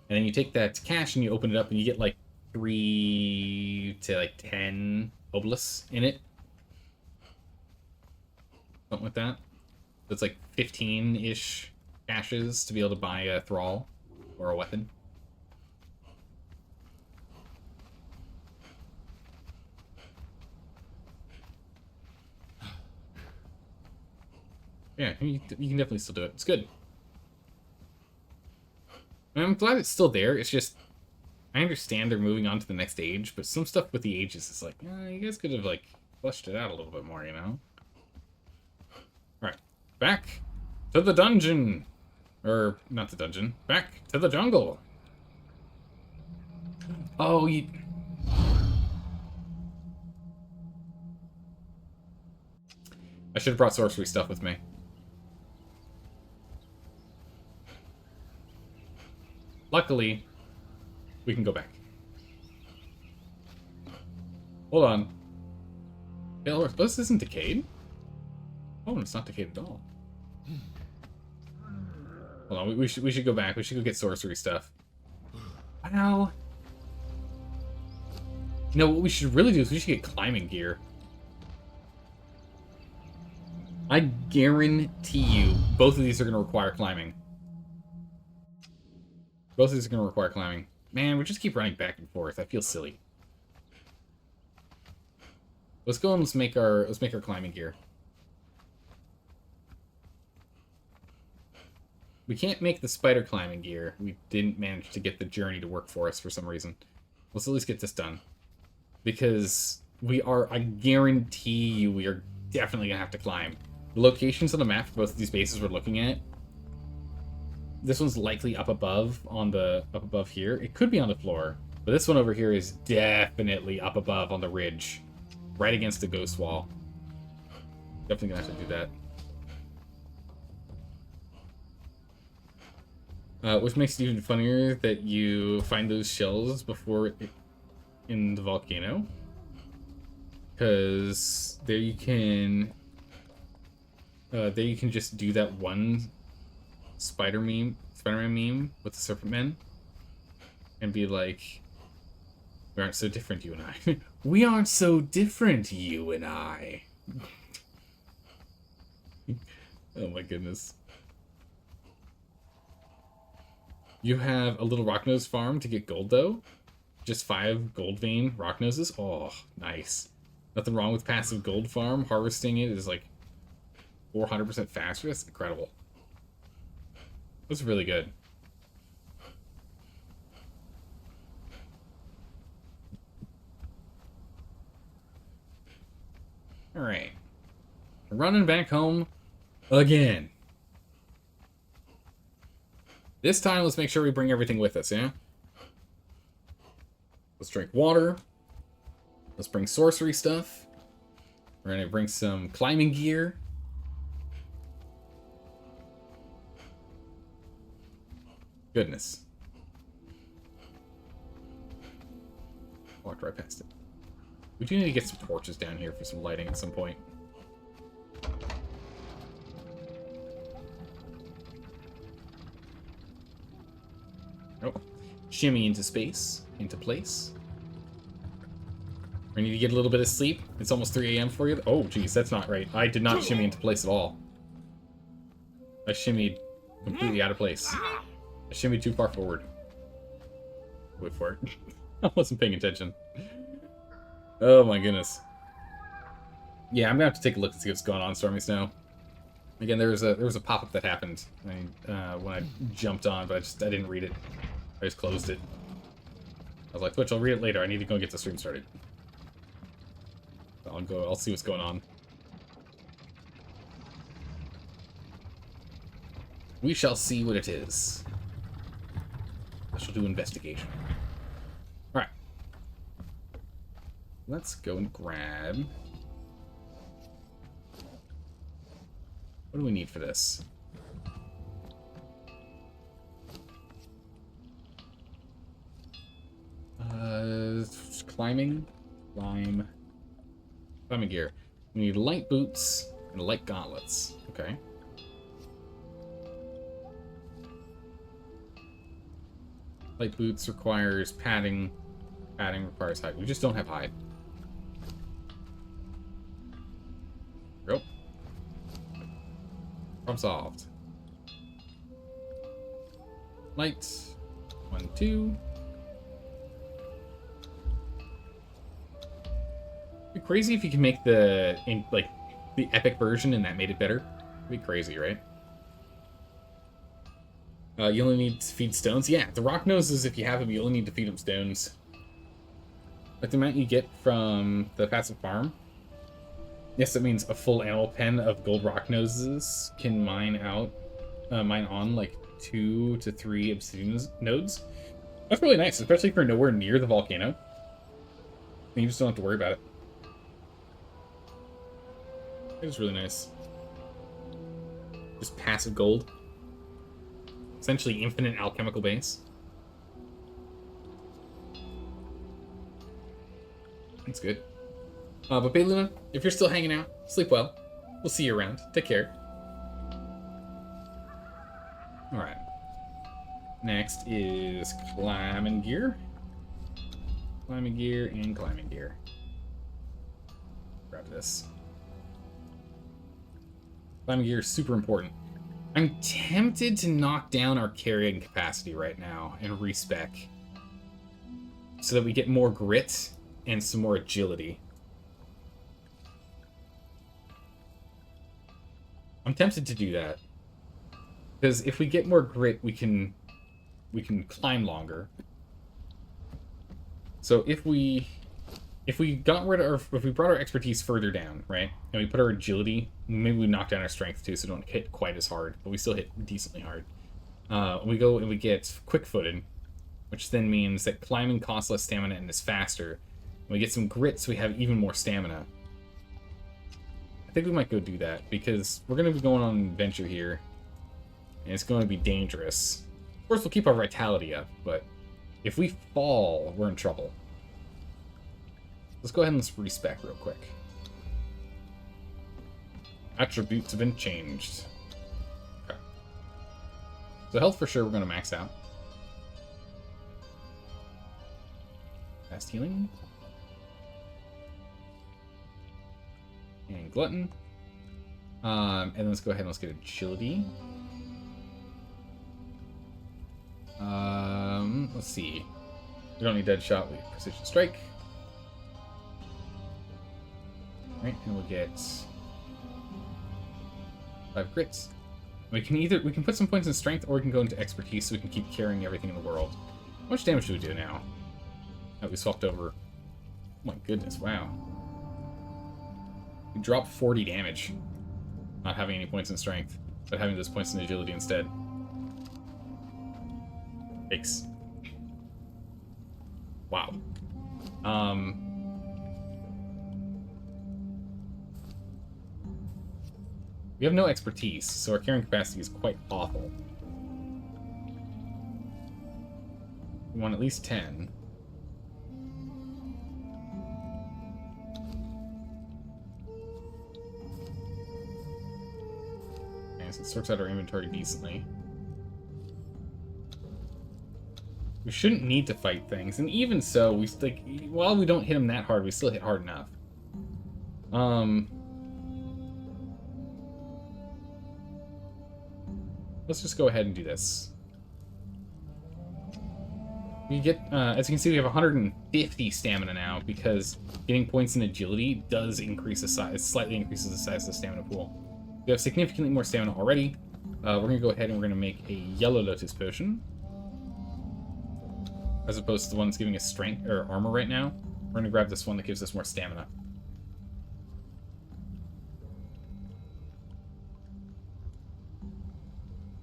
And then you take that cache and you open it up and you get like 3 to like 10 obelisks in it. Something like that. So it's like 15-ish caches to be able to buy a thrall or a weapon. Yeah, you can definitely still do it. It's good. And I'm glad it's still there. It's just, I understand they're moving on to the next age, but some stuff with the ages is like, you guys could have, like, fleshed it out a little bit more, you know? Alright, back to the dungeon. Or, not the dungeon. Back to the jungle. Oh, you... I should have brought sorcery stuff with me. Luckily, we can go back. Hold on. This isn't decayed? Oh, it's not decayed at all. Hold on, we should go back. We should go get sorcery stuff. Wow. No, what we should really do is we should get climbing gear. I guarantee you both of these are going to require climbing. Both of these are going to require climbing. Man, we just keep running back and forth. I feel silly. Let's go and let's make our climbing gear. We can't make the spider climbing gear. We didn't manage to get the journey to work for us for some reason. Let's at least get this done. Because I guarantee you we are definitely going to have to climb. The locations on the map for both of these bases we're looking at. This one's likely up above here. It could be on the floor. But this one over here is definitely up above on the ridge. Right against the ghost wall. Definitely going to have to do that. Which makes it even funnier that you find those shells before in the volcano. Because there you can just do that one Spider-Man meme with the Serpent Men. And be like, we aren't so different, you and I. We aren't so different, you and I. Oh my goodness. You have a little rock nose farm to get gold, though. Just 5 gold vein rock noses. Oh, nice. Nothing wrong with passive gold farm. Harvesting it is like 400% faster. That's incredible. That's really good. Alright. Running back home again. This time, let's make sure we bring everything with us, yeah? Let's drink water. Let's bring sorcery stuff. We're gonna bring some climbing gear. Goodness. Walked right past it. We do need to get some torches down here for some lighting at some point. Oh. Shimmy into space, into place. We need to get a little bit of sleep. It's almost 3 a.m. for you. Oh, geez, that's not right. I did not shimmy into place at all. I shimmied completely out of place. I shimmied too far forward. Wait for it. I wasn't paying attention. Oh my goodness. Yeah, I'm gonna have to take a look and see what's going on, Stormy Snow. Again, there was a pop-up that happened when I jumped on, but I didn't read it. I just closed it. I was like, Twitch, I'll read it later. I need to go and get the stream started. I'll see what's going on. We shall see what it is. I shall do investigation. Alright. Let's go and grab... What do we need for this? Climbing? Climbing gear. We need light boots and light gauntlets. Okay. Light boots requires padding. Padding requires hide. We just don't have hide. Nope. Problem solved. Light. 1, 2. It'd be crazy if you could make the epic version and that made it better. It'd be crazy, right? You only need to feed stones. Yeah, the rock noses, if you have them, you only need to feed them stones. Like the amount you get from the passive farm. Yes, that means a full animal pen of gold rock noses can mine on like 2 to 3 obsidian nodes. That's really nice, especially if you're nowhere near the volcano. And you just don't have to worry about it. It's really nice. Just passive gold. Essentially infinite alchemical base. That's good. But Bayluna, if you're still hanging out, sleep well. We'll see you around. Take care. Alright. Next is climbing gear. Climbing gear and climbing gear. Grab this. Climbing gear is super important. I'm tempted to knock down our carrying capacity right now and respec, so that we get more grit and some more agility. I'm tempted to do that, because if we get more grit, we can climb longer. So if we got rid of if we brought our expertise further down, right, and we put our agility, maybe we knock down our strength too, so don't hit quite as hard, but we still hit decently hard. We go and we get quick-footed, which then means that climbing costs less stamina and is faster. And we get some grit, so we have even more stamina. I think we might go do that, because we're going to be going on an adventure here, and it's going to be dangerous. Of course, we'll keep our vitality up, but if we fall, we're in trouble. Let's go ahead and let's respec real quick. Attributes have been changed. Okay. So health for sure we're going to max out. Fast healing. And glutton. And let's go ahead and let's get agility. Let's see. We don't need dead shot, we have precision strike. Right, and we'll get 5 grits. We can put some points in strength, or we can go into expertise, so we can keep carrying everything in the world. How much damage do we do now? Oh, we swapped over. Oh my goodness, wow. We dropped 40 damage, not having any points in strength, but having those points in agility instead. Thanks. Wow. We have no expertise, so our carrying capacity is quite awful. We want at least 10. Okay, so it sorts out our inventory decently. We shouldn't need to fight things, and even so, we like while we don't hit them that hard, we still hit hard enough. Let's just go ahead and do this. We get, as you can see, we have 150 stamina now, because getting points in agility does increase the size, slightly increases the size of the stamina pool. We have significantly more stamina already. We're going to go ahead and we're going to make a yellow lotus potion, as opposed to the one that's giving us strength or armor right now. We're going to grab this one that gives us more stamina.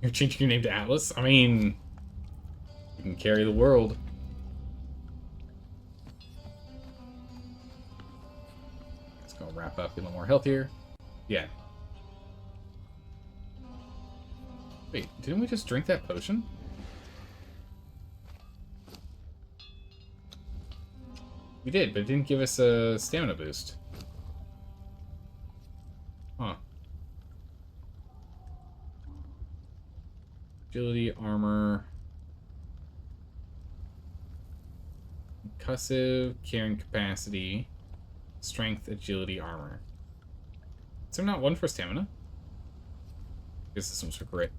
You're changing your name to Atlas? I mean, you can carry the world. Let's go wrap up, get a little more health here. Yeah. Wait, didn't we just drink that potion? We did, but it didn't give us a stamina boost. Huh. Agility, armor, concussive, carrying capacity, strength, agility, armor. Is there not one for stamina? I guess this one's for grit.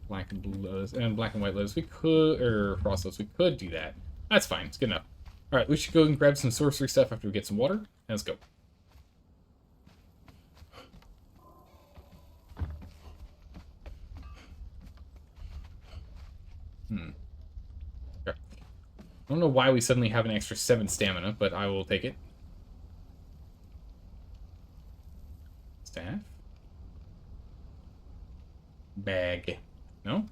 Black and blue lows and black and white lows. We could, or frost lows. We could do that. That's fine. It's good enough. All right, we should go and grab some sorcery stuff after we get some water. Let's go. Okay. I don't know why we suddenly have an extra 7 stamina, but I will take it. Staff. Bag. No?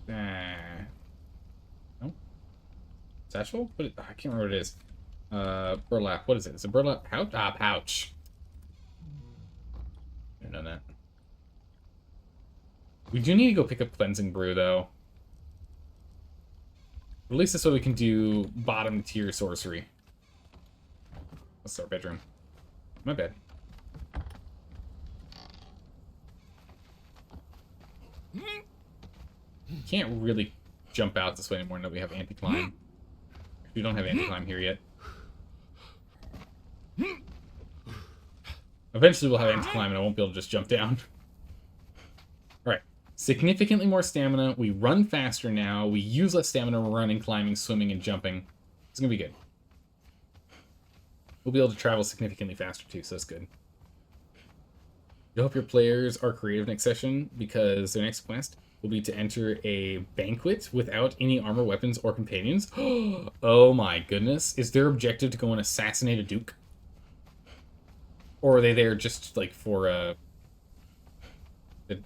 No? Satchel? What I can't remember what it is. Burlap. What is it? Is it burlap pouch? Ah, pouch. I know that. We do need to go pick up cleansing brew, though. At least this way we can do bottom tier sorcery. That's our bedroom. My bed. Can't really jump out this way anymore now that we have anti-climb. We don't have anti-climb here yet. Eventually we'll have anti-climb and I won't be able to just jump down. Alright. Significantly more stamina. We run faster now. We use less stamina running, climbing, swimming, and jumping. It's gonna be good. We'll be able to travel significantly faster too, so that's good. I hope your players are creative next session, because their next quest will be to enter a banquet without any armor, weapons, or companions. Oh my goodness. Is their objective to go and assassinate a duke? Or are they there just, like, for,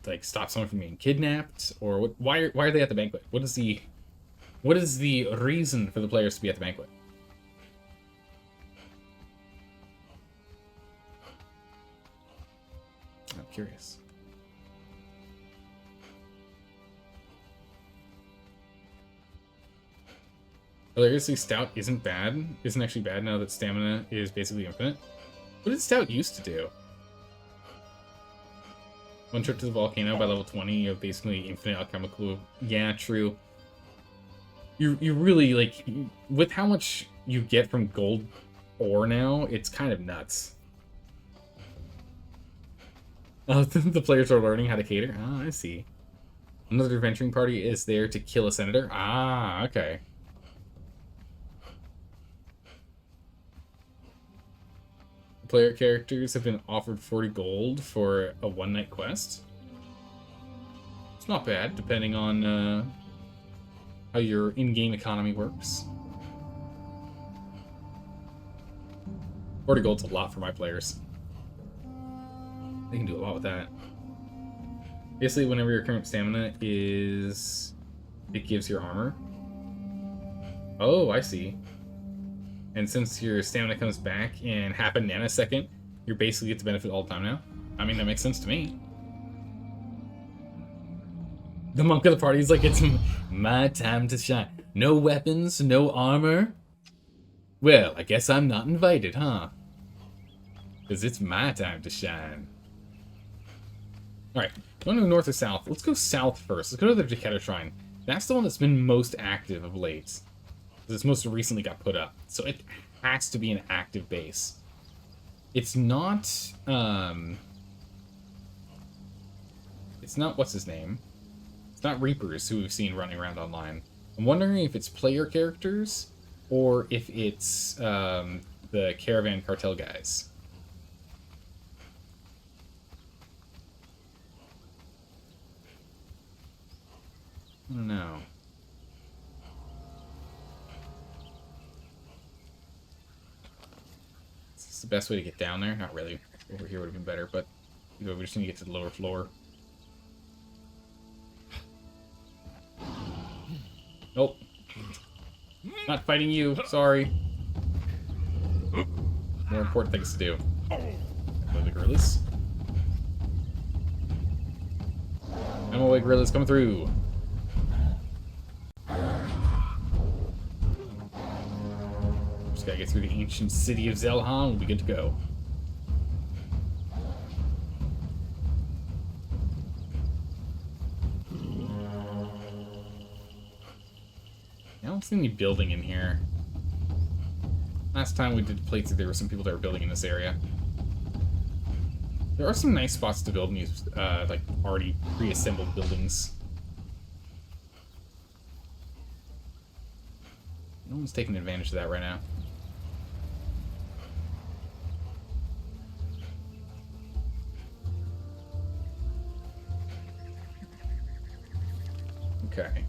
like, stop someone from being kidnapped? Or what? Why are they at the banquet? What is the reason for the players to be at the banquet? I'm curious. Hilariously, Stout isn't bad. Isn't actually bad now that stamina is basically infinite. What did Stout used to do? One trip to the volcano by level 20, you have basically infinite alchemical. Yeah, true. You really, like, with how much you get from gold ore now, it's kind of nuts. Oh, the players are learning how to cater? Ah, I see. Another adventuring party is there to kill a senator? Ah, okay. Player characters have been offered 40 gold for a one-night quest. It's not bad, depending on how your in-game economy works. 40 gold's a lot for my players. They can do a lot with that. Basically, whenever your current stamina is... it gives your armor. Oh, I see. And since your stamina comes back in half a nanosecond, you're basically get the benefit all the time now. I mean, that makes sense to me. The monk of the party is like, it's my time to shine. No weapons, no armor. Well, I guess I'm not invited, huh? Because it's my time to shine. Alright, you want to go north or south? Let's go south first. Let's go to the Jaquetta Shrine. That's the one that's been most active of late. This most recently got put up, so it has to be an active base. It's not, what's his name? It's not Reapers, who we've seen running around online. I'm wondering if it's player characters, or if it's, the Caravan Cartel guys. I don't know. The best way to get down there? Not really. Over here would have been better, but you know, we just need to get to the lower floor. Nope. Not fighting you. Sorry. More important things to do. Go the gorillas. I'm away, gorillas coming through. Gotta get through the ancient city of Zelhan, we'll be good to go. I don't see any building in here. Last time we did playthrough, there were some people that were building in this area. There are some nice spots to build in these, like, already pre-assembled buildings. No one's taking advantage of that right now. Okay.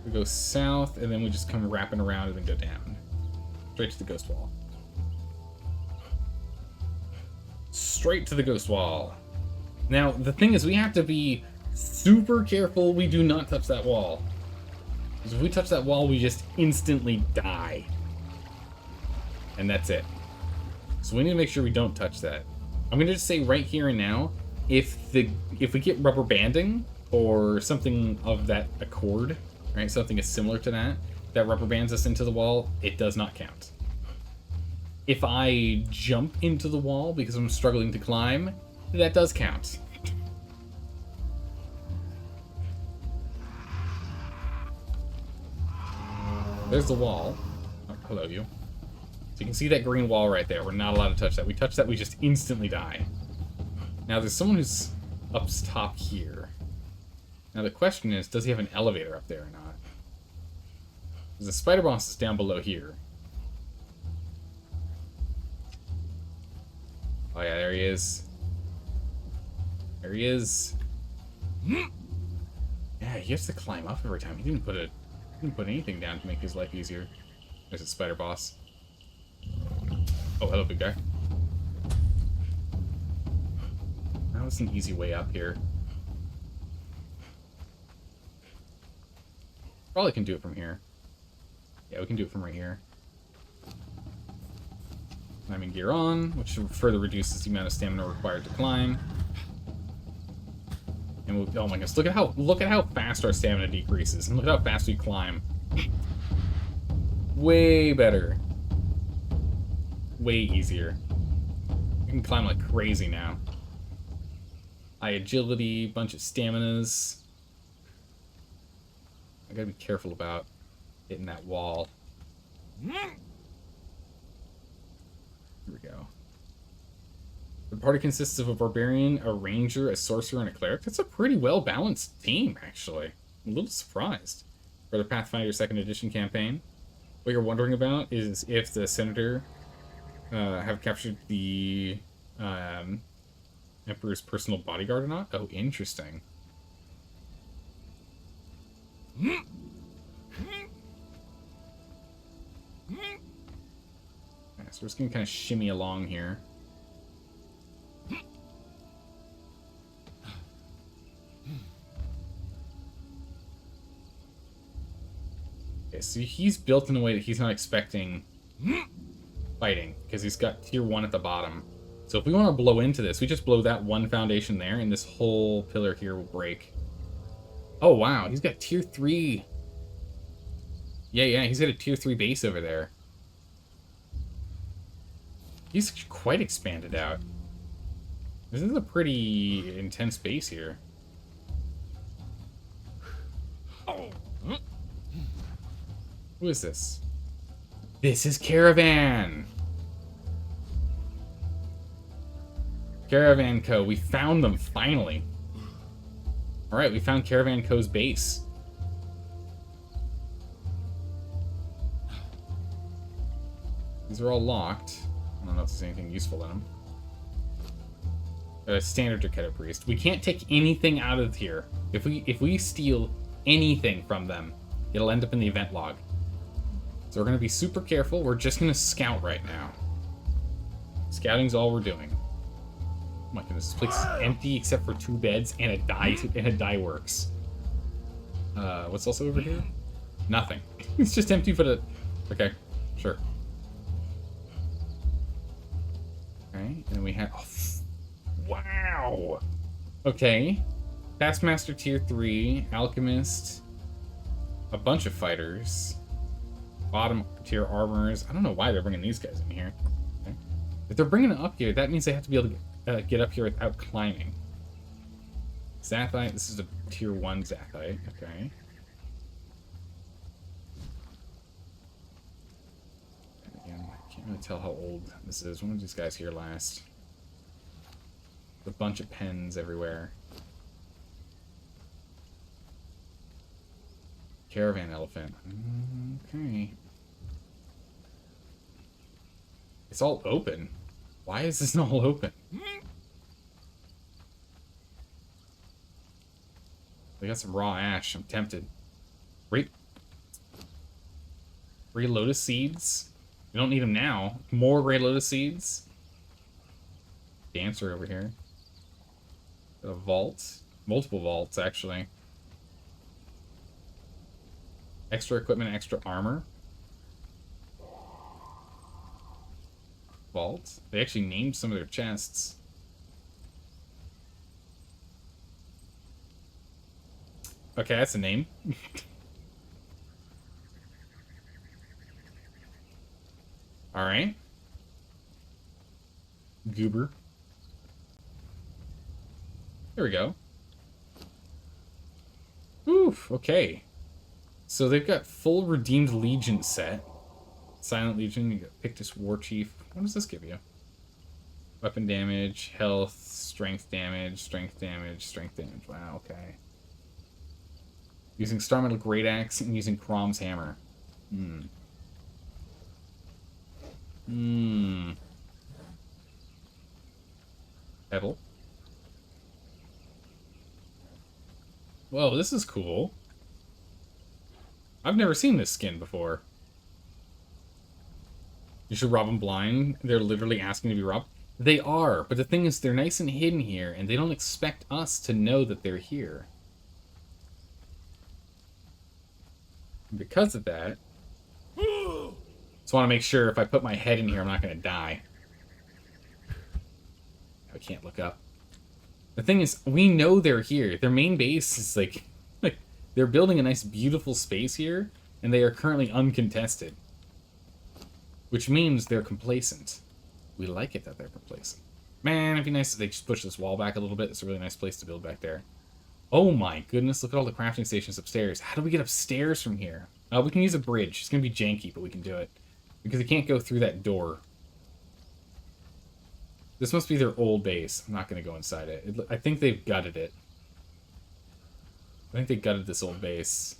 We go south, and then we just come wrapping around and then go down. Straight to the ghost wall. Straight to the ghost wall. Now, the thing is, we have to be super careful we do not touch that wall. Because if we touch that wall, we just instantly die. And that's it. So we need to make sure we don't touch that. I'm going to just say right here and now, if we get rubber banding, or something of that accord, right? Something is similar to that rubber bands us into the wall, it does not count. If I jump into the wall because I'm struggling to climb, that does count. There's the wall. Oh, hello, you. So you can see that green wall right there. We're not allowed to touch that. We touch that, we just instantly die. Now, there's someone who's up top here. Now, the question is, does he have an elevator up there or not? Because the spider boss is down below here. Oh, yeah, there he is. There he is. Yeah, he has to climb up every time. He didn't put anything down to make his life easier. There's a spider boss. Oh, hello, big guy. That was an easy way up here. Probably can do it from here. Yeah, we can do it from right here. Climbing gear on, which further reduces the amount of stamina required to climb. And we'll, oh my goodness, look at how fast our stamina decreases, and look at how fast we climb. Way better. Way easier. We can climb like crazy now. High agility, bunch of staminas. I gotta be careful about hitting that wall. Here we go. The party consists of a barbarian, a ranger, a sorcerer, and a cleric. That's a pretty well-balanced team, actually. I'm a little surprised. For the Pathfinder 2nd Edition campaign, what you're wondering about is if the Senator have captured the Emperor's personal bodyguard or not. Oh, interesting. Yeah, so we're just gonna kind of shimmy along here. Okay, so he's built in a way that he's not expecting fighting, because he's got tier 1 at the bottom. So if we want to blow into this, we just blow that one foundation there, and this whole pillar here will break. Oh, wow, he's got tier 3. Yeah, he's got a tier 3 base over there. He's quite expanded out. This is a pretty intense base here. Who is this? This is Caravan! Caravan Co. We found them, finally. Alright, we found Caravan Co.'s base. These are all locked. I don't know if there's anything useful in them. A standard Dracetta Priest. We can't take anything out of here. If we steal anything from them, it'll end up in the event log. So we're going to be super careful. We're just going to scout right now. Scouting's all we're doing. Oh my goodness, this place is empty except for 2 beds and a dye works. What's also over here? Nothing. It's just empty, but okay, sure. Okay, and then we have... Oh, wow! Okay. Taskmaster tier 3, Alchemist, a bunch of fighters, bottom tier armorers. I don't know why they're bringing these guys in here. Okay. If they're bringing them up here, that means they have to be able to get up here without climbing. Zathite, this is a tier 1 Zathite, okay. And again, I can't really tell how old this is. When was these guys here last? A bunch of pens everywhere. Caravan elephant. Okay. It's all open. Why is this not all open? We got some raw ash. I'm tempted. Three lotus seeds. We don't need them now. More gray lotus seeds. Dancer over here. A vault. Multiple vaults, actually. Extra equipment, extra armor. Vault. They actually named some of their chests. Okay, that's a name. Alright. Goober. There we go. Oof, okay. So they've got full Redeemed Legion set. Silent Legion, you got Pictus War Chief. What does this give you? Weapon damage, health, strength damage, strength damage, strength damage. Wow, okay. Using Star Metal Great Axe and using Crom's Hammer. Pebble. Whoa, this is cool. I've never seen this skin before. You should rob them blind. They're literally asking to be robbed. They are, but the thing is, they're nice and hidden here, and they don't expect us to know that they're here. And because of that, just want to make sure if I put my head in here, I'm not going to die. I can't look up. The thing is, we know they're here. Their main base is like they're building a nice, beautiful space here, and they are currently uncontested. Which means they're complacent. We like it that they're complacent. Man, it'd be nice if they just push this wall back a little bit. It's a really nice place to build back there. Oh my goodness, look at all the crafting stations upstairs. How do we get upstairs from here? We can use a bridge. It's going to be janky, but we can do it. Because we can't go through that door. This must be their old base. I'm not going to go inside it. I think they've gutted it. I think they gutted this old base.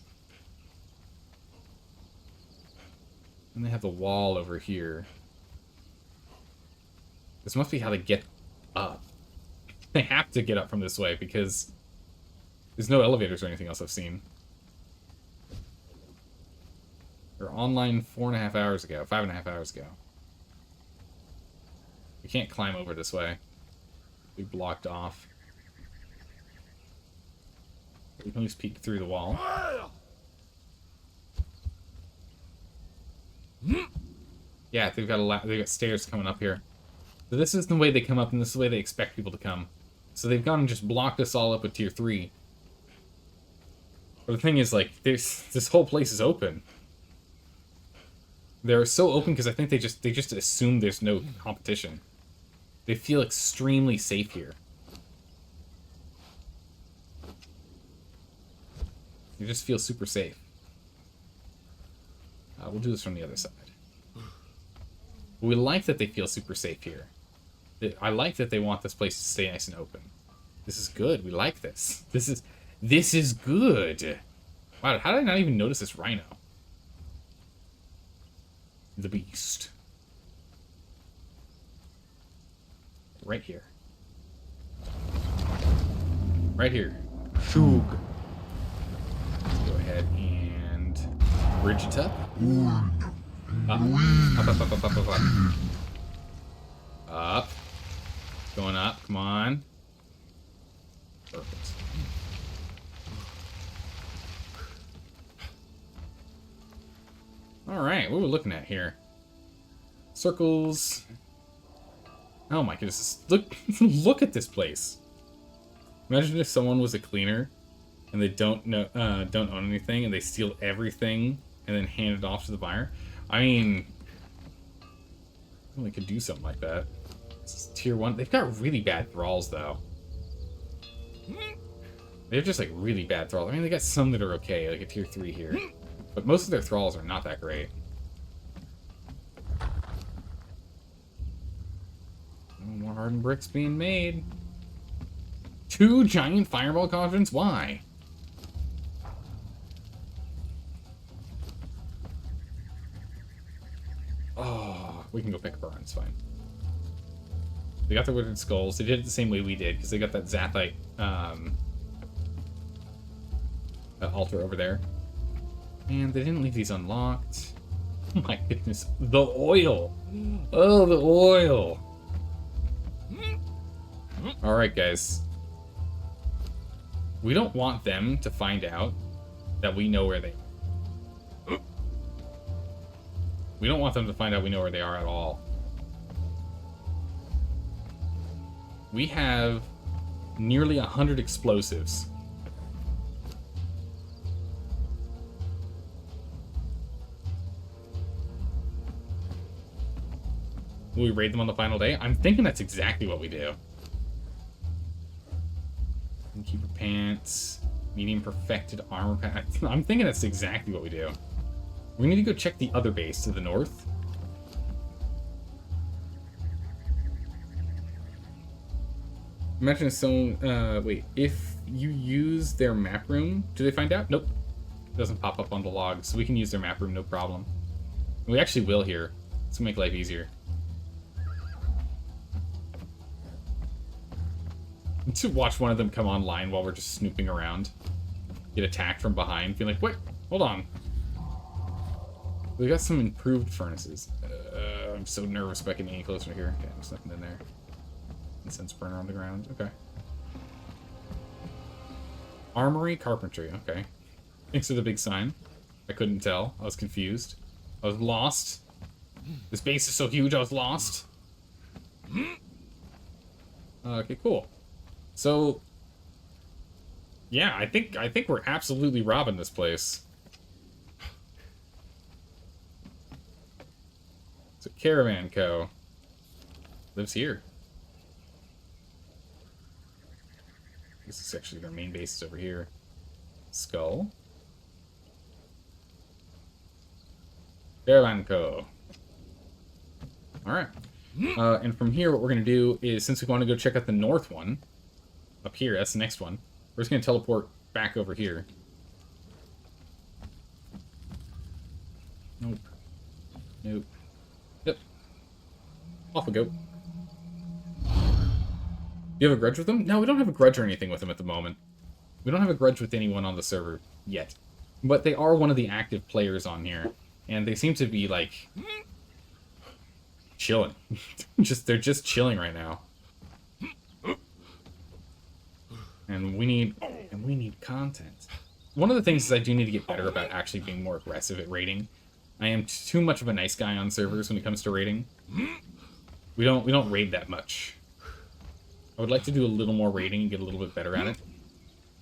And they have the wall over here. This must be how they get up. They have to get up from this way because there's no elevators or anything else I've seen. They're online 4.5 hours ago, 5.5 hours ago. We can't climb over this way. We blocked off. We can at least peek through the wall. Yeah, they've got stairs coming up here. So this is the way they come up, and this is the way they expect people to come. So they've gone and just blocked us all up with tier 3. But the thing is, like, this whole place is open. They're so open because I think they just assume there's no competition. They feel extremely safe here. They just feel super safe. We'll do this from the other side. We like that they feel super safe here. I like that they want this place to stay nice and open. This is good. We like this. This is good. Wow, how did I not even notice this rhino? The beast. Right here. Right here. Shug. Let's go ahead and bridge it up. Up. Up. Up. Going up. Come on. Perfect. Alright, what are we looking at here? Circles. Oh my goodness. Look at this place. Imagine if someone was a cleaner and they don't own anything and they steal everything and then hand it off to the buyer. I mean, they could do something like that. This is tier 1. They've got really bad thralls though. They're just like really bad thralls. I mean, they got some that are okay, like a tier 3 here. But most of their thralls are not that great. More hardened bricks being made. 2 giant fireball cauldrons? Why? Oh, we can go pick up our own, it's fine. They got the wooded skulls. They did it the same way we did, because they got that Zathite altar over there. And they didn't leave these unlocked. Oh my goodness. The oil! Oh, the oil! Alright, guys. We don't want them to find out that we know where they are. We don't want them to find out we know where they are at all. We have nearly 100 explosives. Will we raid them on the final day? I'm thinking that's exactly what we do. Keeper pants. Medium perfected armor pack. I'm thinking that's exactly what we do. We need to go check the other base to the north. Imagine someone, wait, if you use their map room, do they find out? Nope. It doesn't pop up on the log, so we can use their map room, no problem. We actually will here. It's gonna make life easier. To watch one of them come online while we're just snooping around. Get attacked from behind, being like, wait, hold on. We got some improved furnaces. I'm so nervous about getting any closer here. Okay, there's nothing in there. Incense burner on the ground. Okay. Armory, carpentry. Okay. Thanks for the big sign. I couldn't tell. I was confused. I was lost. This base is so huge, I was lost. Okay, cool. So, yeah, I think we're absolutely robbing this place. So, Caravan Co. lives here. This is actually their main base is over here. Skull. Caravan Co. Alright. And from here, what we're going to do is, since we want to go check out the north one, up here, that's the next one, we're just going to teleport back over here. Nope. Nope. Yep. Off we go. You have a grudge with them? No, we don't have a grudge or anything with them at the moment. We don't have a grudge with anyone on the server yet. But they are one of the active players on here. And they seem to be, like, chilling. They're just chilling right now. And we need content. One of the things is I do need to get better about actually being more aggressive at raiding. I am too much of a nice guy on servers when it comes to raiding. We don't raid that much. I would like to do a little more raiding and get a little bit better at it.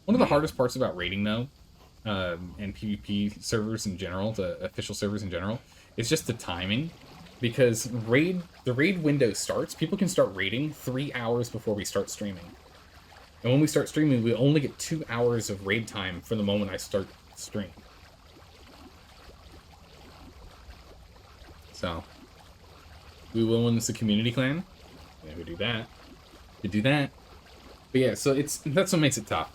One of the hardest parts about raiding, though, and PvP servers in general, the official servers in general, is just the timing. Because the raid window starts, people can start raiding 3 hours before we start streaming. And when we start streaming, we only get 2 hours of raid time from the moment I start stream. So, we will win this a community clan. Yeah, we do that. We do that. But yeah, so that's what makes it tough.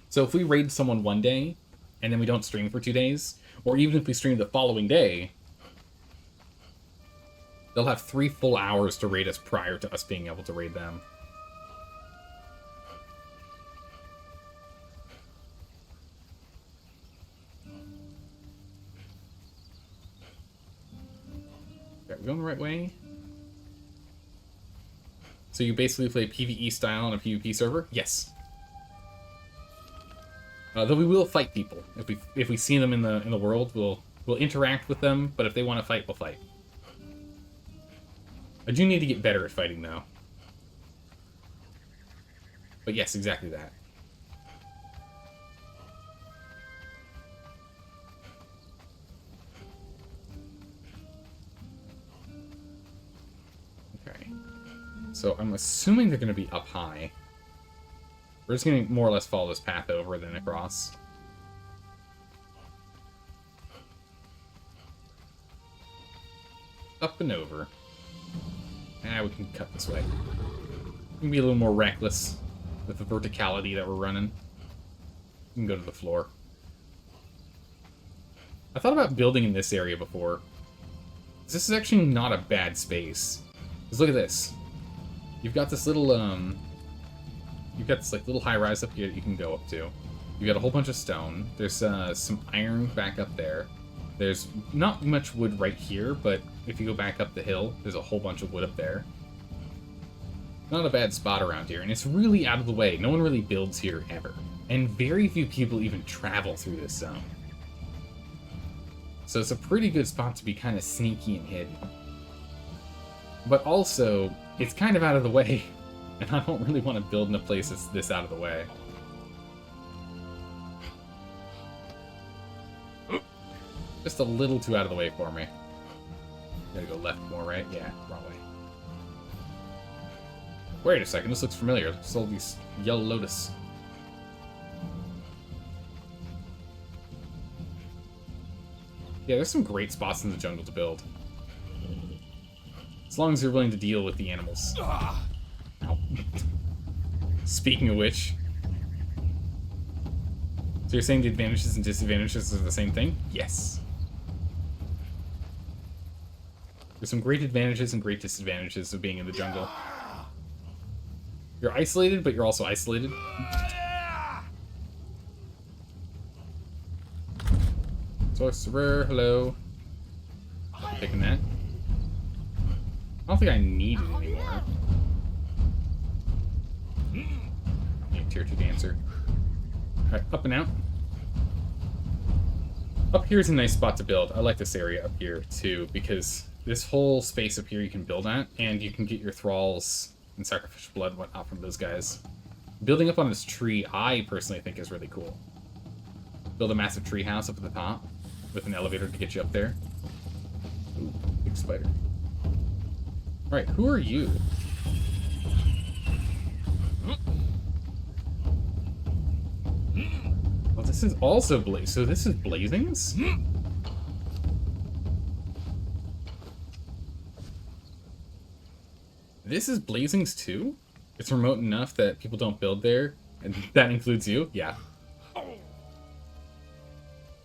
So if we raid someone one day, and then we don't stream for 2 days, or even if we stream the following day, they'll have 3 full hours to raid us prior to us being able to raid them. Okay, we going the right way? So you basically play PvE style on a PvP server? Yes. Though we will fight people. If we see them in the world, we'll interact with them, but if they want to fight, we'll fight. I do need to get better at fighting, though. But yes, exactly that. Okay. So I'm assuming they're going to be up high. We're just going to more or less follow this path over, then across. Up and over. Ah, we can cut this way. We can be a little more reckless with the verticality that we're running. We can go to the floor. I thought about building in this area before. This is actually not a bad space. Because look at this. You've got this little, you've got this like little high rise up here that you can go up to. You've got a whole bunch of stone. There's some iron back up there. There's not much wood right here, but if you go back up the hill, there's a whole bunch of wood up there. Not a bad spot around here, and it's really out of the way. No one really builds here ever. And very few people even travel through this zone. So it's a pretty good spot to be kind of sneaky and hidden. But also, it's kind of out of the way, and I don't really want to build in a place that's this out of the way. Just a little too out of the way for me. Gotta go left more, right? Yeah, wrong way. Wait a second, this looks familiar. There's all these yellow lotus. Yeah, there's some great spots in the jungle to build. As long as you're willing to deal with the animals. Ow. Speaking of which... So you're saying the advantages and disadvantages are the same thing? Yes. There's some great advantages and great disadvantages of being in the jungle. You're isolated, but you're also isolated. Sorcerer, hello. I'm taking that. I don't think I need it anymore. Need a tier 2 dancer. Alright, up and out. Up here is a nice spot to build. I like this area up here, too, because this whole space up here you can build at, and you can get your thralls and sacrificial blood and whatnot from those guys. Building up on this tree, I personally think is really cool. Build a massive tree house up at the top with an elevator to get you up there. Ooh, big spider. Alright, who are you? Well, this is also so this is Blazings? This is Blazings too? It's remote enough that people don't build there, and that includes you? Yeah.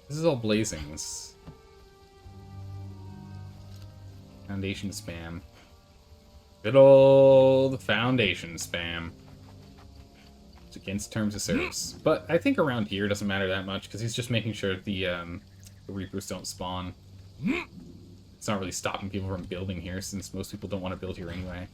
This is all Blazings. Foundation spam. Good old Foundation spam. It's against terms of service. But I think around here it doesn't matter that much, because he's just making sure the Reapers don't spawn. It's not really stopping people from building here, since most people don't want to build here anyway.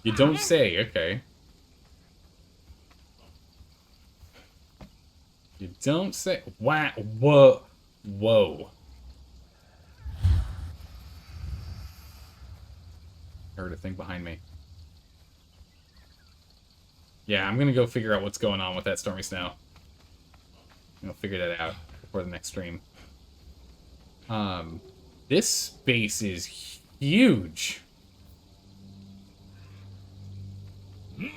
You don't say, okay. You don't say. Wow. Whoa. Whoa. I heard a thing behind me. Yeah, I'm gonna go figure out what's going on with that stormy snow. I'm gonna figure that out before the next stream. This space is huge. You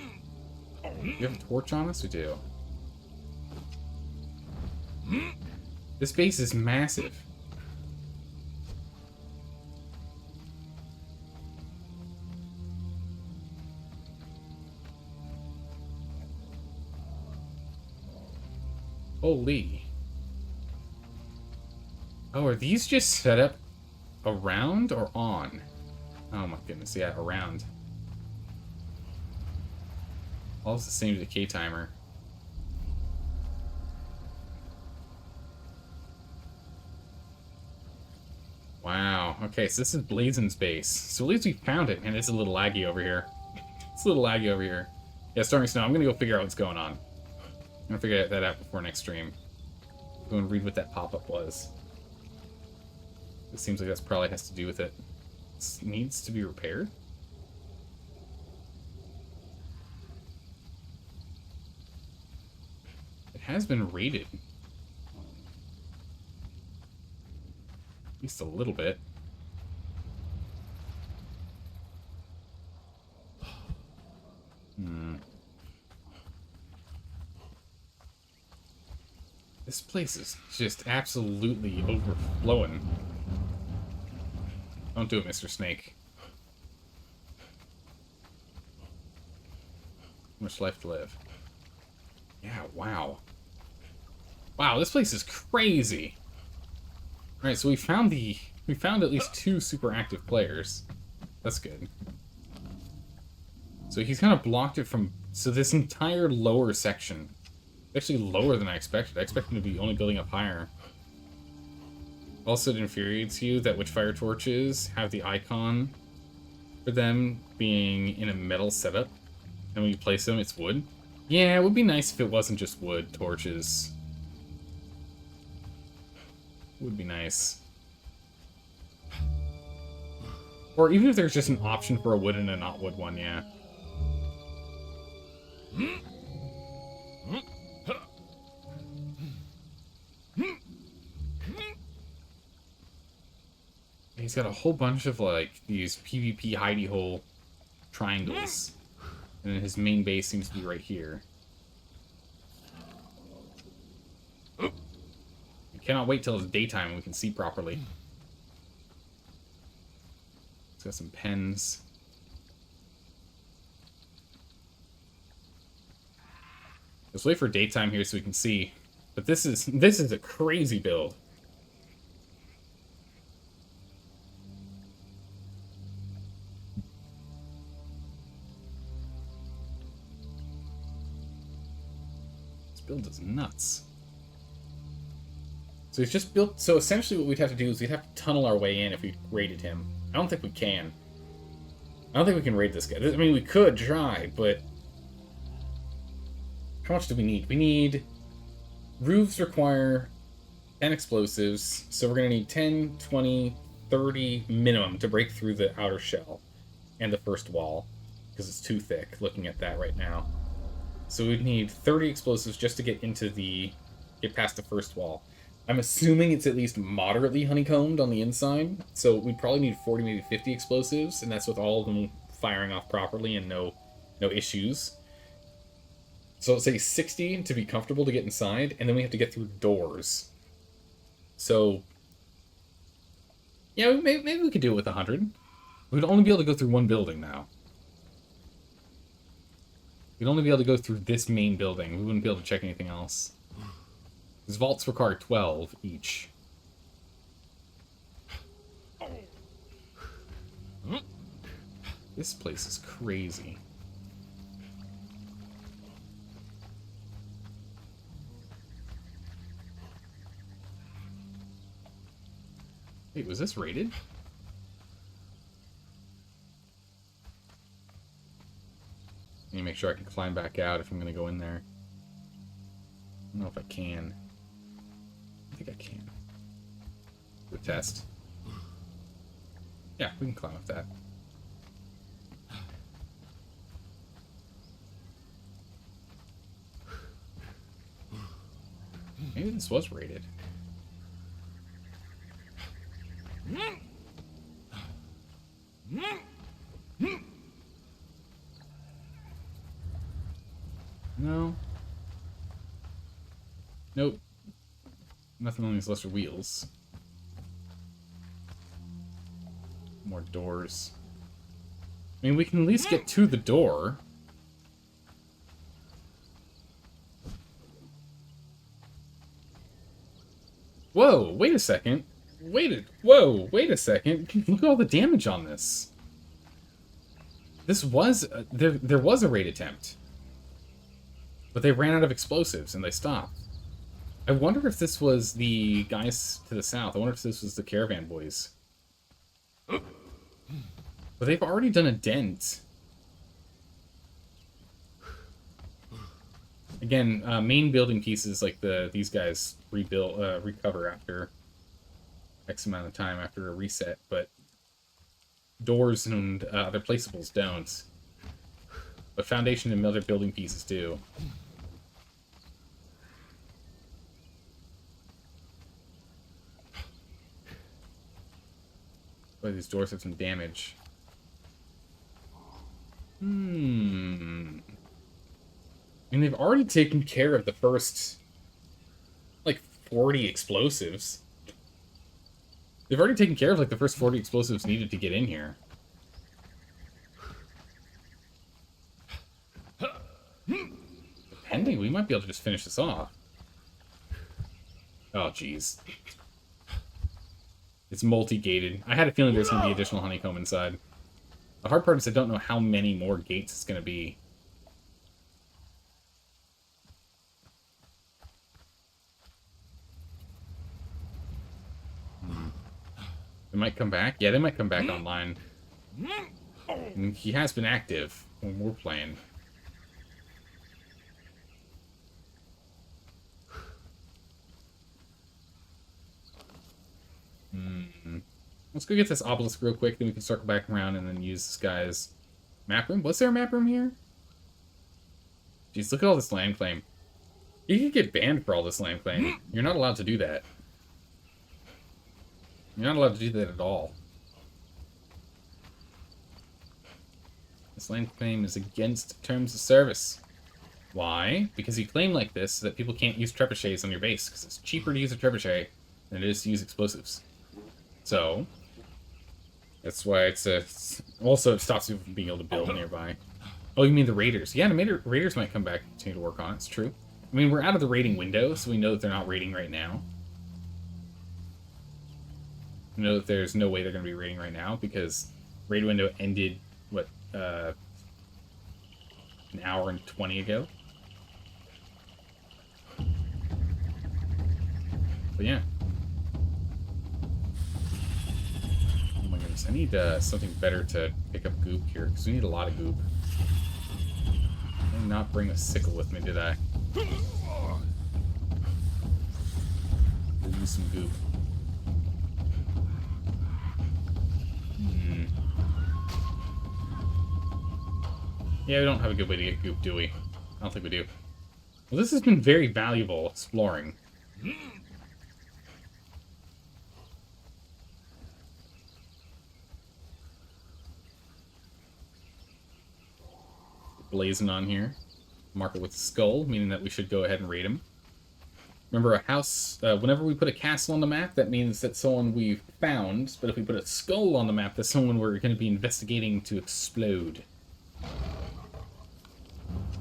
have a torch on us? We do. This base is massive. Holy. Oh, are these just set up around or on? Oh my goodness, yeah, around. All the same decay timer. Wow. Okay, so this is Blazing's base. So at least we found it. Man, it's a little laggy over here. It's a little laggy over here. Yeah, Stormy Snow, I'm gonna go figure out what's going on. I'm gonna figure that out before next stream. Go and read what that pop-up was. It seems like that's probably has to do with it. This needs to be repaired? It has been raided. At least a little bit. This place is just absolutely overflowing. Don't do it, Mr. Snake. How much life to live? Yeah, wow. Wow, this place is crazy. Alright, so we found at least 2 super active players. That's good. So he's kind of blocked it from... So this entire lower section... Actually lower than I expected. I expected him to be only building up higher. Also, it infuriates you that Witchfire torches have the icon for them being in a metal setup. And when you place them, it's wood. Yeah, it would be nice if it wasn't just wood torches. It would be nice. Or even if there's just an option for a wood and a not wood one, yeah. he's got a whole bunch of, like, these PvP hidey hole triangles. And then his main base seems to be right here. I cannot wait till it's daytime and we can see properly. He's got some pens. Let's wait for daytime here so we can see. But this is a crazy build. This build is nuts. So he's just built. So essentially, what we'd have to do is we'd have to tunnel our way in if we raided him. I don't think we can. I don't think we can raid this guy. I mean, we could try, but how much do we need? We need roofs require 10 explosives, so we're gonna need 10, 20, 30 minimum to break through the outer shell and the first wall because it's too thick. Looking at that right now, so we'd need 30 explosives just to get past the first wall. I'm assuming it's at least moderately honeycombed on the inside, so we'd probably need 40, maybe 50 explosives, and that's with all of them firing off properly and no issues. So let's say 60 to be comfortable to get inside, and then we have to get through doors. So, yeah, maybe we could do it with 100. We'd only be able to go through one building now. We'd only be able to go through this main building. We wouldn't be able to check anything else. These vaults require 12 each. This place is crazy. Wait, was this raided? Let me make sure I can climb back out if I'm going to go in there. I don't know if I can. I think I can. Do a test. Yeah, we can climb up that. Maybe this was raided. No. Nope. Nothing on these lesser wheels. More doors. I mean, we can at least get to the door. Whoa, wait a second. Wait a second. Look at all the damage on this. This was... there was a raid attempt. But they ran out of explosives, and they stopped. I wonder if this was the guys to the south. I wonder if this was the caravan boys. But they've already done a dent. Again, main building pieces like these guys recover after X amount of time after a reset, but doors and other placeables don't. But foundation and other building pieces do. Boy, these doors have some damage. I mean, they've already taken care of the first, like, 40 explosives. They've already taken care of, like, the first 40 explosives needed to get in here. Depending, we might be able to just finish this off. Oh, jeez. It's multi-gated. I had a feeling there's going to be additional honeycomb inside. The hard part is I don't know how many more gates it's going to be. They might come back? Yeah, they might come back online. And he has been active when we're playing. Let's go get this obelisk real quick, then we can circle back around and then use this guy's map room. Was there a map room here? Jeez, look at all this land claim. You could get banned for all this land claim. You're not allowed to do that. You're not allowed to do that at all. This land claim is against terms of service. Why? Because you claim like this so that people can't use trebuchets on your base, because it's cheaper to use a trebuchet than it is to use explosives. So, that's why also it stops you from being able to build nearby. Oh, you mean the raiders? Yeah, the raiders might come back and continue to work on it. It's true. I mean, we're out of the raiding window, so we know that they're not raiding right now. We know that there's no way they're going to be raiding right now, because raid window ended, what, an hour and 20 ago? But yeah. Oh my goodness, I need something better to pick up goop here, because we need a lot of goop. I did not bring a sickle with me, did I? We'll use some goop. Yeah, we don't have a good way to get goop, do we? I don't think we do. Well, this has been very valuable exploring. Blazing on here. Mark it with a skull, meaning that we should go ahead and raid him. Remember, a house, whenever we put a castle on the map, that means that's someone we've found, but if we put a skull on the map, that's someone we're going to be investigating to explode.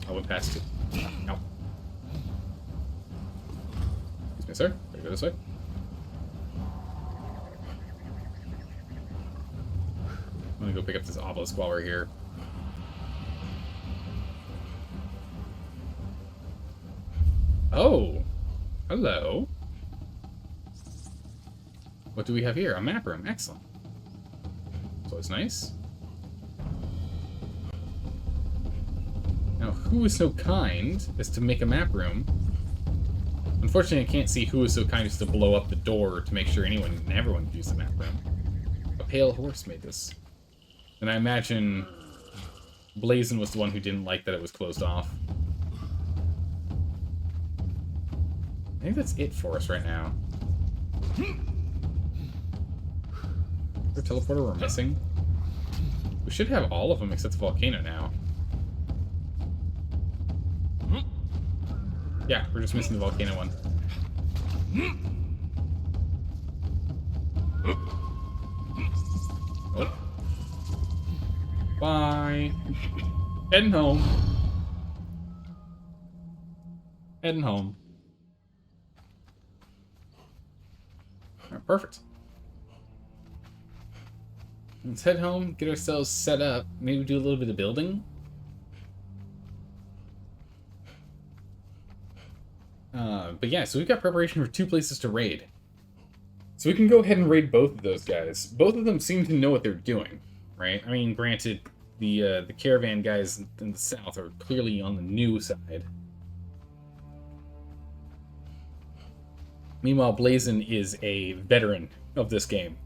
I went past it. No. Excuse me, sir. Gotta go this way. I'm gonna go pick up this obelisk while we're here. Oh! Hello. What do we have here? A map room. Excellent. So it's nice. Now, who was so kind as to make a map room? Unfortunately, I can't see who was so kind as to blow up the door to make sure anyone and everyone could use the map room. A pale horse made this. And I imagine Blazin was the one who didn't like that it was closed off. I think that's it for us right now. Is there a teleporter we're missing? We should have all of them except the volcano now. Yeah, we're just missing the volcano one. Oh. Bye. Heading home. Heading home. Alright, perfect. Let's head home, get ourselves set up, maybe do a little bit of building. But yeah, so we've got preparation for 2 places to raid. So we can go ahead and raid both of those guys. Both of them seem to know what they're doing, right? I mean, granted, the caravan guys in the south are clearly on the new side. Meanwhile, Blazin is a veteran of this game.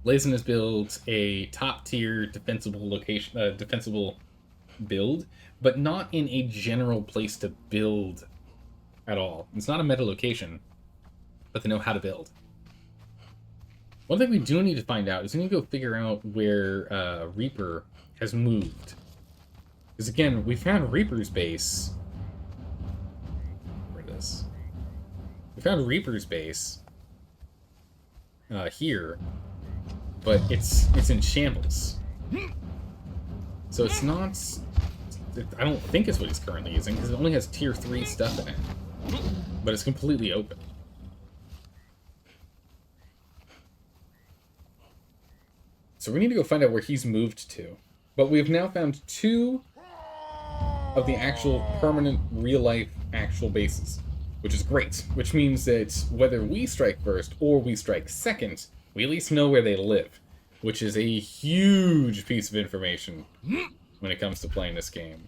Blazin has built a top-tier defensible build, but not in a general place to build at all. It's not a meta location, but they know how to build. One thing we do need to find out is we need to go figure out where Reaper has moved. Because again, we found Reaper's base. Where it is? We found Reaper's base here, but it's in shambles. So it's not. I don't think it's what he's currently using because it only has tier 3 stuff in it. But it's completely open. So we need to go find out where he's moved to. But we've now found 2 of the actual permanent, real-life, actual bases. Which is great. Which means that whether we strike first or we strike second, we at least know where they live. Which is a huge piece of information when it comes to playing this game.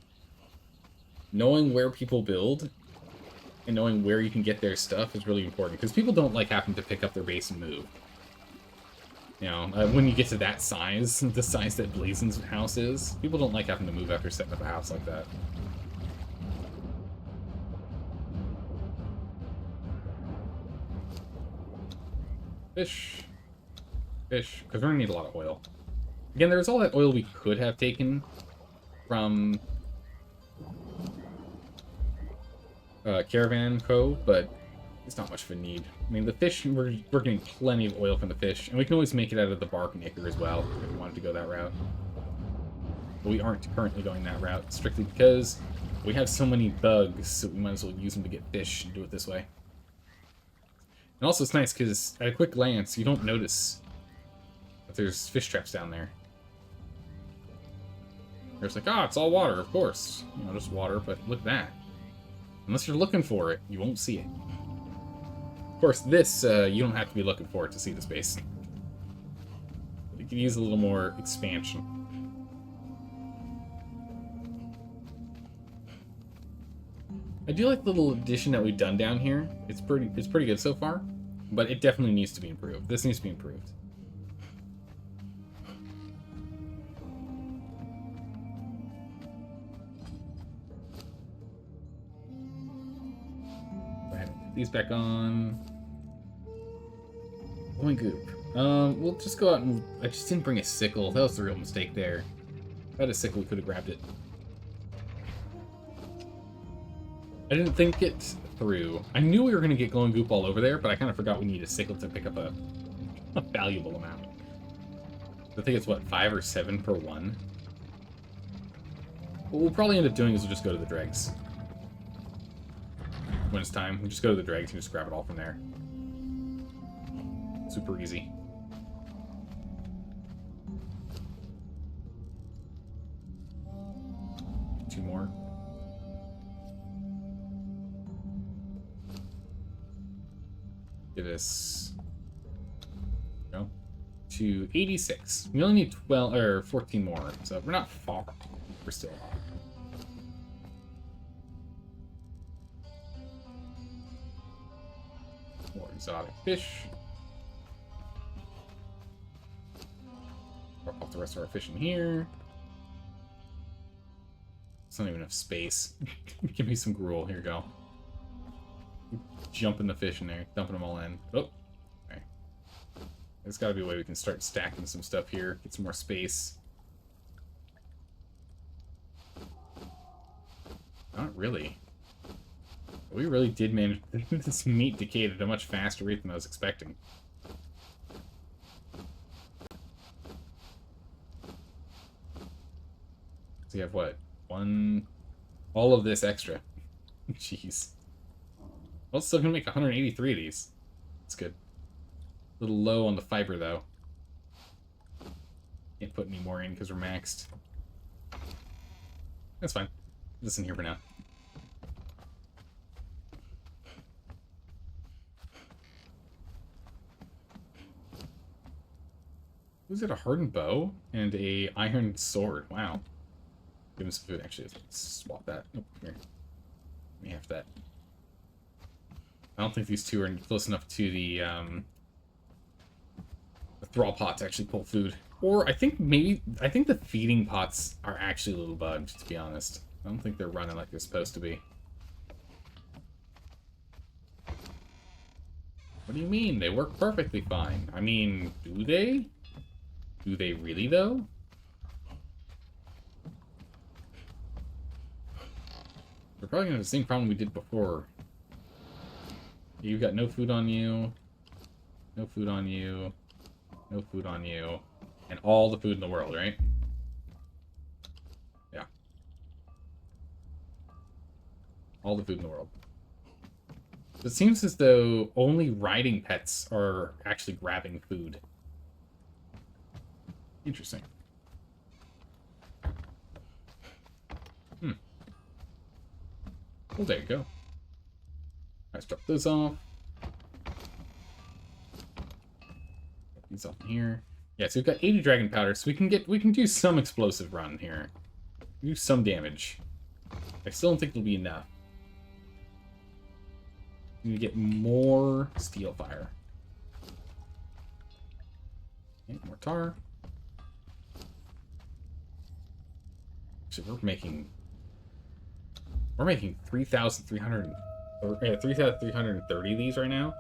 Knowing where people build and knowing where you can get their stuff is really important, because people don't like having to pick up their base and move. You know, when you get to that size, the size that Blazin's house is, people don't like having to move after setting up a house like that. Fish. Fish. Because we're going to need a lot of oil. Again, there's all that oil we could have taken from Caravan Co., but it's not much of a need. I mean, the fish, we're getting plenty of oil from the fish, and we can always make it out of the bark knicker as well, if we wanted to go that route. But we aren't currently going that route, strictly because we have so many bugs, so we might as well use them to get fish and do it this way. And also it's nice, because at a quick glance, you don't notice that there's fish traps down there. There's like, ah, it's all water, of course. You know, just water, but look at that. Unless you're looking for it, you won't see it. Of course, this, you don't have to be looking for it to see the space. You could use a little more expansion. I do like the little addition that we've done down here. It's pretty good so far, but it definitely needs to be improved. This needs to be improved. These back on. Going goop. We'll just go out and... I just didn't bring a sickle. That was the real mistake there. If I had a sickle, we could have grabbed it. I didn't think it through. I knew we were going to get glowing goop all over there, but I kind of forgot we need a sickle to pick up a valuable amount. I think it's, what, 5 or 7 per one? What we'll probably end up doing is we'll just go to the dregs. When it's time, we just go to the dregs and just grab it all from there. Super easy. Two more. Get us, go to 86. We only need 12 or 14 more, so we're not far. We're still off. More exotic fish. Drop off the rest of our fish in here. It's not even enough space. Give me some gruel. Here you go. Jumping the fish in there, dumping them all in. Oh, okay. There's got to be a way we can start stacking some stuff here, get some more space. Not really. We really did manage. This meat decayed at a much faster rate than I was expecting. So you have what? All of this extra. Jeez. Well, it's still gonna make 183 of these. That's good. A little low on the fiber, though. Can't put any more in because we're maxed. That's fine. This in here for now. Was it a hardened bow and a iron sword? Wow. Give him some food. Actually, let's swap that. Oh, here. Let me have that. I don't think these two are close enough to the thrall pot to actually pull food. Or I think the feeding pots are actually a little bugged, to be honest. I don't think they're running like they're supposed to be. What do you mean? They work perfectly fine. I mean, do they? Do they really, though? We're probably gonna have the same problem we did before. You've got no food on you. No food on you. No food on you. And all the food in the world, right? Yeah. All the food in the world. It seems as though only riding pets are actually grabbing food. Interesting. Well, there you go. Let's drop those off. Get these off here. Yeah, so we've got 80 dragon powder, so we can do some explosive run here. Do some damage. I still don't think it'll be enough. We need to get more steel fire. Okay, more tar. Actually, we're making 3,330 of these right now.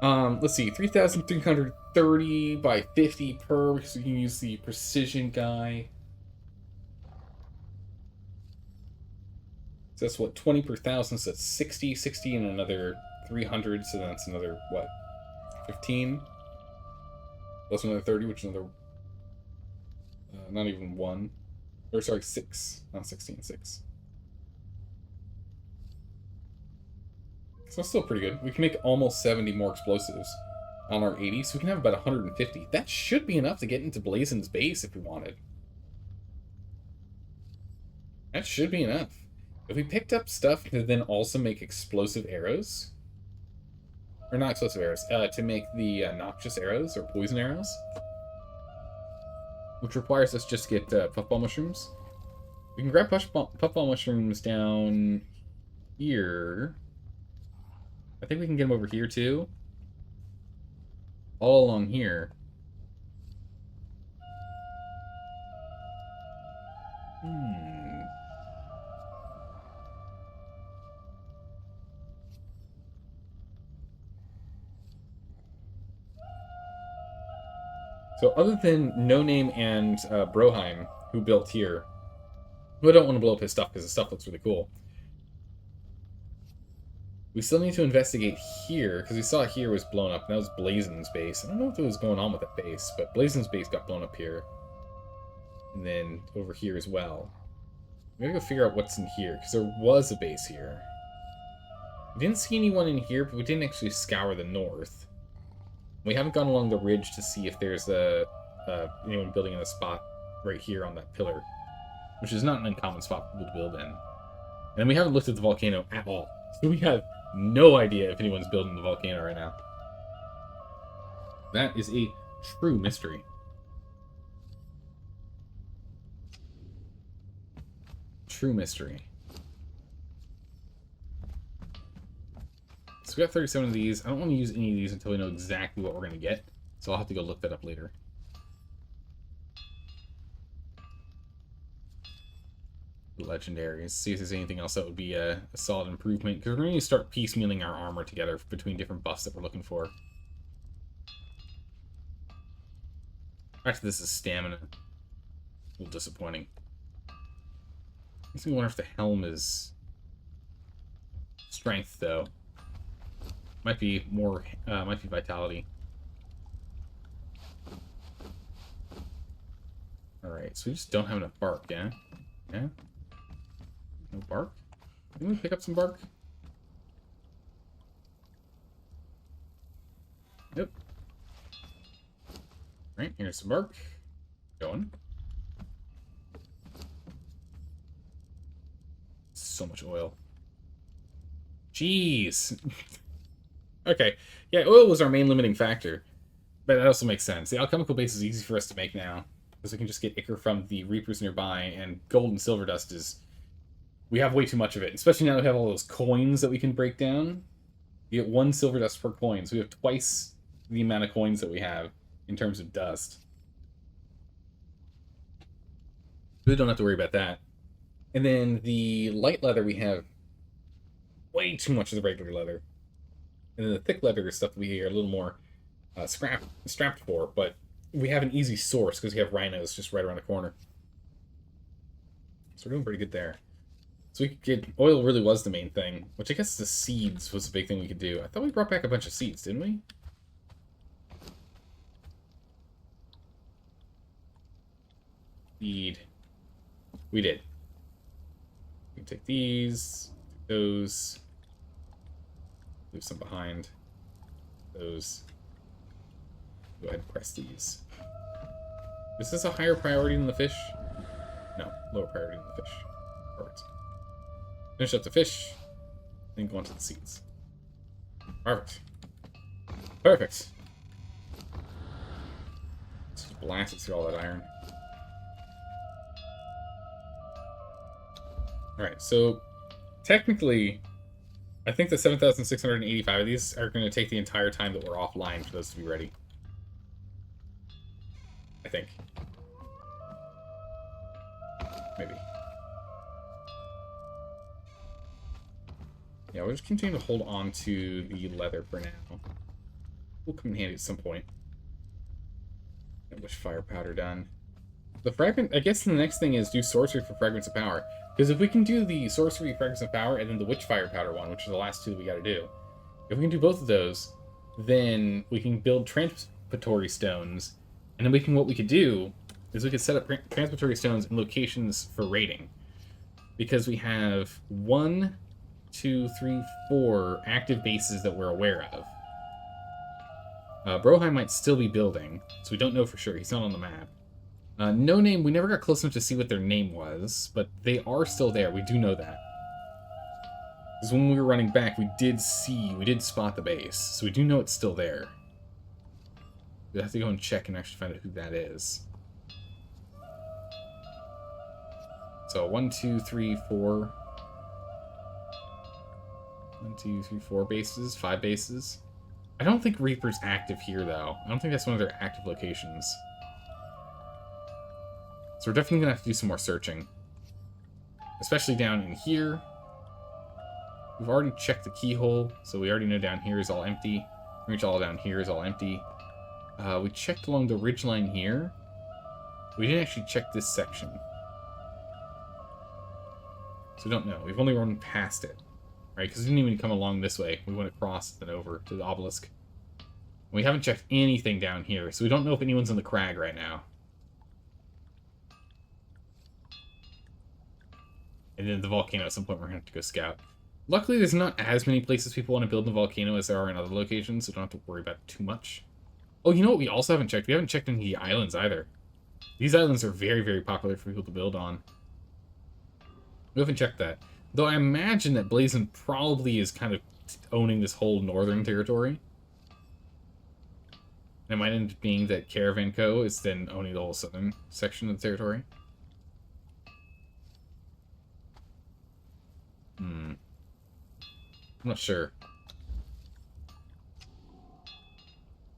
Let's see, 3,330 by 50 per, because we can use the precision guy. So that's what, 20 per thousand, so that's 60, 60 and another 300, so that's another, what, 15? Plus another 30, which is another, not even 1. Or sorry, 6, not 16, 6. So it's still pretty good. We can make almost 70 more explosives on our 80, so we can have about 150. That should be enough to get into Blazen's base if we wanted. That should be enough. If we picked up stuff to then also make explosive arrows, or not explosive arrows, to make the noxious arrows or poison arrows, which requires us just to get puffball mushrooms. We can grab puffball mushrooms down here. I think we can get them over here too. All along here. So other than No Name and Broheim, who built here, who I don't want to blow up his stuff because his stuff looks really cool. We still need to investigate here, because we saw here was blown up, and that was Blazen's base. I don't know what was going on with that base, but Blazen's base got blown up here. And then over here as well. We gotta go figure out what's in here, because there was a base here. We didn't see anyone in here, but we didn't actually scour the north. We haven't gone along the ridge to see if there's anyone building in a spot right here on that pillar, which is not an uncommon spot for people to build in. And then we haven't looked at the volcano at all, so we have no idea if anyone's building the volcano right now. That is a true mystery. True mystery. So we got 37 of these. I don't want to use any of these until we know exactly what we're going to get, so I'll have to go look that up later. Legendaries. See if there's anything else that would be a solid improvement, because we're going to start piecemealing our armor together between different buffs that we're looking for. Actually, this is stamina. A little disappointing. Makes me wonder if the helm is strength, though. Might be more, might be vitality. Alright, so we just don't have enough bark, yeah? Yeah? No bark? Can we pick up some bark? Yep. Alright, here's some bark. Going. So much oil. Jeez! Okay, yeah, oil was our main limiting factor. But that also makes sense. The alchemical base is easy for us to make now, because we can just get ichor from the reapers nearby, and gold and silver dust is... We have way too much of it, especially now that we have all those coins that we can break down. You get 1 silver dust per coin, so we have twice the amount of coins that we have in terms of dust. We don't have to worry about that. And then the light leather, we have way too much of the regular leather. And then the thick leather is stuff we are a little more strapped for, but we have an easy source because we have rhinos just right around the corner. So we're doing pretty good there. So we could get... Oil really was the main thing, which I guess the seeds was the big thing we could do. I thought we brought back a bunch of seeds, didn't we? Seed. We did. We can take these, take those, leave some behind. Those. Go ahead and press these. Is this a higher priority than the fish? No, lower priority than the fish. Perfect. Finish up the fish, then go on to the seeds. Perfect. Perfect. Let's just blast it through all that iron. Alright, so technically, I think the 7,685 of these are going to take the entire time that we're offline for those to be ready. I think. Maybe. Yeah, we'll just continue to hold on to the leather for now. will come in handy at some point. Get much fire powder done. The fragment, I guess the next thing is do sorcery for fragments of power. Because if we can do the sorcery fragments of power and then the witch fire powder one, which are the last two that we gotta do, if we can do both of those, then we can build transmutatory stones, and then what we could do is we could set up transmutatory stones in locations for raiding. Because we have 1, 2, 3, 4 active bases that we're aware of. Broheim might still be building, so we don't know for sure. He's not on the map. No Name, we never got close enough to see what their name was, but they are still there. We do know that. Because when we were running back, we did spot the base, so we do know it's still there. We'll have to go and check and actually find out who that is. So 1, 2, 3, 4. 1, 2, 3, 4 bases, 5 bases. I don't think Reaper's active here, though. I don't think that's one of their active locations. So we're definitely going to have to do some more searching. Especially down in here. We've already checked the keyhole, so we already know down here is all empty. Pretty much all down here is all empty. We checked along the ridgeline here. We didn't actually check this section. So we don't know. We've only run past it. Right? Because we didn't even come along this way. We went across and over to the obelisk. And we haven't checked anything down here, so we don't know if anyone's in the crag right now. And then the volcano, at some point, we're going to have to go scout. Luckily, there's not as many places people want to build in the volcano as there are in other locations, so we don't have to worry about it too much. Oh, you know what we also haven't checked? We haven't checked any islands either. These islands are very, very popular for people to build on. We haven't checked that. Though I imagine that Blazon probably is kind of owning this whole northern territory. And it might end up being that Caravan Co. is then owning the whole southern section of the territory. I'm not sure.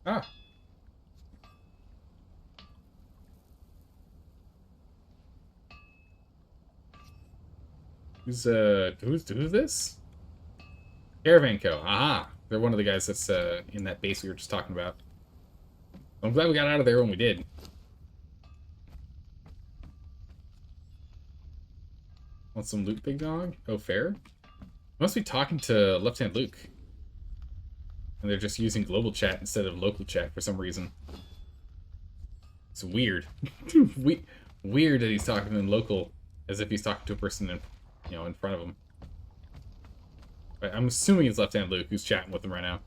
Ah. Who's this? Caravan Co. Aha! They're one of the guys that's in that base we were just talking about. I'm glad we got out of there when we did. Want some loot, big dog? Oh, fair? Must be talking to Left Hand Luke. And they're just using global chat instead of local chat for some reason. It's weird. Weird that he's talking in local as if he's talking to a person in front of him. But I'm assuming it's Left Hand Luke who's chatting with him right now.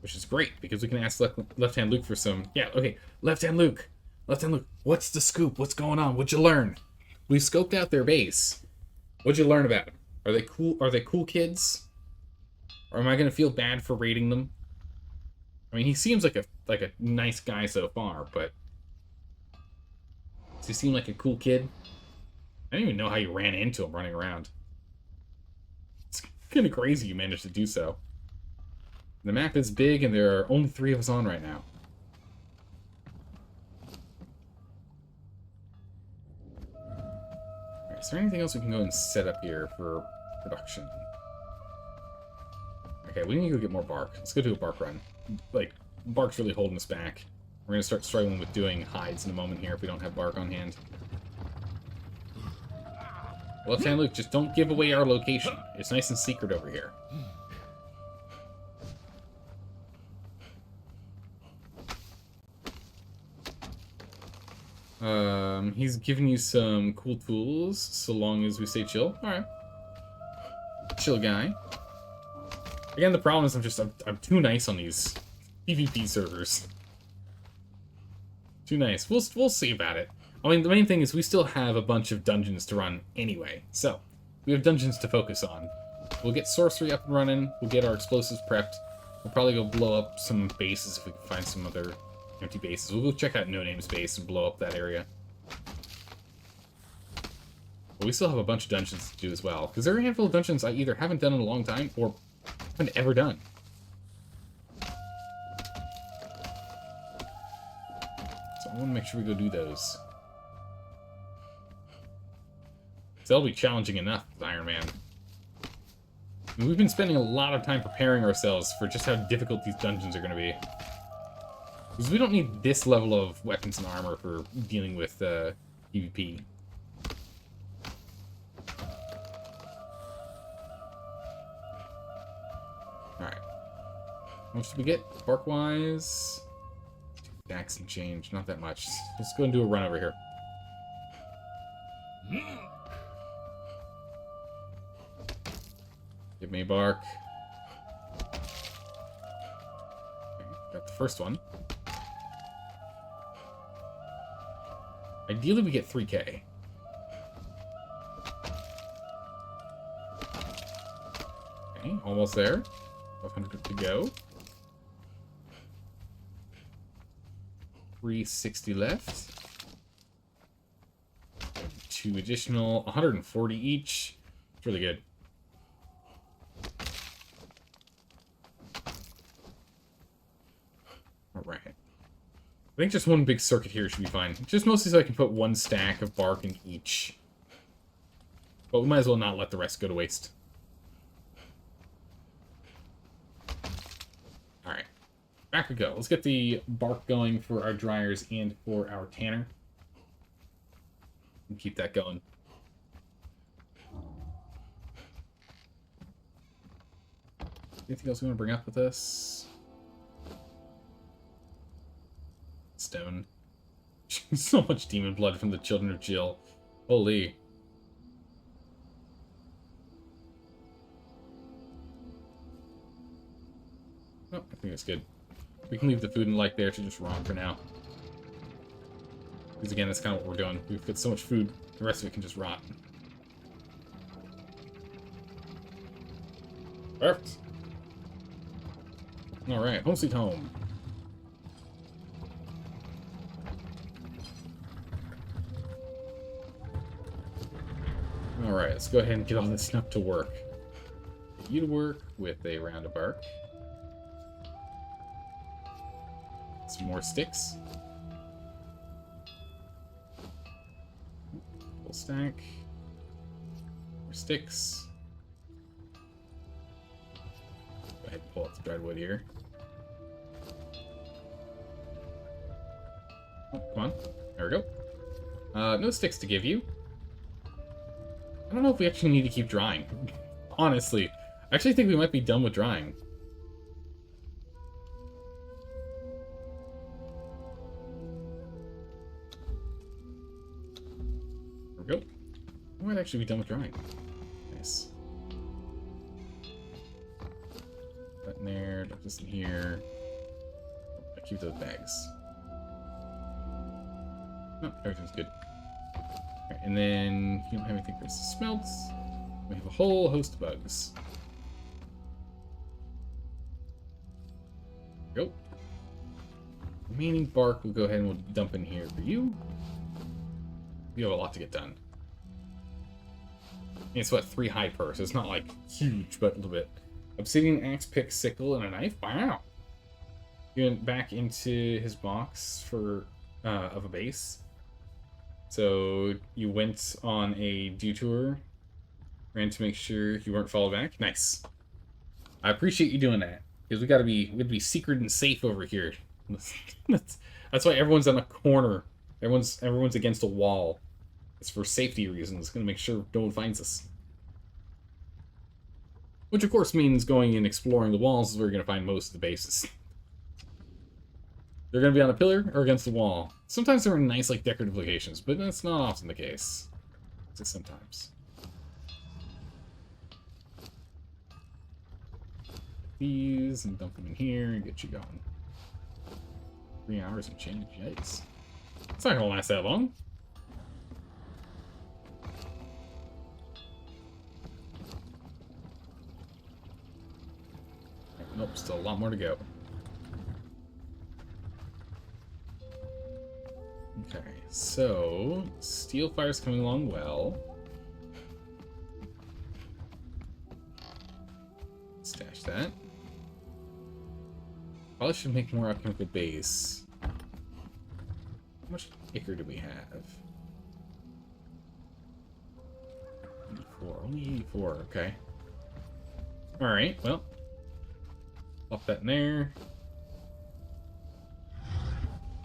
Which is great, because we can ask Left Hand Luke for some... Yeah, okay, Left Hand Luke, what's the scoop? What's going on? What'd you learn? We scoped out their base. What'd you learn about them? Are they cool? Are they cool kids? Or am I gonna feel bad for raiding them? I mean, he seems like a nice guy so far, but does he seem like a cool kid? I don't even know how you ran into him running around. It's kind of crazy you managed to do so. The map is big, and there are only 3 of us on right now. Alright, is there anything else we can go and set up here for production? Okay, we need to go get more bark. Let's go do a bark run. Like, bark's really holding us back. We're going to start struggling with doing hides in a moment here if we don't have bark on hand. Left Hand Luke, just don't give away our location. It's nice and secret over here. He's giving you some cool tools, so long as we stay chill. Alright. Chill guy. Again, the problem is I'm too nice on these PvP servers. Too nice. We'll see about it. I mean, the main thing is we still have a bunch of dungeons to run anyway, so we have dungeons to focus on. We'll get sorcery up and running, we'll get our explosives prepped, we'll probably go blow up some bases if we can find some other empty bases. We'll go check out No Name's base and blow up that area. But we still have a bunch of dungeons to do as well, because there are a handful of dungeons I either haven't done in a long time or haven't ever done. So I want to make sure we go do those. They'll be challenging enough with Ironman. mean, we've been spending a lot of time preparing ourselves for just how difficult these dungeons are going to be. Because we don't need this level of weapons and armor for dealing with PvP. Alright. How much did we get? Bark-wise? 2 stacks and change. Not that much. Let's go and do a run over here. Give me bark. Okay, got the first one. Ideally, we get 3K. Okay, almost there. 500 to go. 360 left. 2 additional, 140 each. It's really good. Alright. I think just one big circuit here should be fine. Just mostly so I can put 1 stack of bark in each. But we might as well not let the rest go to waste. Alright. Back we go. Let's get the bark going for our dryers and for our tanner. And keep that going. Anything else we want to bring up with us? Stone. So much demon blood from the children of Jill. Holy. Oh, I think that's good. We can leave the food and light there to just rot for now. Because again, that's kind of what we're doing. We've got so much food, the rest of it can just rot. Perfect. Alright, home sweet home. Alright, let's go ahead and get all this stuff to work. Get you to work with a round of bark. Some more sticks. Full stack. More sticks. Go ahead and pull out the dried wood here. Oh, come on. There we go. No sticks to give you. I don't know if we actually need to keep drying. Honestly. I actually think we might be done with drying. There we go. We might actually be done with drying. Nice. That in there, drop this in here. I keep those bags. No, everything's good. Right, and then you don't have anything for us to smelt. We have a whole host of bugs. Go. Remaining bark we'll go ahead and we'll dump in here for you. You have a lot to get done. And it's what, 3 high per, so it's not like huge, but a little bit. Obsidian axe, pick, sickle, and a knife. Wow. You went back into his box for of a base. So you went on a detour, ran to make sure you weren't followed back. Nice. I appreciate you doing that because we gotta be secret and safe over here. That's why everyone's on a corner. Everyone's against a wall. It's for safety reasons. It's gonna make sure no one finds us. Which of course means going and exploring the walls is where you're gonna find most of the bases. They're going to be on a pillar or against the wall. Sometimes they're in nice, like, decorative locations, but that's not often the case. Just sometimes. These and dump them in here and get you going. 3 hours and change. Yikes. It's not going to last that long. Nope, still a lot more to go. Okay, so steel fire's coming along well. Stash that. Probably should make more alchemical base. How much acre do we have? 84. Only 84, okay. Alright, well. Pop that in there.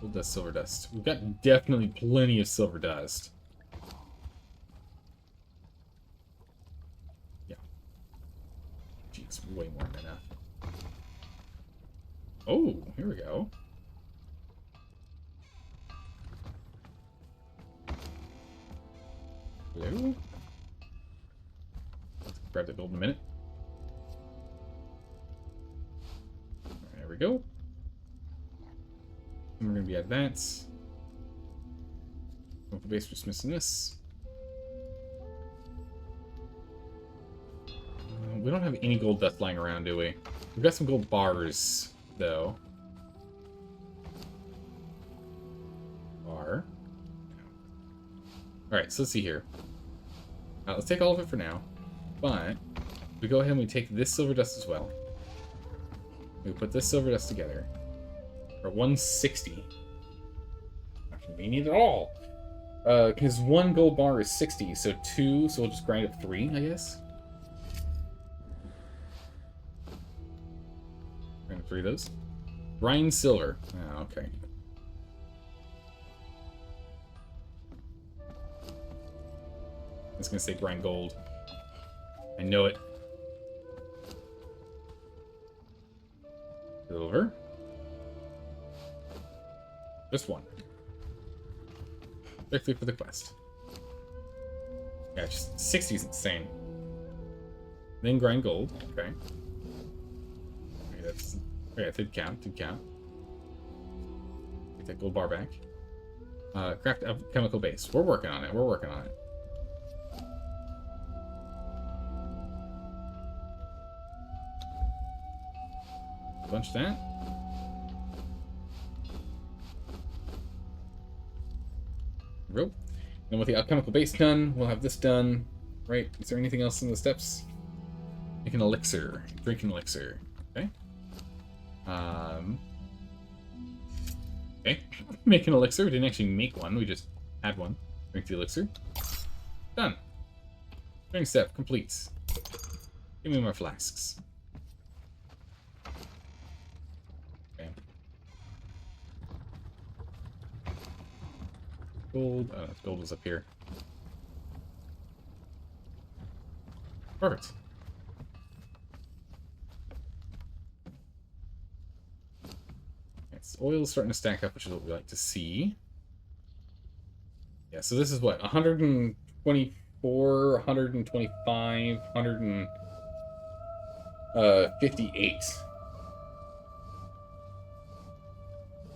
Gold dust, silver dust. We've got definitely plenty of silver dust. Yeah. Jeez, way more than enough. Oh, here we go. Hello? Let's grab that gold in a minute. There we go. And we're going to be at that. Local base, just missing this. We don't have any gold dust lying around, do we? We've got some gold bars, though. Bar. Alright, so let's see here. Let's take all of it for now. But, we go ahead and we take this silver dust as well. We put this silver dust together. For 160. Not convenient at all. Because one gold bar is 60, so 2, so we'll just grind up 3, I guess. Grind up 3 of those. Grind silver. Oh, okay. I was gonna say grind gold. I know it. Silver. Just one. Directly for the quest. Yeah, just 60 is insane. Then grind gold. Okay. Okay, that's... Okay, did count. Did count. Get that gold bar back. Craft a chemical base. We're working on it. We're working on it. Bunch that. Rope. And with the alchemical base done, we'll have this done. Right? Is there anything else in the steps? Make an elixir. Drink an elixir. Okay. Okay. Make an elixir. We didn't actually make one. We just had one. Drink the elixir. Done. Drink step complete. Give me more flasks. Okay. Gold. Oh, gold was up here. Perfect. It's oil's starting to stack up, which is what we like to see. Yeah, so this is what? 124, 125, 158.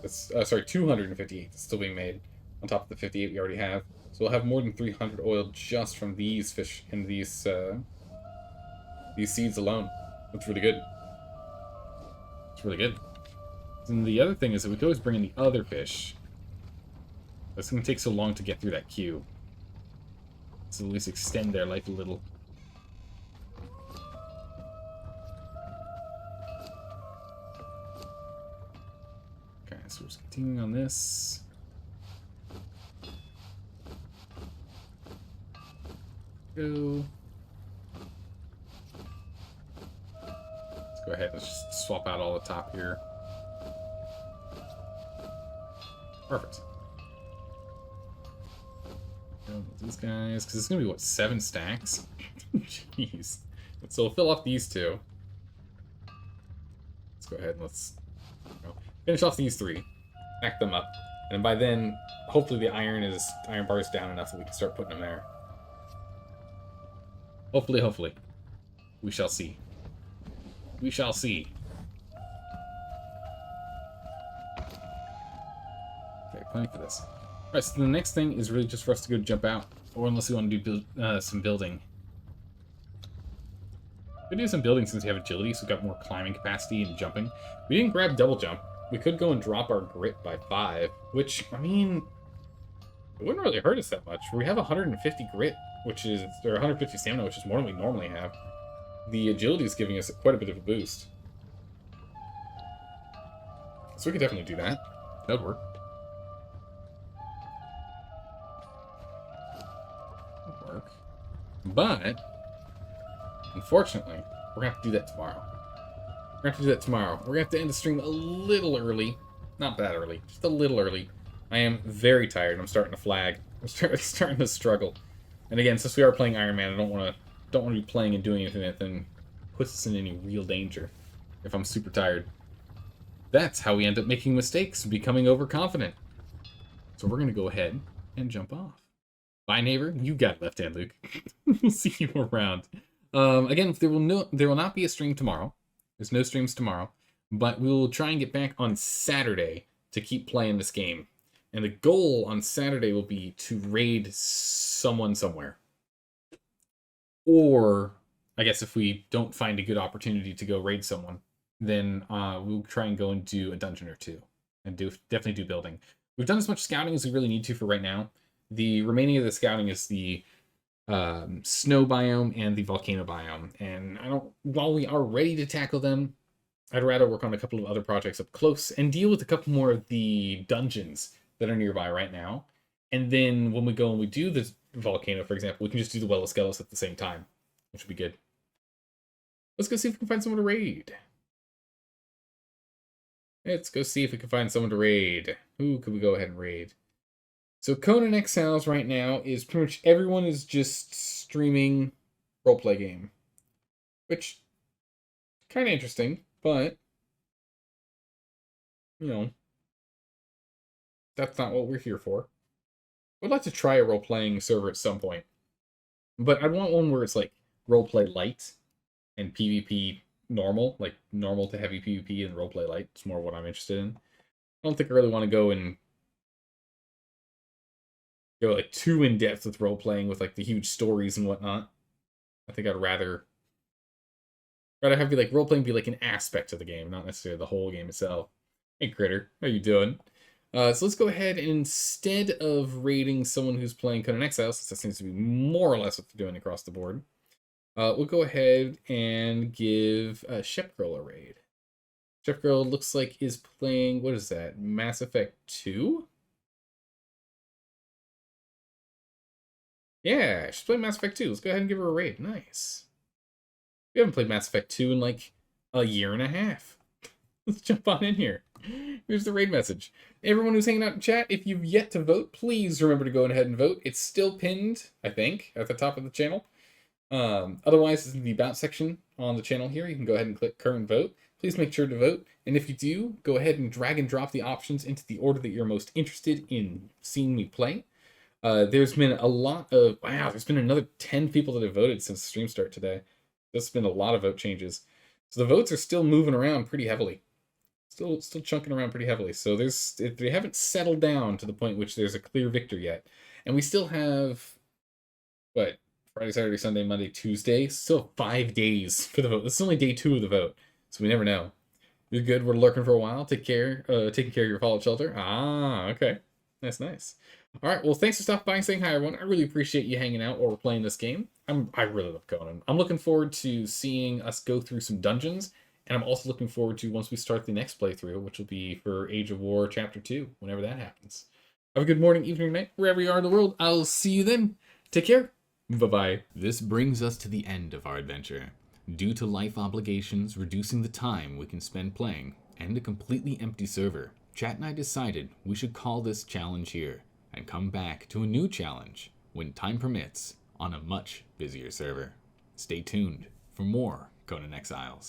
That's, sorry, 258 is still being made on top of the 58 we already have. So we'll have more than 300 oil just from these fish and these seeds alone. That's really good. It's really good. And the other thing is that we could always bring in the other fish. It's going to take so long to get through that queue. So at least extend their life a little. Okay, so we're just continuing on this. Go. Let's go ahead and just swap out all the top here. Perfect. These guys, because it's gonna be what, 7 stacks? Jeez. So we'll fill off these 2. Let's go ahead and let's finish off these 3, stack them up, and by then, hopefully the iron bar is down enough that we can start putting them there. Hopefully, hopefully. We shall see. We shall see. Okay, planning for this. Alright, so the next thing is really just for us to go jump out, or unless we want to do some building. We could do some building since we have agility, so we've got more climbing capacity and jumping. We didn't grab double jump. We could go and drop our grit by 5, which, I mean, it wouldn't really hurt us that much. We have 150 grit, which is, or 150 stamina, which is more than we normally have. The agility is giving us quite a bit of a boost. So we could definitely do that. That would work. But, unfortunately, We're gonna have to do that tomorrow. We're gonna have to do that tomorrow. We're gonna have to end the stream a little early. Not that early, just a little early. I am very tired. I'm starting to flag. I'm starting to struggle. And again, since we are playing Ironman, I don't want to be playing and doing anything that then puts us in any real danger if I'm super tired. That's how we end up making mistakes and becoming overconfident. So we're gonna go ahead and jump off. Bye, neighbor. You got left hand, Luke. We'll see you around. Again, there will not be a stream tomorrow. There's no streams tomorrow, but we will try and get back on Saturday to keep playing this game. And the goal on Saturday will be to raid someone somewhere. Or, I guess if we don't find a good opportunity to go raid someone, then we'll try and go and do a dungeon or two. And definitely do building. We've done as much scouting as we really need to for right now. The remaining of the scouting is the snow biome and the volcano biome. And while we are ready to tackle them, I'd rather work on a couple of other projects up close and deal with a couple more of the dungeons that are nearby right now. And then when we go and we do the volcano, for example, we can just do the Well of Skelos at the same time, which would be good. Let's go see if we can find someone to raid. Let's go see if we can find someone to raid. Who could we go ahead and raid? So Conan Exiles right now is pretty much everyone is just streaming roleplay game. Which, kind of interesting, but, you know, that's not what we're here for. I'd like to try a role-playing server at some point. But I want one where it's like roleplay light and PvP normal, like normal to heavy PvP and roleplay light. It's more what I'm interested in. I don't think I really want to go like too in depth with role playing with like the huge stories and whatnot. I think I'd rather have role playing be like an aspect of the game, not necessarily the whole game itself. Hey Critter, how you doing? So let's go ahead and instead of raiding someone who's playing Conan Exiles, since that seems to be more or less what they're doing across the board, we'll go ahead and give Shep Girl a raid. Shep Girl looks like is playing, what is that, Mass Effect 2? Yeah, she's playing Mass Effect 2. Let's go ahead and give her a raid. Nice. We haven't played Mass Effect 2 in like a year and a half. Let's jump on in here. Here's the raid message. Everyone who's hanging out in chat, if you've yet to vote, please remember to go ahead and vote. It's still pinned, I think, at the top of the channel. Otherwise, it's in the About section on the channel here. You can go ahead and click Current Vote. Please make sure to vote. And if you do, go ahead and drag and drop the options into the order that you're most interested in seeing me play. There's been a lot of... Wow, there's been another 10 people that have voted since the stream start today. There's been a lot of vote changes. So the votes are still moving around pretty heavily. Still chunking around pretty heavily. So they haven't settled down to the point which there's a clear victor yet. And we still have, what, Friday, Saturday, Sunday, Monday, Tuesday? Still 5 days for the vote. This is only day 2 of the vote. So we never know. You're good. We're lurking for a while. Taking care of your fallout shelter. Ah, okay. That's nice. All right. Well, thanks for stopping by and saying hi, everyone. I really appreciate you hanging out while we're playing this game. I really love Conan. I'm looking forward to seeing us go through some dungeons. And I'm also looking forward to once we start the next playthrough, which will be for Age of War Chapter 2, whenever that happens. Have a good morning, evening, night, wherever you are in the world. I'll see you then. Take care. Bye-bye. This brings us to the end of our adventure. Due to life obligations reducing the time we can spend playing, and a completely empty server, Chat and I decided we should call this challenge here, and come back to a new challenge, when time permits, on a much busier server. Stay tuned for more Conan Exiles.